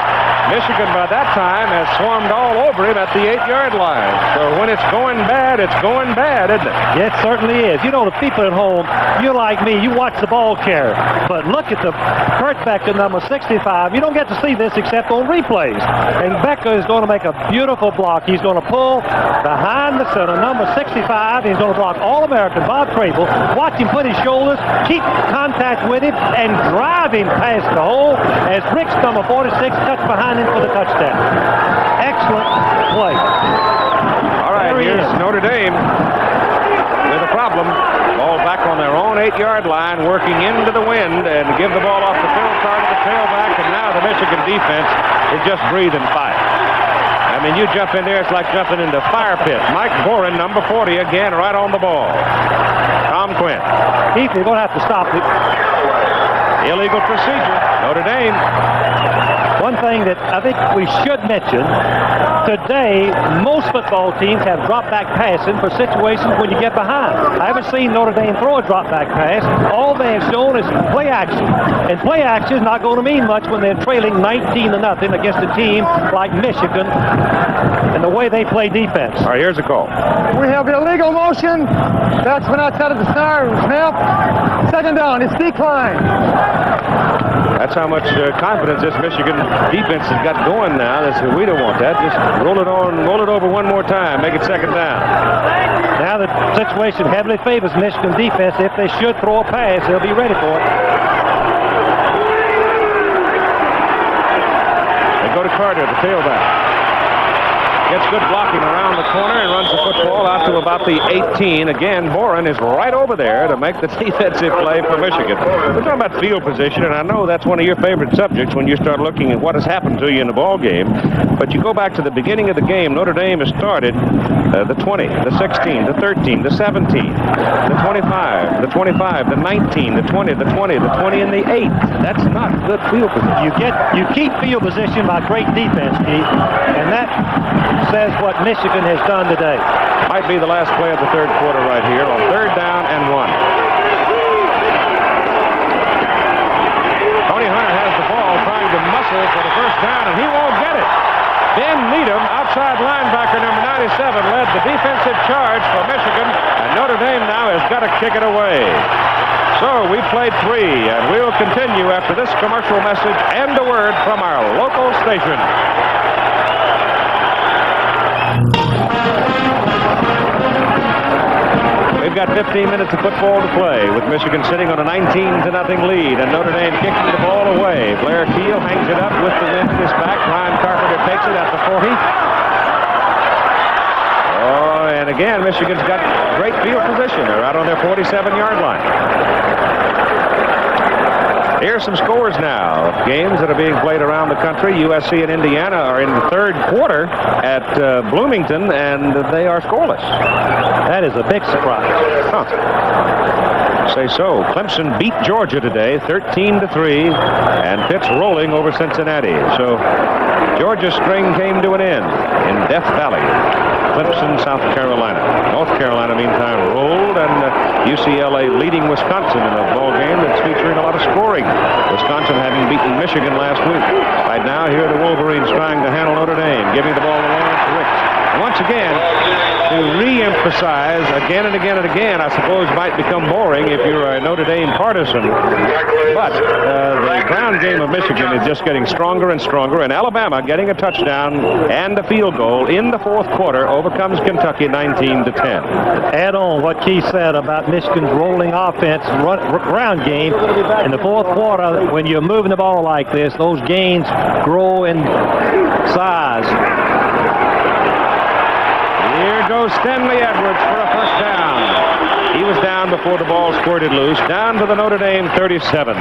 Michigan by that time has swarmed all over him at the 8-yard line. So when it's going bad, isn't it? It certainly is. You know, the people at home, you're like me, you watch the ball carrier. But look at the Kurt Becker, number 65. You don't get to see this except on replays. And Becker is going to make a beautiful block. He's going to pull behind the center, number 65. He's going to block All-American Bob Crable. Watch him put his shoulders, keep contact with him, and drive him past the hole as Rick's number 46 cuts behind him for the touchdown. Excellent play. All right, here's Notre Dame with a problem. Ball back on their own 8-yard line, working into the wind, and give the ball off the field, target the tailback, and now the Michigan defense is just breathing fire. I mean, you jump in there, it's like jumping into a fire pit. Mike Boren, number 40, again, right on the ball. Tom Quinn. Keith, you're going to have to stop it. Illegal procedure. Notre Dame. One thing that I think we should mention, today, most football teams have drop-back passing for situations when you get behind. I haven't seen Notre Dame throw a drop-back pass. All they have shown is play action. And play action is not going to mean much when they're trailing 19-0 against a team like Michigan and the way they play defense. All right, here's a call. We have illegal motion. That's when outside of the siren. Snap. Second down. It's decline. That's how much confidence this Michigan defense has got going now. We don't want that. Just roll it over one more time. Make it second down. Now the situation heavily favors Michigan defense. If they should throw a pass, they'll be ready for it. They go to Carter, the tailback. Gets good blocking around the corner and runs the football out to about the 18. Again, Boren is right over there to make the defensive play for Michigan. We're talking about field position, and I know that's one of your favorite subjects when you start looking at what has happened to you in the ball game. But you go back to the beginning of the game, Notre Dame has started the 20, the 16, the 13, the 17, the 25, the 25, the 19, the 20, the 20, the 20, and the 8. That's not good field position. You keep field position by great defense, Keith, and that says what Michigan has done today. Might be the last play of the third quarter right here on 3rd down and 1. Tony Hunter has the ball trying to whistle for the first down, and he won't get it. Ben Needham, outside linebacker number 97, led the defensive charge for Michigan, and Notre Dame now has got to kick it away. So we played 3, and we'll continue after this commercial message and a word from our local station. We've got 15 minutes of football to play with Michigan sitting on a 19-0 lead and Notre Dame kicking the ball away. Blair Keel hangs it up with the wind at his back. Ryan Carpenter takes it at the 40. Oh, and again, Michigan's got great field position. They're out on their 47-yard line. Here's some scores now. Games that are being played around the country. USC and Indiana are in the third quarter at Bloomington, and they are scoreless. That is a big surprise. Huh. Say so. Clemson beat Georgia today, 13-3, and Pitt's rolling over Cincinnati. So Georgia's string came to an end in Death Valley. Clemson, South Carolina. North Carolina, meantime, rolled, and UCLA leading Wisconsin in a ball game that's featuring a lot of scoring. Wisconsin having beaten Michigan last week. Right now, here are the Wolverines trying to handle Notre Dame, giving the ball to Lawrence Ricks. And once again, to re-emphasize again and again and again, I suppose might become boring if you're a Notre Dame partisan. But the ground game of Michigan is just getting stronger and stronger, and Alabama getting a touchdown and a field goal in the fourth quarter overcomes Kentucky 19-10. Add on what Keith said about Michigan's rolling offense, ground game. In the fourth quarter, when you're moving the ball like this, those gains grow in size. Here goes Stanley Edwards for a first down. He was down before the ball squirted loose. Down to the Notre Dame 37.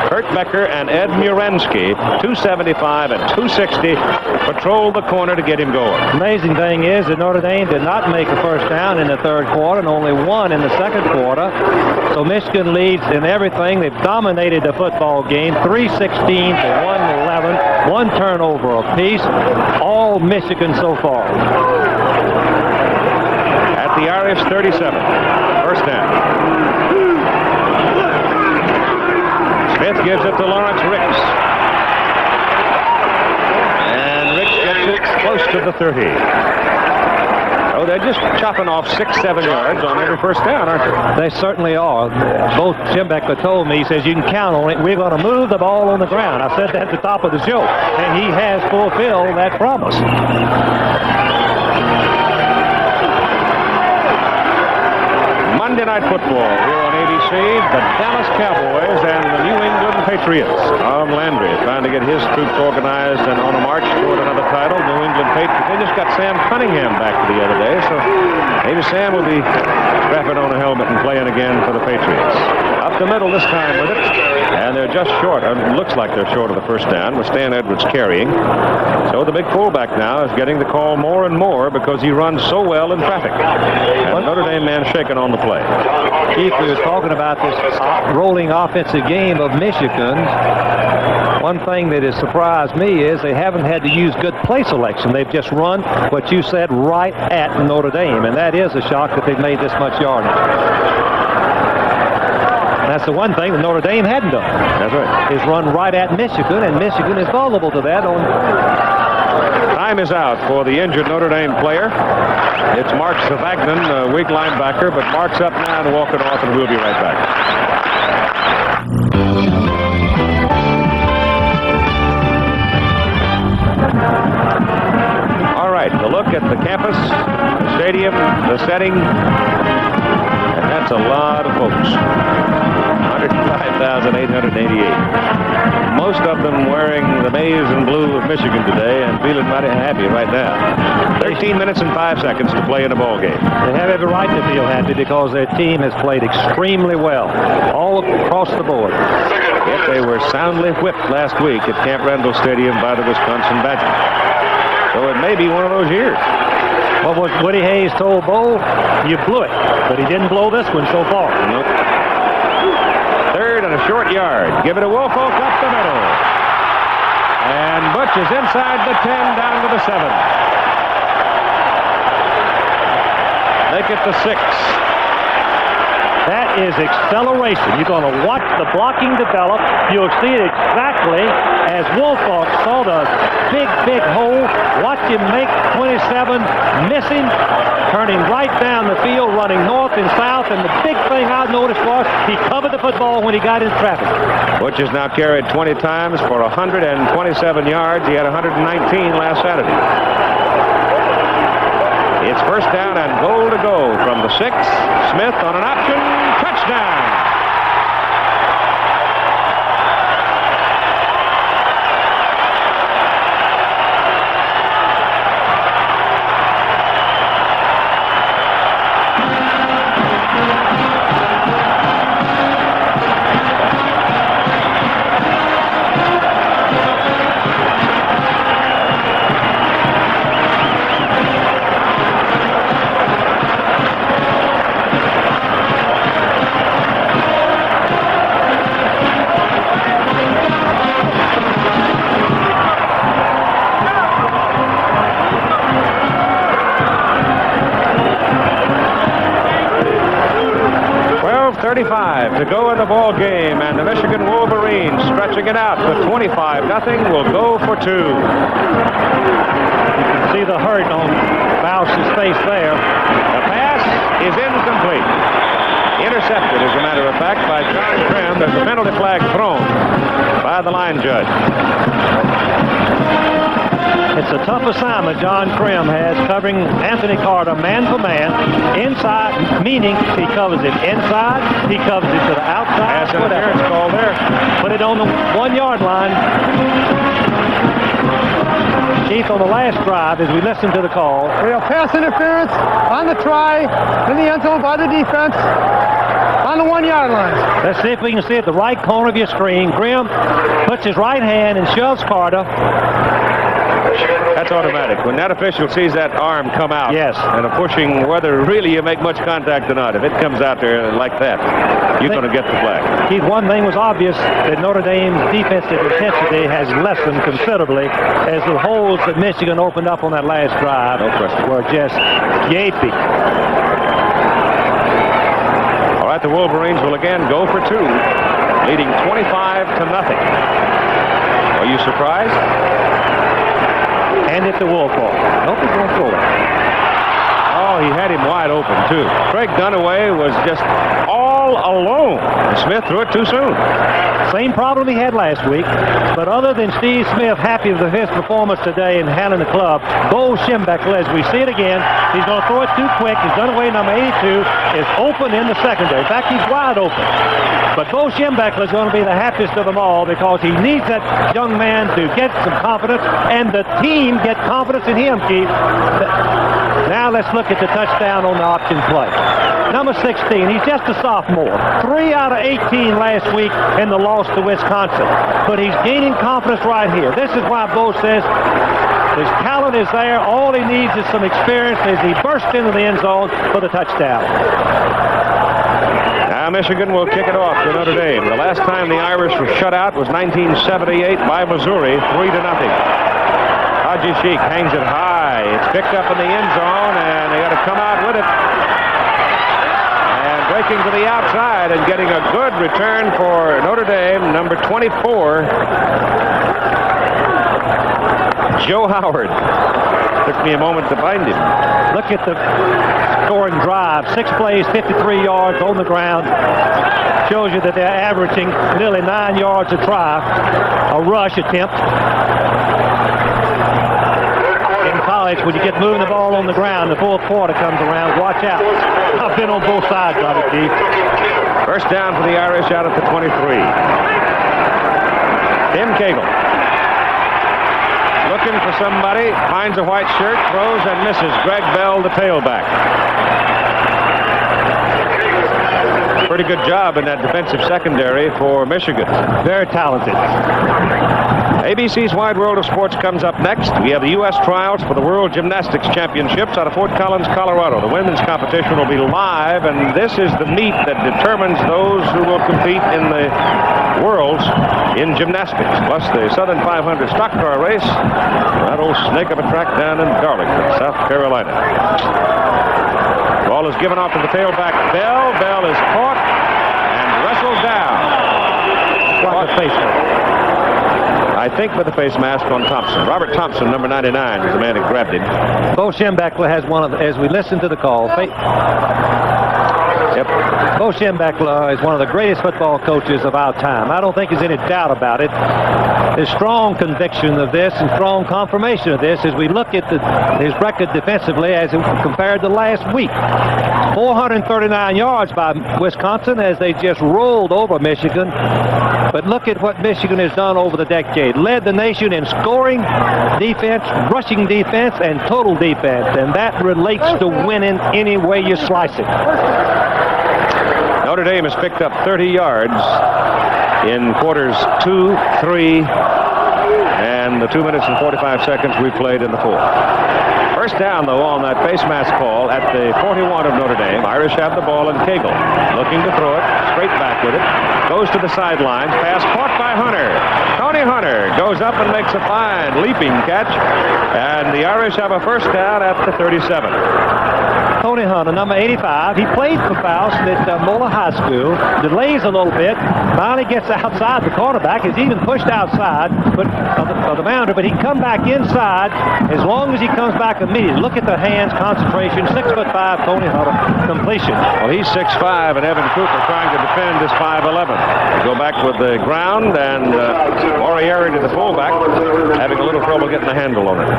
Kurt Becker and Ed Muransky, 275 and 260, patrolled the corner to get him going. Amazing thing is that Notre Dame did not make a first down in the third quarter and only one in the second quarter. So Michigan leads in everything. They've dominated the football game, 316 to 111, one turnover apiece. All Michigan so far. At the Irish 37, first down. Smith gives it to Lawrence Ricks. And Ricks gets it close to the 30. Oh, they're just chopping off 6-7 yards on every first down, aren't they? They certainly are. Both Jim Becker told me, he says, you can count on it. We're going to move the ball on the ground. I said that at the top of the show. And he has fulfilled that promise. Monday Night Football here on ABC, the Dallas Cowboys and the New England Patriots. Tom Landry trying to get his troops organized and on a march toward another title. New England Patriots. They just got Sam Cunningham back the other day, so maybe Sam will be strapping on a helmet and playing again for the Patriots. Up the middle this time with it, and they're just short. It looks like they're short of the first down with Stan Edwards carrying. So the big fullback now is getting the call more and more because he runs so well in traffic. And Notre Dame man shaking on the play. Keith, we were talking about this rolling offensive game of Michigan. One thing that has surprised me is they haven't had to use good play selection. They've just run what you said right at Notre Dame, and that is a shock that they've made this much yardage. That's the one thing that Notre Dame hadn't done. That's right. Is run right at Michigan, and Michigan is vulnerable to that. Time is out for the injured Notre Dame player. It's Mark Savagnan, a weak linebacker, but Mark's up now and walking off, and we'll be right back. All right, a look at the campus, the stadium, the setting, and that's a lot of folks. 105,888. Most of them wearing the maize and blue of Michigan today and feeling mighty happy right now. 13 minutes and 5 seconds to play in a ball game. They have every right to feel happy because their team has played extremely well all across the board. Yet they were soundly whipped last week at Camp Randall Stadium by the Wisconsin Badgers. So it may be one of those years. What was Woody Hayes told Bo? You blew it, but he didn't blow this one so far. Nope. Third and a short yard. Give it to Woolfolk up the middle. And Butch is inside the 10 down to the 7. Make it the 6. That is acceleration. You're going to watch the blocking develop. You'll see it exactly as Woolfolk saw the big hole. Watch him make 27, missing, turning right down the field, running north and south. And the big thing I noticed was he covered the football when he got in traffic. Butch has now carried 20 times for 127 yards. He had 119 last Saturday. It's first down and goal to go from the 6. Smith on an option. Touchdown. To go in the ball game, and the Michigan Wolverines stretching it out to 25-0 will go for 2. You can see the hurt on Bausch's face there. The pass is incomplete. Intercepted, as a matter of fact, by John Krim. There's a penalty flag thrown by the line judge. It's a tough assignment John Krim has, covering Anthony Carter man for man, inside, meaning he covers it inside, he covers it to the outside. Pass interference call there. Put it on the 1-yard line. Chief, on the last drive, as we listen to the call. We have pass interference on the try in the end zone by the defense on the 1-yard line. Let's see if we can see at the right corner of your screen. Krim puts his right hand and shoves Carter. That's automatic. When that official sees that arm come out, yes, and a pushing, whether really you make much contact or not, if it comes out there like that, you're going to get the flag. Keith, one thing was obvious, that Notre Dame's defensive intensity has lessened considerably as the holes that Michigan opened up on that last drive were just gaping. All right, the Wolverines will again go for 2, leading 25-0. Are you surprised? And it's a Woolfolk. Nope, he's going forward. Oh, he had him wide open, too. Craig Dunaway was just all alone. Smith threw it too soon. Same problem he had last week. But other than Steve Smith happy with his performance today in handling the club, Bo Schembechler, as we see it again, he's going to throw it too quick. He's Dunaway, number 82, is open in the secondary. In fact, he's wide open. But Bo Schembechler is going to be the happiest of them all because he needs that young man to get some confidence and the team get confidence in him, Keith. Now let's look at the touchdown on the option play. Number 16, he's just a sophomore. 3 out of 18 last week in the loss to Wisconsin. But he's gaining confidence right here. This is why Bo says his talent is there. All he needs is some experience as he bursts into the end zone for the touchdown. Now Michigan will kick it off to Notre Dame. The last time the Irish were shut out was 1978 by Missouri, 3-0. Haji Sheik hangs it high. It's picked up in the end zone, and they got to come out with it. And breaking to the outside and getting a good return for Notre Dame, number 24, Joe Howard. Took me a moment to find him. Look at the scoring drive. 6 plays, 53 yards on the ground. Shows you that they're averaging nearly 9 yards a try. A rush attempt. In college, when you get moving the ball on the ground, the fourth quarter comes around. Watch out. I've been on both sides of it, Keith. First down for the Irish out at the 23. Tim Cagle. Looking for somebody, finds a white shirt, throws and misses. Greg Bell, the tailback. Pretty good job in that defensive secondary for Michigan. Very talented. ABC's Wide World of Sports comes up next. We have the U.S. trials for the World Gymnastics Championships out of Fort Collins, Colorado. The women's competition will be live, and this is the meet that determines those who will compete in the Worlds in gymnastics, plus the Southern 500 stock car race, that old snake of a track down in Darlington, South Carolina. Ball is given off to the tailback, Bell. Bell is caught and wrestled down. What a face mask. I think with the face mask on Thompson. Robert Thompson, number 99, is the man who grabbed him. Bo Schembechler has one of, as we listen to the call. Yep. Bo Schembechler is one of the greatest football coaches of our time. I don't think there's any doubt about it. There's strong conviction of this and strong confirmation of this as we look at his record defensively as compared to last week. 439 yards by Wisconsin as they just rolled over Michigan. But look at what Michigan has done over the decade. Led the nation in scoring defense, rushing defense, and total defense. And that relates to winning any way you slice it. Notre Dame has picked up 30 yards in quarters 2, 3, and the 2 minutes and 45 seconds we played in the fourth. First down, though, on that face mask call at the 41 of Notre Dame. Irish have the ball, and Cagle looking to throw it, straight back with it. Goes to the sidelines, pass caught by Hunter. Tony Hunter goes up and makes a fine leaping catch, and the Irish have a first down at the 37. Tony Hunter, number 85. He played for Faust at Moeller High School. Delays a little bit. Finally gets outside the cornerback. Is even pushed outside of the boundary, but he can come back inside as long as he comes back immediately. Look at the hands, concentration. 6'5", Tony Hunter, completion. Well, he's 6'5", and Evan Cooper trying to defend this 5'11". We go back with the ground, and Moriarty, the fullback, having a little trouble getting a handle on it.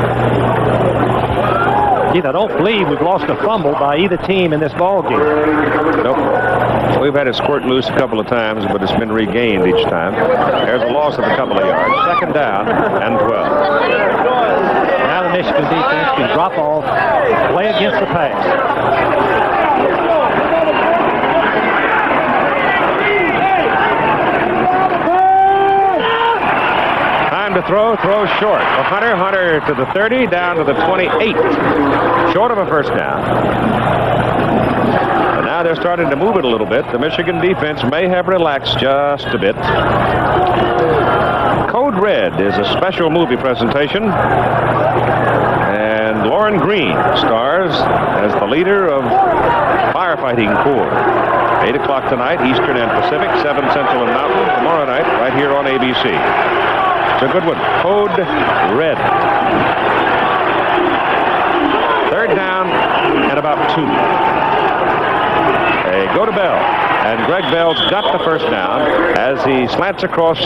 I don't believe we've lost a fumble by either team in this ball game. Nope. We've had it squirt loose a couple of times, but it's been regained each time. There's a loss of a couple of yards. Second down and 12. Now the Michigan defense can drop off, play against the pass. To throw short. Hunter to the 30, down to the 28. Short of a first down. And now they're starting to move it a little bit. The Michigan defense may have relaxed just a bit. Code Red is a special movie presentation. And Lauren Green stars as the leader of firefighting corps. 8 o'clock tonight, Eastern and Pacific, 7 Central and Mountain. Tomorrow night, right here on ABC. It's a good one. Code Red. Third down and about 2. They go to Bell, and Greg Bell's got the first down as he slants across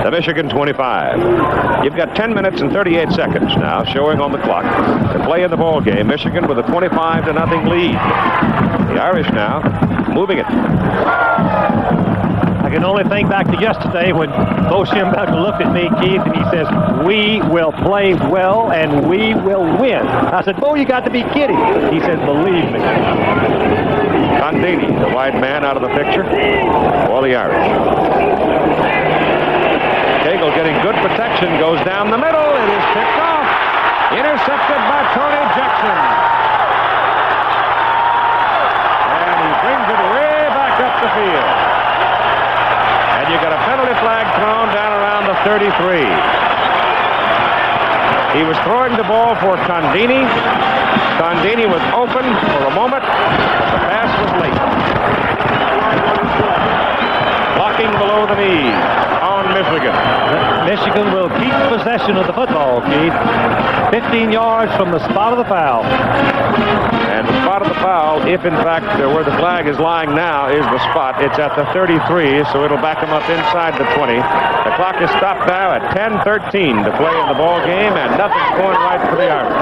the Michigan 25. You've got 10 minutes and 38 seconds now showing on the clock to play in the ball game. Michigan with a 25-0 lead. The Irish now moving it. I can only think back to yesterday when Bo Schembechler looked at me, Keith, and he says, "We will play well and we will win." I said, "Bo, you got to be kidding." He said, "Believe me." Condini, the wide man, out of the picture for the Irish. Cagle getting good protection, goes down the middle. It is picked off. Intercepted by Tony Jackson. And he brings it way back up the field. And you got a penalty flag thrown down around the 33. He was throwing the ball for Condini. Condini was open for a moment. The pass was late. Blocking below the knees on Michigan. Michigan will keep possession of the football, Keith. 15 yards from the spot of the foul. And the spot of the foul, if in fact where the flag is lying now is the spot, it's at the 33, so it'll back them up inside the 20. The clock is stopped now at 10:13 to play in the ball game, and nothing's going right for the Irish.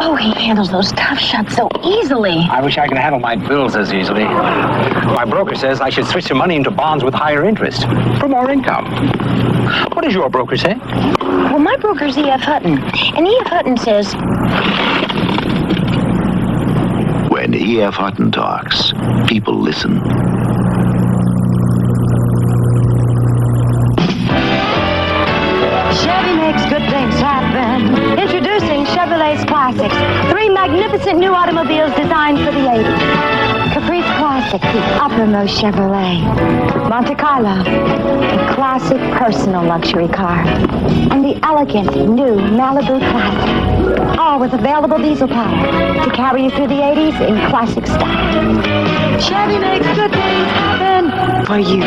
Oh, he handles those tough shots so easily. I wish I could handle my bills as easily. My broker says I should switch some money into bonds with higher interest for more income. What does your broker say? Well, my broker's E.F. Hutton, and E.F. Hutton says... When E.F. Hutton talks, people listen. Chevy makes good things happen. Introducing Chevrolet's Classics. 3 magnificent new automobiles designed for the 80s. Caprice Classic. classic, the uppermost Chevrolet. Monte Carlo, the classic personal luxury car. And the elegant new Malibu Classic. All with available diesel power to carry you through the 80s in classic style. Chevy makes good things happen for you.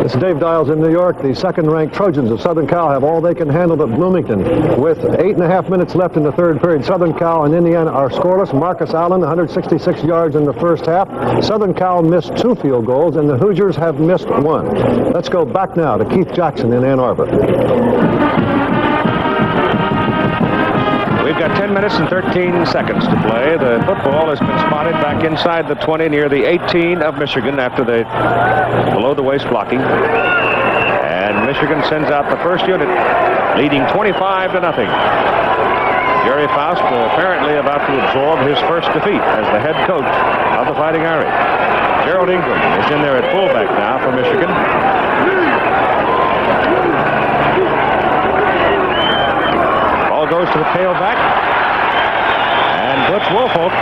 It's Dave Dials in New York. The second-ranked Trojans of Southern Cal have all they can handle at Bloomington. With 8.5 minutes left in the third period, Southern Cal and Indiana are scoreless. Marcus Allen, 166 yards in the first half. Southern Cal missed 2 field goals, and the Hoosiers have missed 1. Let's go back now to Keith Jackson in Ann Arbor. We've got 10 minutes and 13 seconds to play. The football has been spotted back inside the 20 near the 18 of Michigan after the below-the-waist blocking. And Michigan sends out the first unit, leading 25-0. Jerry Faust apparently about to absorb his first defeat as the head coach of the Fighting Irish. Gerald Ingram is in there at fullback now for Michigan. Goes to the tailback, and Butch Woolfolk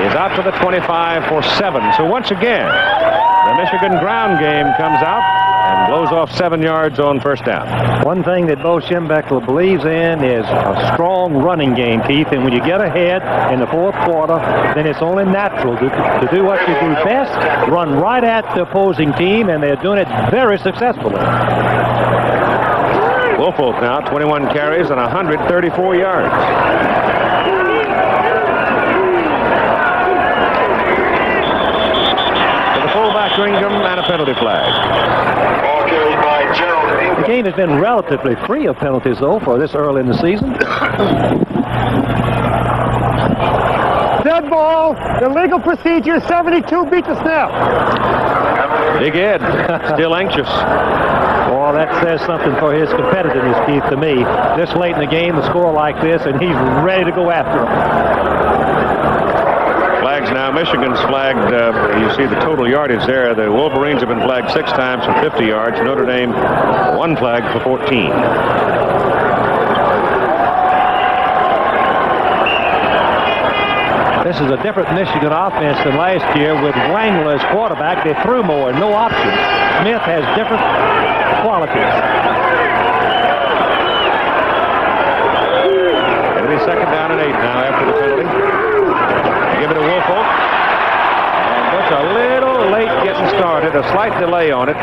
is out to the 25 for 7. So once again, the Michigan ground game comes out and blows off 7 yards on first down. One thing that Bo Schembechler believes in is a strong running game, Keith, and when you get ahead in the fourth quarter, then it's only natural to do what you do best, run right at the opposing team, and they're doing it very successfully. Woolfolk now, 21 carries and 134 yards. To the fullback, Ingram, and a penalty flag. Ball carried by Gerald. The game has been relatively free of penalties, though, for this early in the season. Dead ball. The legal procedure, 72 beats a snap. Big Ed, still anxious. Well, that says something for his competitiveness, Keith, to me. This late in the game, the score like this, and he's ready to go after it. Flags now. Michigan's flagged. You see the total yardage there. The Wolverines have been flagged 6 times for 50 yards. Notre Dame, 1 flag for 14. This is a different Michigan offense than last year with Wangler as quarterback. They threw more, no options. Smith has different qualities. It'll be second down and 8 now after the penalty. Give it to Woolfolk. And Butch a little late getting started. A slight delay on it.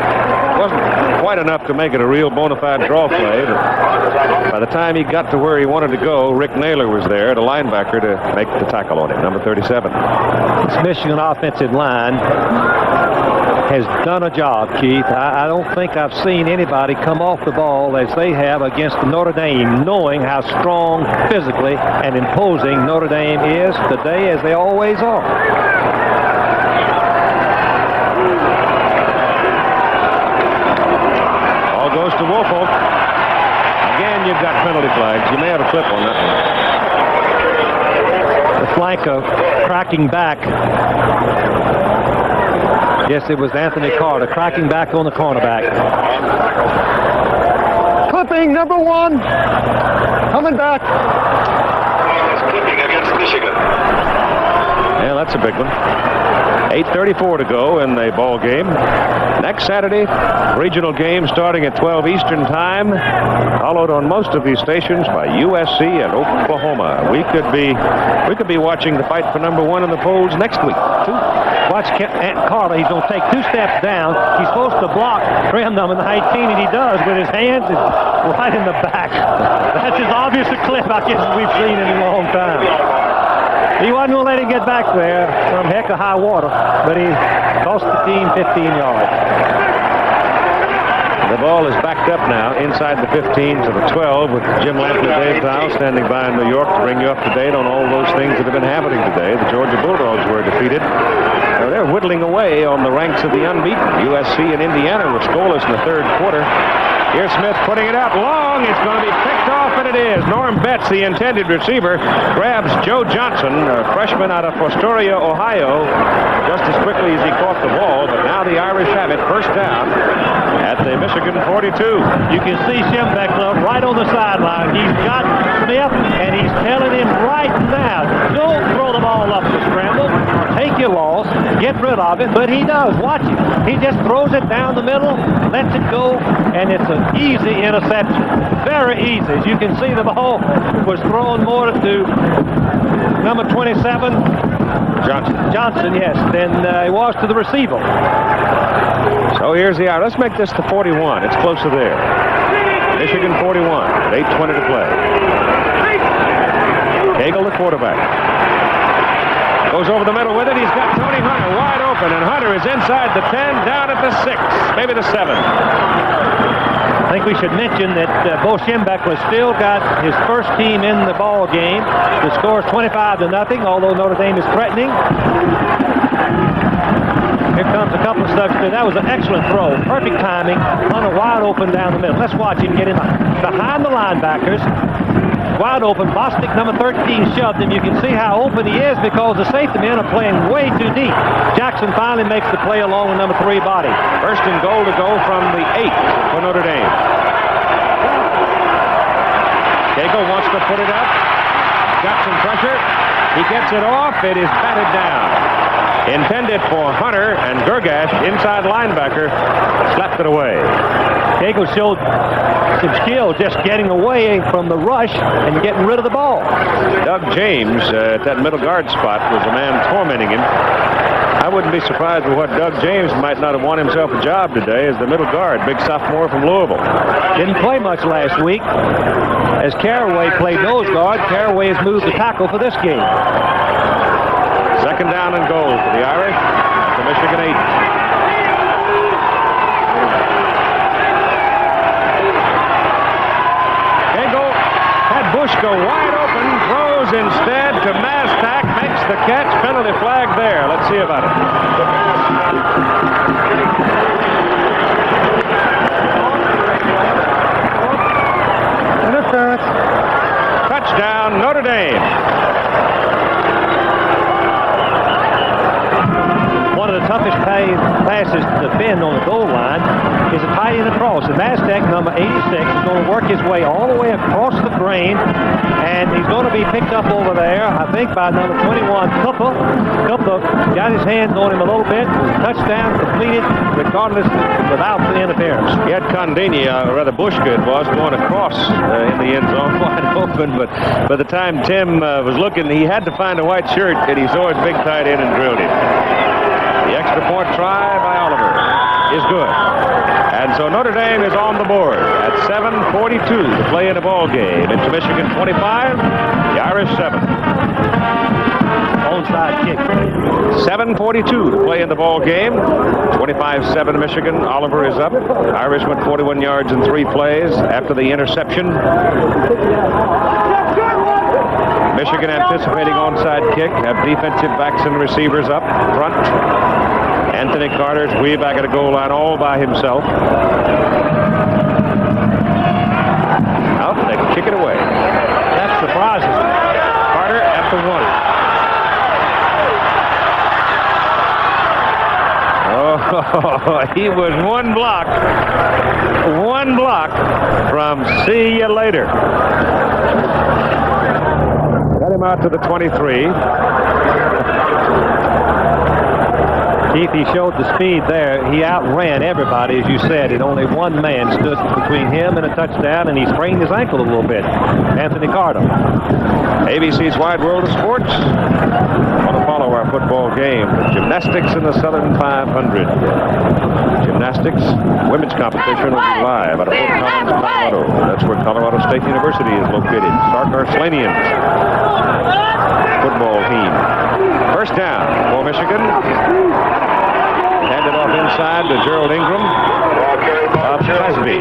Wasn't quite enough to make it a real bona fide draw play. But by the time he got to where he wanted to go, Rick Naylor was there, the linebacker, to make the tackle on him, number 37. This Michigan offensive line has done a job, Keith. I don't think I've seen anybody come off the ball as they have against Notre Dame, knowing how strong physically and imposing Notre Dame is today, as they always are. Ball goes to Woolfolk. Again, you've got penalty flags. You may have a clip on that one. The flanker cracking back. Yes, it was Anthony Carter cracking back on the cornerback. Clipping, number 1. Coming back. Clipping against Michigan. Yeah, that's a big one. 8:34 to go in the ball game. Next Saturday, regional game starting at 12 Eastern Time, followed on most of these stations by USC and Oklahoma. We could be watching the fight for number 1 in the polls next week, too. Watch Carter. He's going to take 2 steps down. He's supposed to block trim number 19, and he does with his hands right in the back. That's as obvious a clip, I guess, we've seen in a long time. He wasn't going to let him get back there from heck of high water, but he cost the team 15 yards. The ball is backed up now inside the 15 to the 12 with Jim Lampley, Dave Dial standing by in New York to bring you up to date on all those things that have been happening today. The Georgia Bulldogs were defeated. They're whittling away on the ranks of the unbeaten. USC and Indiana were scoreless in the third quarter. Here's Smith putting it out long. It's going to be picked off, and it is. Norm Betts, the intended receiver, grabs Joe Johnson, a freshman out of Fostoria, Ohio, just as quickly as he caught the ball. But now the Irish have it first down at the Michigan Michigan 42. You can see Schembechler right on the sideline. He's got Smith, and he's telling him right now, don't throw the ball up to scramble. Take your loss, get rid of it. But he does. Watch it. He just throws it down the middle, lets it go, and it's an easy interception. Very easy. As you can see, the ball was thrown more to number 27. Johnson, yes, than it was to the receiver. So here's the hour. Let's make this the 41. It's closer there. Michigan 41. 8:20 to play. Cagle, the quarterback. Goes over the middle with it. He's got Tony Hunter wide open, and Hunter is inside the 10, down at the 6, maybe the 7. I think we should mention that Bo Schembechler still got his first team in the ball game. The score is 25-0, although Notre Dame is threatening. Here comes a couple of studs. That was an excellent throw. Perfect timing. Hunter wide open down the middle. Let's watch him get in behind the linebackers. Wide open. Bostic, number 13, shoved him. You can see how open he is because the safety men are playing way too deep. Jackson finally makes the play along with number 3, Body. First and goal to go from the 8 for Notre Dame. Cagle wants to put it up. Got some pressure. He gets it off. It is batted down. Intended for Hunter, and Gergash, inside linebacker, slapped it away. Cagle showed some skill just getting away from the rush and getting rid of the ball. Doug James at that middle guard spot was the man tormenting him. I wouldn't be surprised with what Doug James might not have won himself a job today as the middle guard, big sophomore from Louisville. Didn't play much last week. As Caraway played nose guard, Caraway has moved the tackle for this game. Second down and goal for the Irish at the Michigan 8. Cagle had Bushka wide open, throws instead to Mastak, makes the catch, penalty flag there. Let's see about it. Touchdown, Notre Dame. One of the toughest passes to defend on the goal line is a tight end across. And Mastak, number 86, is going to work his way all the way across the grain, and he's going to be picked up over there, I think, by number 21, Cooper. Cooper got his hands on him a little bit. Touchdown completed, regardless, without the interference. He had Condini, rather Bushka it was, going across in the end zone, wide open, but by the time Tim was looking, he had to find a white shirt, and he saw his big tight end and drilled him. The extra point try by Oliver is good. And so Notre Dame is on the board at 7:42 to play in the ball game. Into Michigan 25, the Irish 7. Onside kick. 7:42 to play in the ball game. 25-7 Michigan. Oliver is up. Irish went 41 yards in 3 plays after the interception. Michigan anticipating onside kick. Have defensive backs and receivers up front. Anthony Carter's way back at the goal line all by himself. Out, they kick it away. That's surprising. Carter at the 1. Oh, he was one block from see you later. Got him out to the 23. Keith, he showed the speed there. He outran everybody, as you said, and only one man stood between him and a touchdown, and he sprained his ankle a little bit. Anthony Carter. ABC's Wide World of Sports. Want to follow our football game. Gymnastics in the Southern 500. Gymnastics women's competition will be live out of Fort Collins, Colorado. That's where Colorado State University is located. Stark Arslanians football team. First down for Michigan. Handed off inside to Gerald Ingram. Cosby,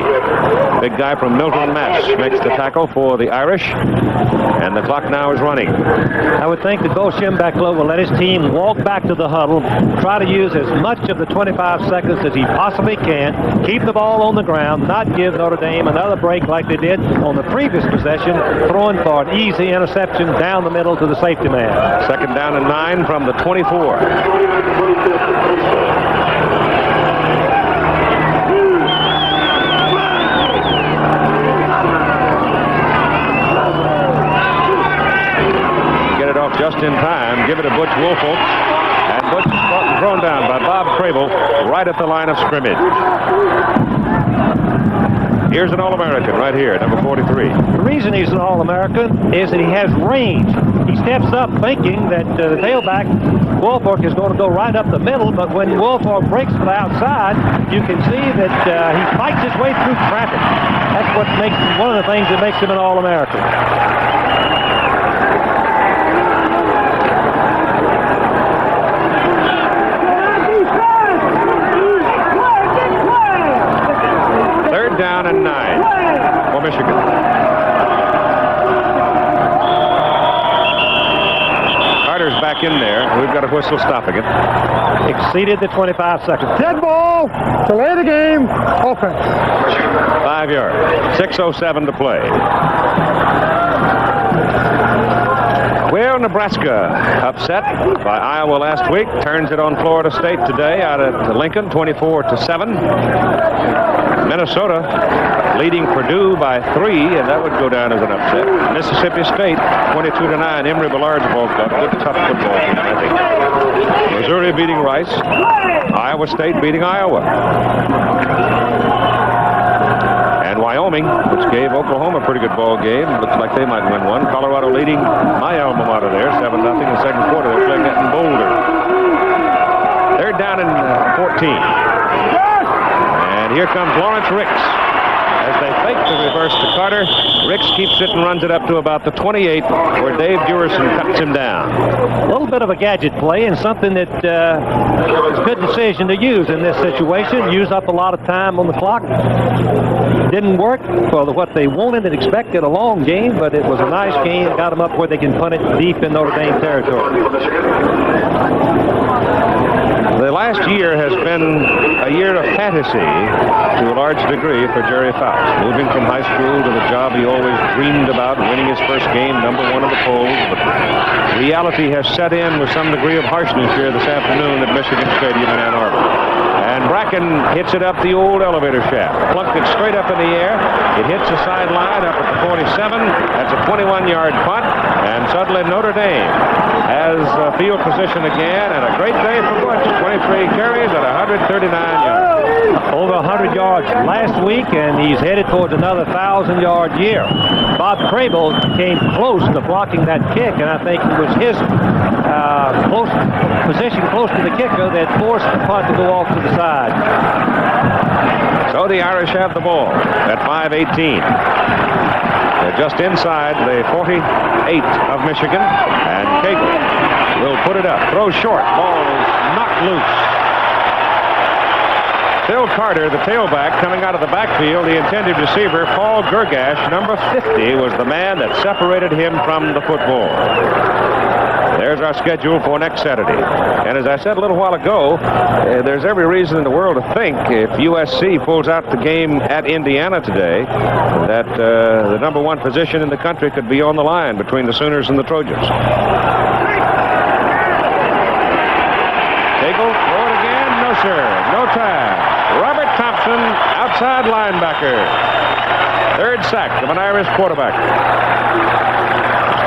big guy from Milton, Mass, makes the tackle for the Irish. And the clock now is running. I would think that Bo Schembechler will let his team walk back to the huddle, try to use as much of the 25 seconds as he possibly can, keep the ball on the ground, not give Notre Dame another break like they did on the previous possession, throwing for an easy interception down the middle to the safety man. Second down and 9 from the 24. Crable right at the line of scrimmage. Here's an All-American right here, number 43. The reason he's an All-American is that he has range. He steps up thinking that the tailback, Woolfolk, is going to go right up the middle, but when Woolfolk breaks to the outside, you can see that he fights his way through traffic. That's what makes one of the things that makes him an All-American. Down and 9 for Michigan. Carter's back in there. We've got a whistle stopping it. Exceeded the 25 seconds. Dead ball. Delay the game. Offense. 5 yards. 6:07 to play. Well, Nebraska, upset by Iowa last week, turns it on Florida State today out at Lincoln, 24-7. Minnesota leading Purdue by 3, and that would go down as an upset. Mississippi State, 22-9. Emory Billard's ball club. Good, tough football team, I think. Missouri beating Rice. Iowa State beating Iowa. And Wyoming, which gave Oklahoma a pretty good ball game. Looks like they might win one. Colorado leading my alma mater there, 7-0 in the second quarter. They're playing that in Boulder. They're down in 14. And here comes Lawrence Ricks. As they fake the reverse to Carter, Ricks keeps it and runs it up to about the 28, where Dave Dewirson cuts him down. A little bit of a gadget play and something that is a good decision to use in this situation. Use up a lot of time on the clock. Didn't work for what they wanted and expected, a long game, but it was a nice game. Got them up where they can punt it deep in Notre Dame territory. The last year has been a year of fantasy to a large degree for Jerry Faust. Moving from high school to the job he always dreamed about, winning his first game, number 1 in the polls. But reality has set in with some degree of harshness here this afternoon at Michigan Stadium in Ann Arbor. And Bracken hits it up the old elevator shaft. Plunked it straight up in the air. It hits the sideline up at the 47. That's a 21-yard punt. And suddenly Notre Dame has field position again. And a great day for Butch. 23 carries at 139 yards. Over 100 yards last week, and he's headed towards another 1,000-yard year. Bob Crable came close to blocking that kick, and I think it was his close position close to the kicker that forced the punt to go off to the side. So the Irish have the ball at 5:18. They're just inside the 48 of Michigan, and Cagle will put it up. Throws short. Ball is knocked loose. Phil Carter, the tailback, coming out of the backfield, the intended receiver, Paul Gergash, number 50, was the man that separated him from the football. There's our schedule for next Saturday. And as I said a little while ago, there's every reason in the world to think if USC pulls out the game at Indiana today, that the number 1 position in the country could be on the line between the Sooners and the Trojans. Cagle, throw it again. No, sir. No time. Robert Thompson, outside linebacker. 3rd sack of an Irish quarterback.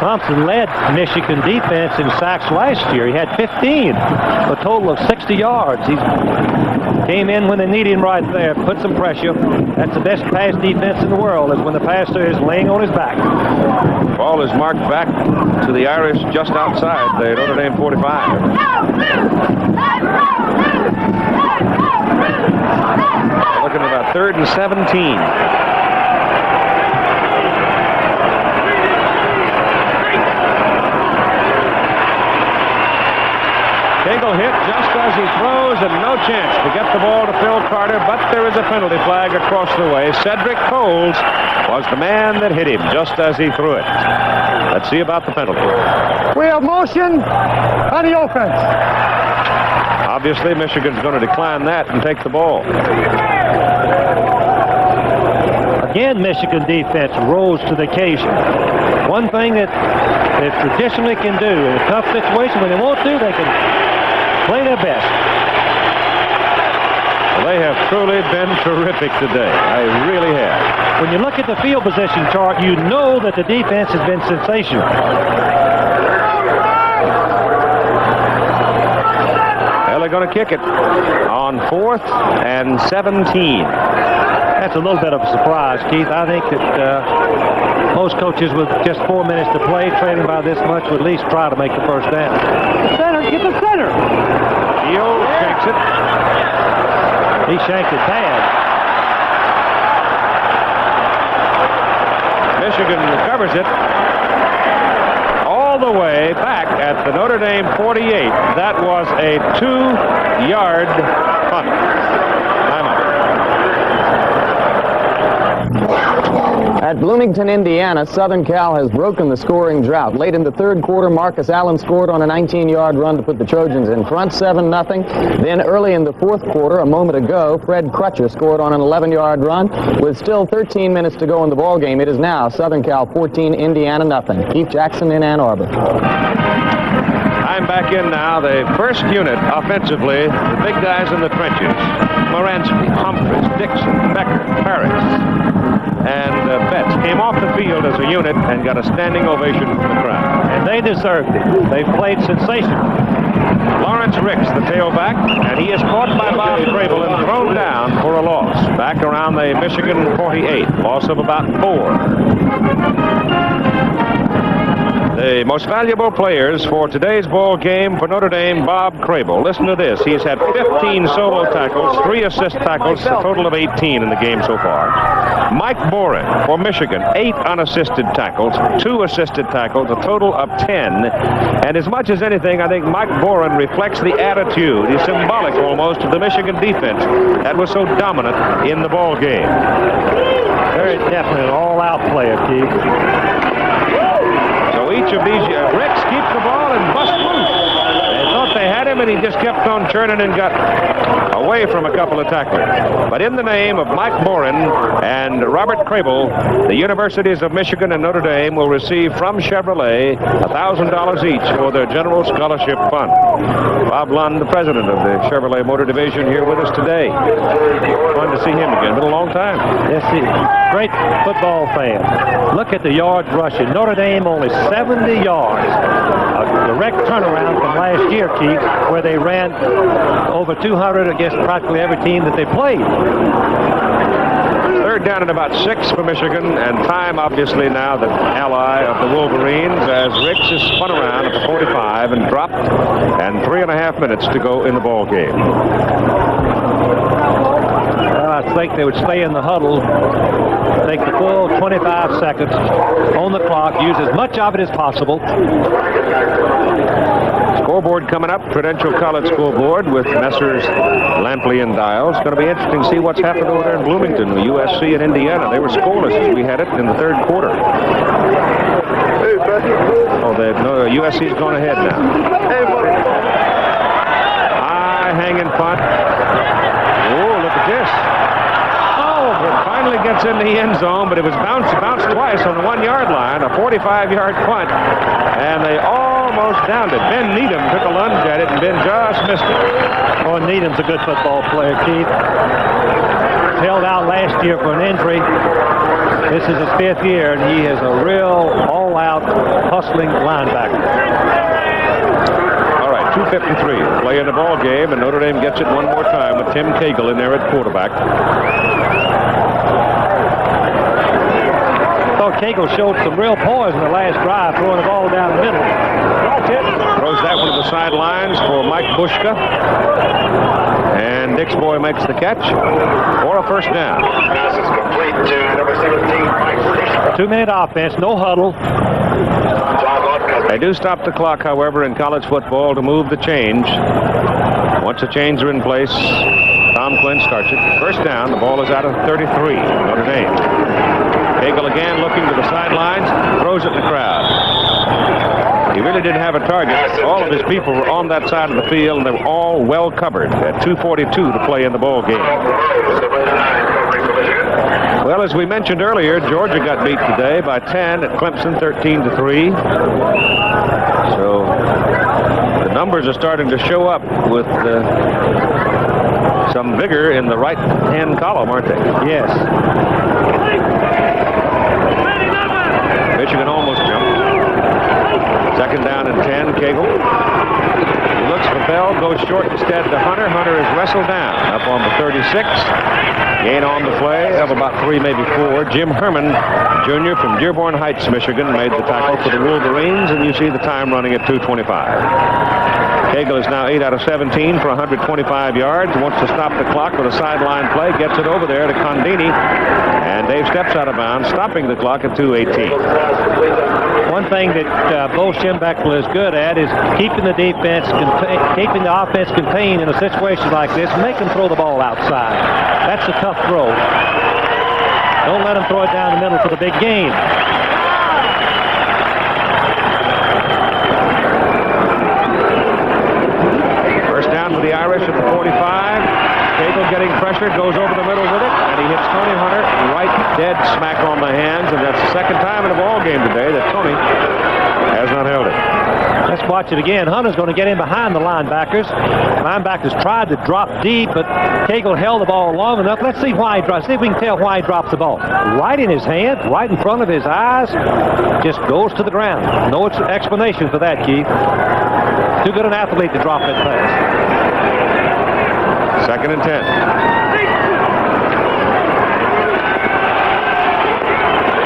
Thompson led Michigan defense in sacks last year. He had 15, a total of 60 yards. He came in when they need him right there, put some pressure. That's the best pass defense in the world, is when the passer is laying on his back. Ball is marked back to the Irish just outside the Notre Dame 45. Looking at about 3rd and 17. Cagle hit just as he throws, and no chance to get the ball to Phil Carter, but there is a penalty flag across the way. Cedric Coles was the man that hit him just as he threw it. Let's see about the penalty. We have motion on the offense. Obviously, Michigan's going to decline that and take the ball. Again, Michigan defense rose to the occasion. One thing that they traditionally can do in a tough situation, when they want to, they can play their best. Well, they have truly been terrific today. I really have. When you look at the field position chart, you know that the defense has been sensational. Well, they're going to kick it on 4th and 17. That's a little bit of a surprise, Keith. I think that most coaches with just 4 minutes to play, trailing by this much, would at least try to make the first down. Center, get the center. Field shanks it. He shanked it bad. Michigan recovers it all the way back at the Notre Dame 48. That was a 2-yard punt. Timeout. At Bloomington, Indiana, Southern Cal has broken the scoring drought. Late in the third quarter, Marcus Allen scored on a 19-yard run to put the Trojans in front 7-0. Then early in the fourth quarter, a moment ago, Fred Crutcher scored on an 11-yard run. With still 13 minutes to go in the ballgame, it is now Southern Cal 14, Indiana nothing. Keith Jackson in Ann Arbor. I'm back in now. The first unit offensively, the big guys in the trenches. Moransky, Humphreys, Dixon, Becker, Parris, and Betts came off the field as a unit and got a standing ovation from the crowd. And they deserved it. They played sensational. Lawrence Ricks, the tailback, and he is caught by Bob Crable and thrown down for a loss. Back around the Michigan 48, loss of about 4. The most valuable players for today's ball game for Notre Dame, Bob Crable. Listen to this. He's had 15 solo tackles, 3 assist tackles, a total of 18 in the game so far. Mike Boren for Michigan, 8 unassisted tackles, 2 assisted tackles, a total of 10. And as much as anything, I think Mike Boren reflects the attitude. He's symbolic almost of the Michigan defense that was so dominant in the ball game. Very definitely an all-out player, Keith. So each of these, Ricks keeps the ball and busts loose. They thought they had him, and he just kept on churning and got away from a couple of tacklers. But in the name of Mike Boren and Robert Crable, the Universities of Michigan and Notre Dame will receive from Chevrolet $1,000 each for their General Scholarship Fund. Bob Lund, the president of the Chevrolet Motor Division, here with us today. Fun to see him again. Been a long time. Yes, he great football fan. Look at the yards rushing. Notre Dame only 70 yards. A direct turnaround from last year, Keith, where they ran over 200 against practically every team that they played. Third down and about 6 for Michigan, and time obviously now the ally of the Wolverines as Ricks is spun around at the 45 and dropped, and 3.5 minutes to go in the ball game. I think they would stay in the huddle, take the full 25 seconds on the clock, use as much of it as possible. Scoreboard coming up, Prudential College scoreboard with Messrs. Lampley and Dials. It's going to be interesting to see what's happened over there in Bloomington, USC and Indiana. They were scoreless as we had it in the third quarter. Oh, no, USC's gone ahead now. High hanging punt. Oh, look at this. It finally gets in the end zone, but it was bounced twice on the 1-yard line, a 45-yard punt, and they almost downed it. Ben Needham took a lunge at it, and Ben just missed it. Oh, Needham's a good football player, Keith. Held out last year for an injury. This is his 5th year, and he is a real all-out hustling linebacker. 2:53, play in the ball game, and Notre Dame gets it one more time with Tim Cagle in there at quarterback. I thought Cagle showed some real poise in the last drive, throwing the ball down the middle. Throws that one to the sidelines for Mike Bushka. And Dick's boy makes the catch for a first down. Pass is complete to number 17, Mike Bushka. 2-minute offense, no huddle. They do stop the clock, however, in college football to move the change. Once the chains are in place, Tom Quinn starts it. First down, the ball is out of 33, Notre Dame. Cagle again looking to the sidelines, throws it in the crowd. He really didn't have a target. All of his people were on that side of the field, and they were all well covered at 2:42 to play in the ball game. Well, as we mentioned earlier, Georgia got beat today by 10 at Clemson, 13-3. So the numbers are starting to show up with some vigor in the right-hand column, aren't they? Yes. Michigan almost jumped. Second down and 10, Cagle. He looks for Bell, goes short instead to Hunter. Hunter is wrestled down up on the 36. Gain on the play of about 3, maybe 4. Jim Herman, Jr. from Dearborn Heights, Michigan, made the tackle for the Wolverines, and you see the time running at 2:25. Cagle is now 8 out of 17 for 125 yards. Wants to stop the clock with a sideline play. Gets it over there to Condini. And Dave steps out of bounds, stopping the clock at 2:18. One thing that Bo Schembechler is good at is keeping the defense, keeping the offense contained in a situation like this. Make them throw the ball outside. That's a tough throw. Don't let them throw it down the middle for the big game. For the Irish at the 45. Cagle getting pressured, goes over the middle with it, and he hits Tony Hunter right dead smack on the hands, and that's the second time in a ball game today that Tony has not held it. Let's watch it again. Hunter's going to get in behind the linebackers. Linebackers tried to drop deep, but Cagle held the ball long enough. Let's see why he drops. See if we can tell why he drops the ball. Right in his hand, right in front of his eyes, just goes to the ground. No explanation for that, Keith. Too good an athlete to drop that pass. Second and 10.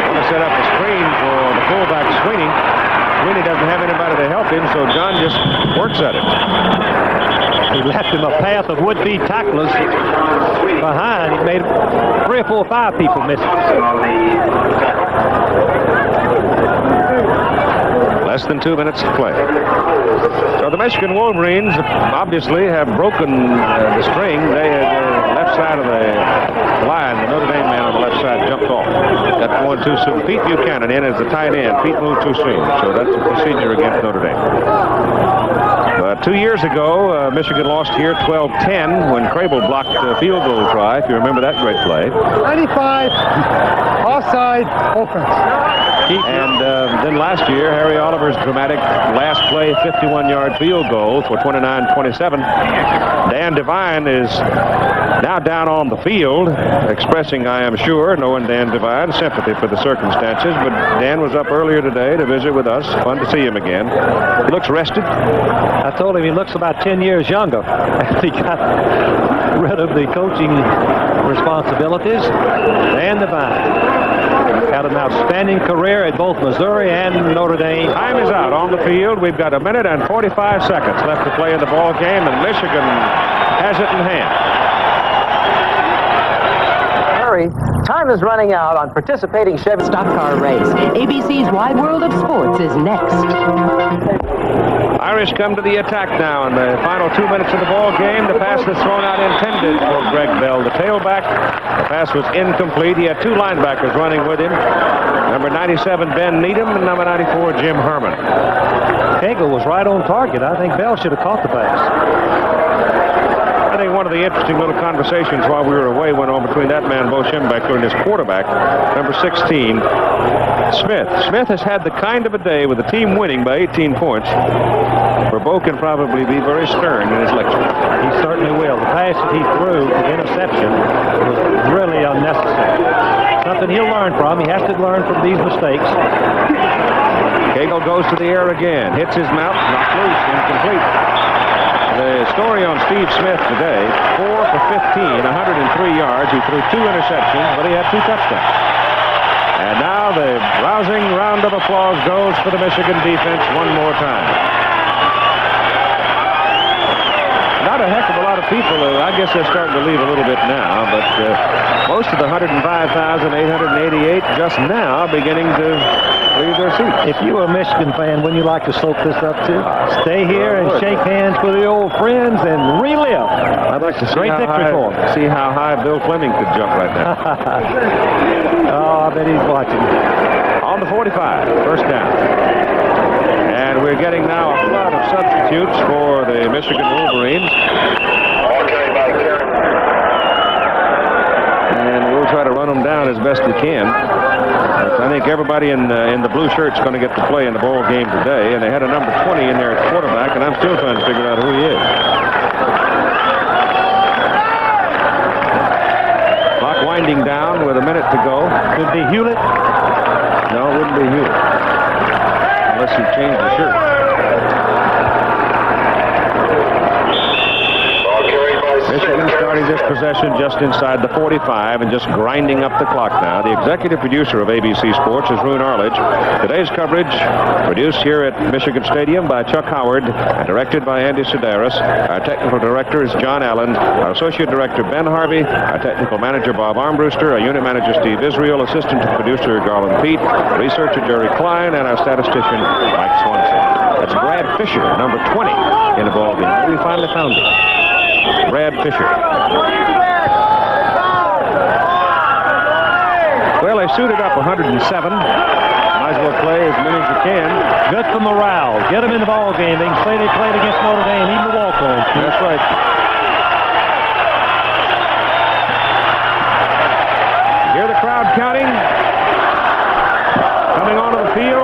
Want to set up a screen for the fullback Sweeney. Sweeney doesn't have anybody to help him, so John just works at it. He left him a path of would-be tacklers behind. He made 3 or 4 or 5 people miss it. Less than 2 minutes to play. So the Michigan Wolverines obviously have broken the string. They the left side of the line, the Notre Dame man on the left side jumped off. Got going too soon. Pete Buchanan in as the tight end. Pete moved too soon. So that's a procedure against Notre Dame. But 2 years ago, Michigan lost here 12-10 when Crable blocked a field goal try, if you remember that great play. 95, offside, offense. And then last year, Harry Oliver's dramatic last play 51-yard field goal for 29-27. Dan Devine is now down on the field, expressing, I am sure, knowing Dan Devine, sympathy for the circumstances. But Dan was up earlier today to visit with us. Fun to see him again. He looks rested. I told him he looks about 10 years younger after he got rid of the coaching responsibilities. Dan Devine had an outstanding career at both Missouri and Notre Dame. Time is out on the field. We've got 1 minute and 45 seconds left to play in the ball game, and Michigan has it in hand. Hurry. Time is running out on participating Chevy stock car race. ABC's Wide World of Sports is next. Irish come to the attack now in the final 2 minutes of the ball game. The pass was thrown out intended for Greg Bell, the tailback. The pass was incomplete. He had 2 linebackers running with him. Number 97, Ben Needham, and number 94, Jim Herman. Cagle was right on target. I think Bell should have caught the pass. I think one of the interesting little conversations while we were away went on between that man, Bo Schembechler, and his quarterback, number 16, Smith. Smith has had the kind of a day with the team winning by 18 points where Bo can probably be very stern in his lecture. He certainly will. The pass that he threw, the interception, was really unnecessary. Something he'll learn from. He has to learn from these mistakes. Cagle goes to the air again. Hits his mouth, knocked loose, incomplete. The story on Steve Smith today, 4 for 15, 103 yards. He threw 2 interceptions, but he had 2 touchdowns. And now the rousing round of applause goes for the Michigan defense one more time. Not a heck of a lot of people. I guess they're starting to leave a little bit now, but most of the 105,888 just now beginning to leave their seats. If you were a Michigan fan, wouldn't you like to soak this up too? Stay here and shake hands with the old friends and relive. I'd like to see how high Bill Fleming could jump right now. Oh, I bet he's watching. On the 45, first down. And we're getting now a flood of substitutes for the Michigan Wolverines. And we'll try to run them down as best we can. But I think everybody in the blue shirt's going to get to play in the ball game today. And they had a number 20 in there at quarterback, and I'm still trying to figure out who he is. Clock winding down with a minute to go. Could be Hewlett. No, it wouldn't be Hewlett. Unless he changed Starting this possession just inside the 45 and just grinding up the clock now. The executive producer of ABC Sports is Roone Arledge. Today's coverage produced here at Michigan Stadium by Chuck Howard and directed by Andy Sedaris. Our technical director is John Allen. Our associate director, Ben Harvey. Our technical manager, Bob Armbruster. Our unit manager, Steve Israel. Assistant producer, Garland Pete. Researcher, Jerry Klein. And our statistician, Mike Swanson. That's Brad Fisher, number 20 in the ball game. We finally found him. Brad Fisher. Well, they suited up 107. Might as well play as many as you can. Good for morale. Get them in the ball game. They can say they played against Notre Dame, even the walk-ons. That's right. Hear the crowd counting. Coming onto the field.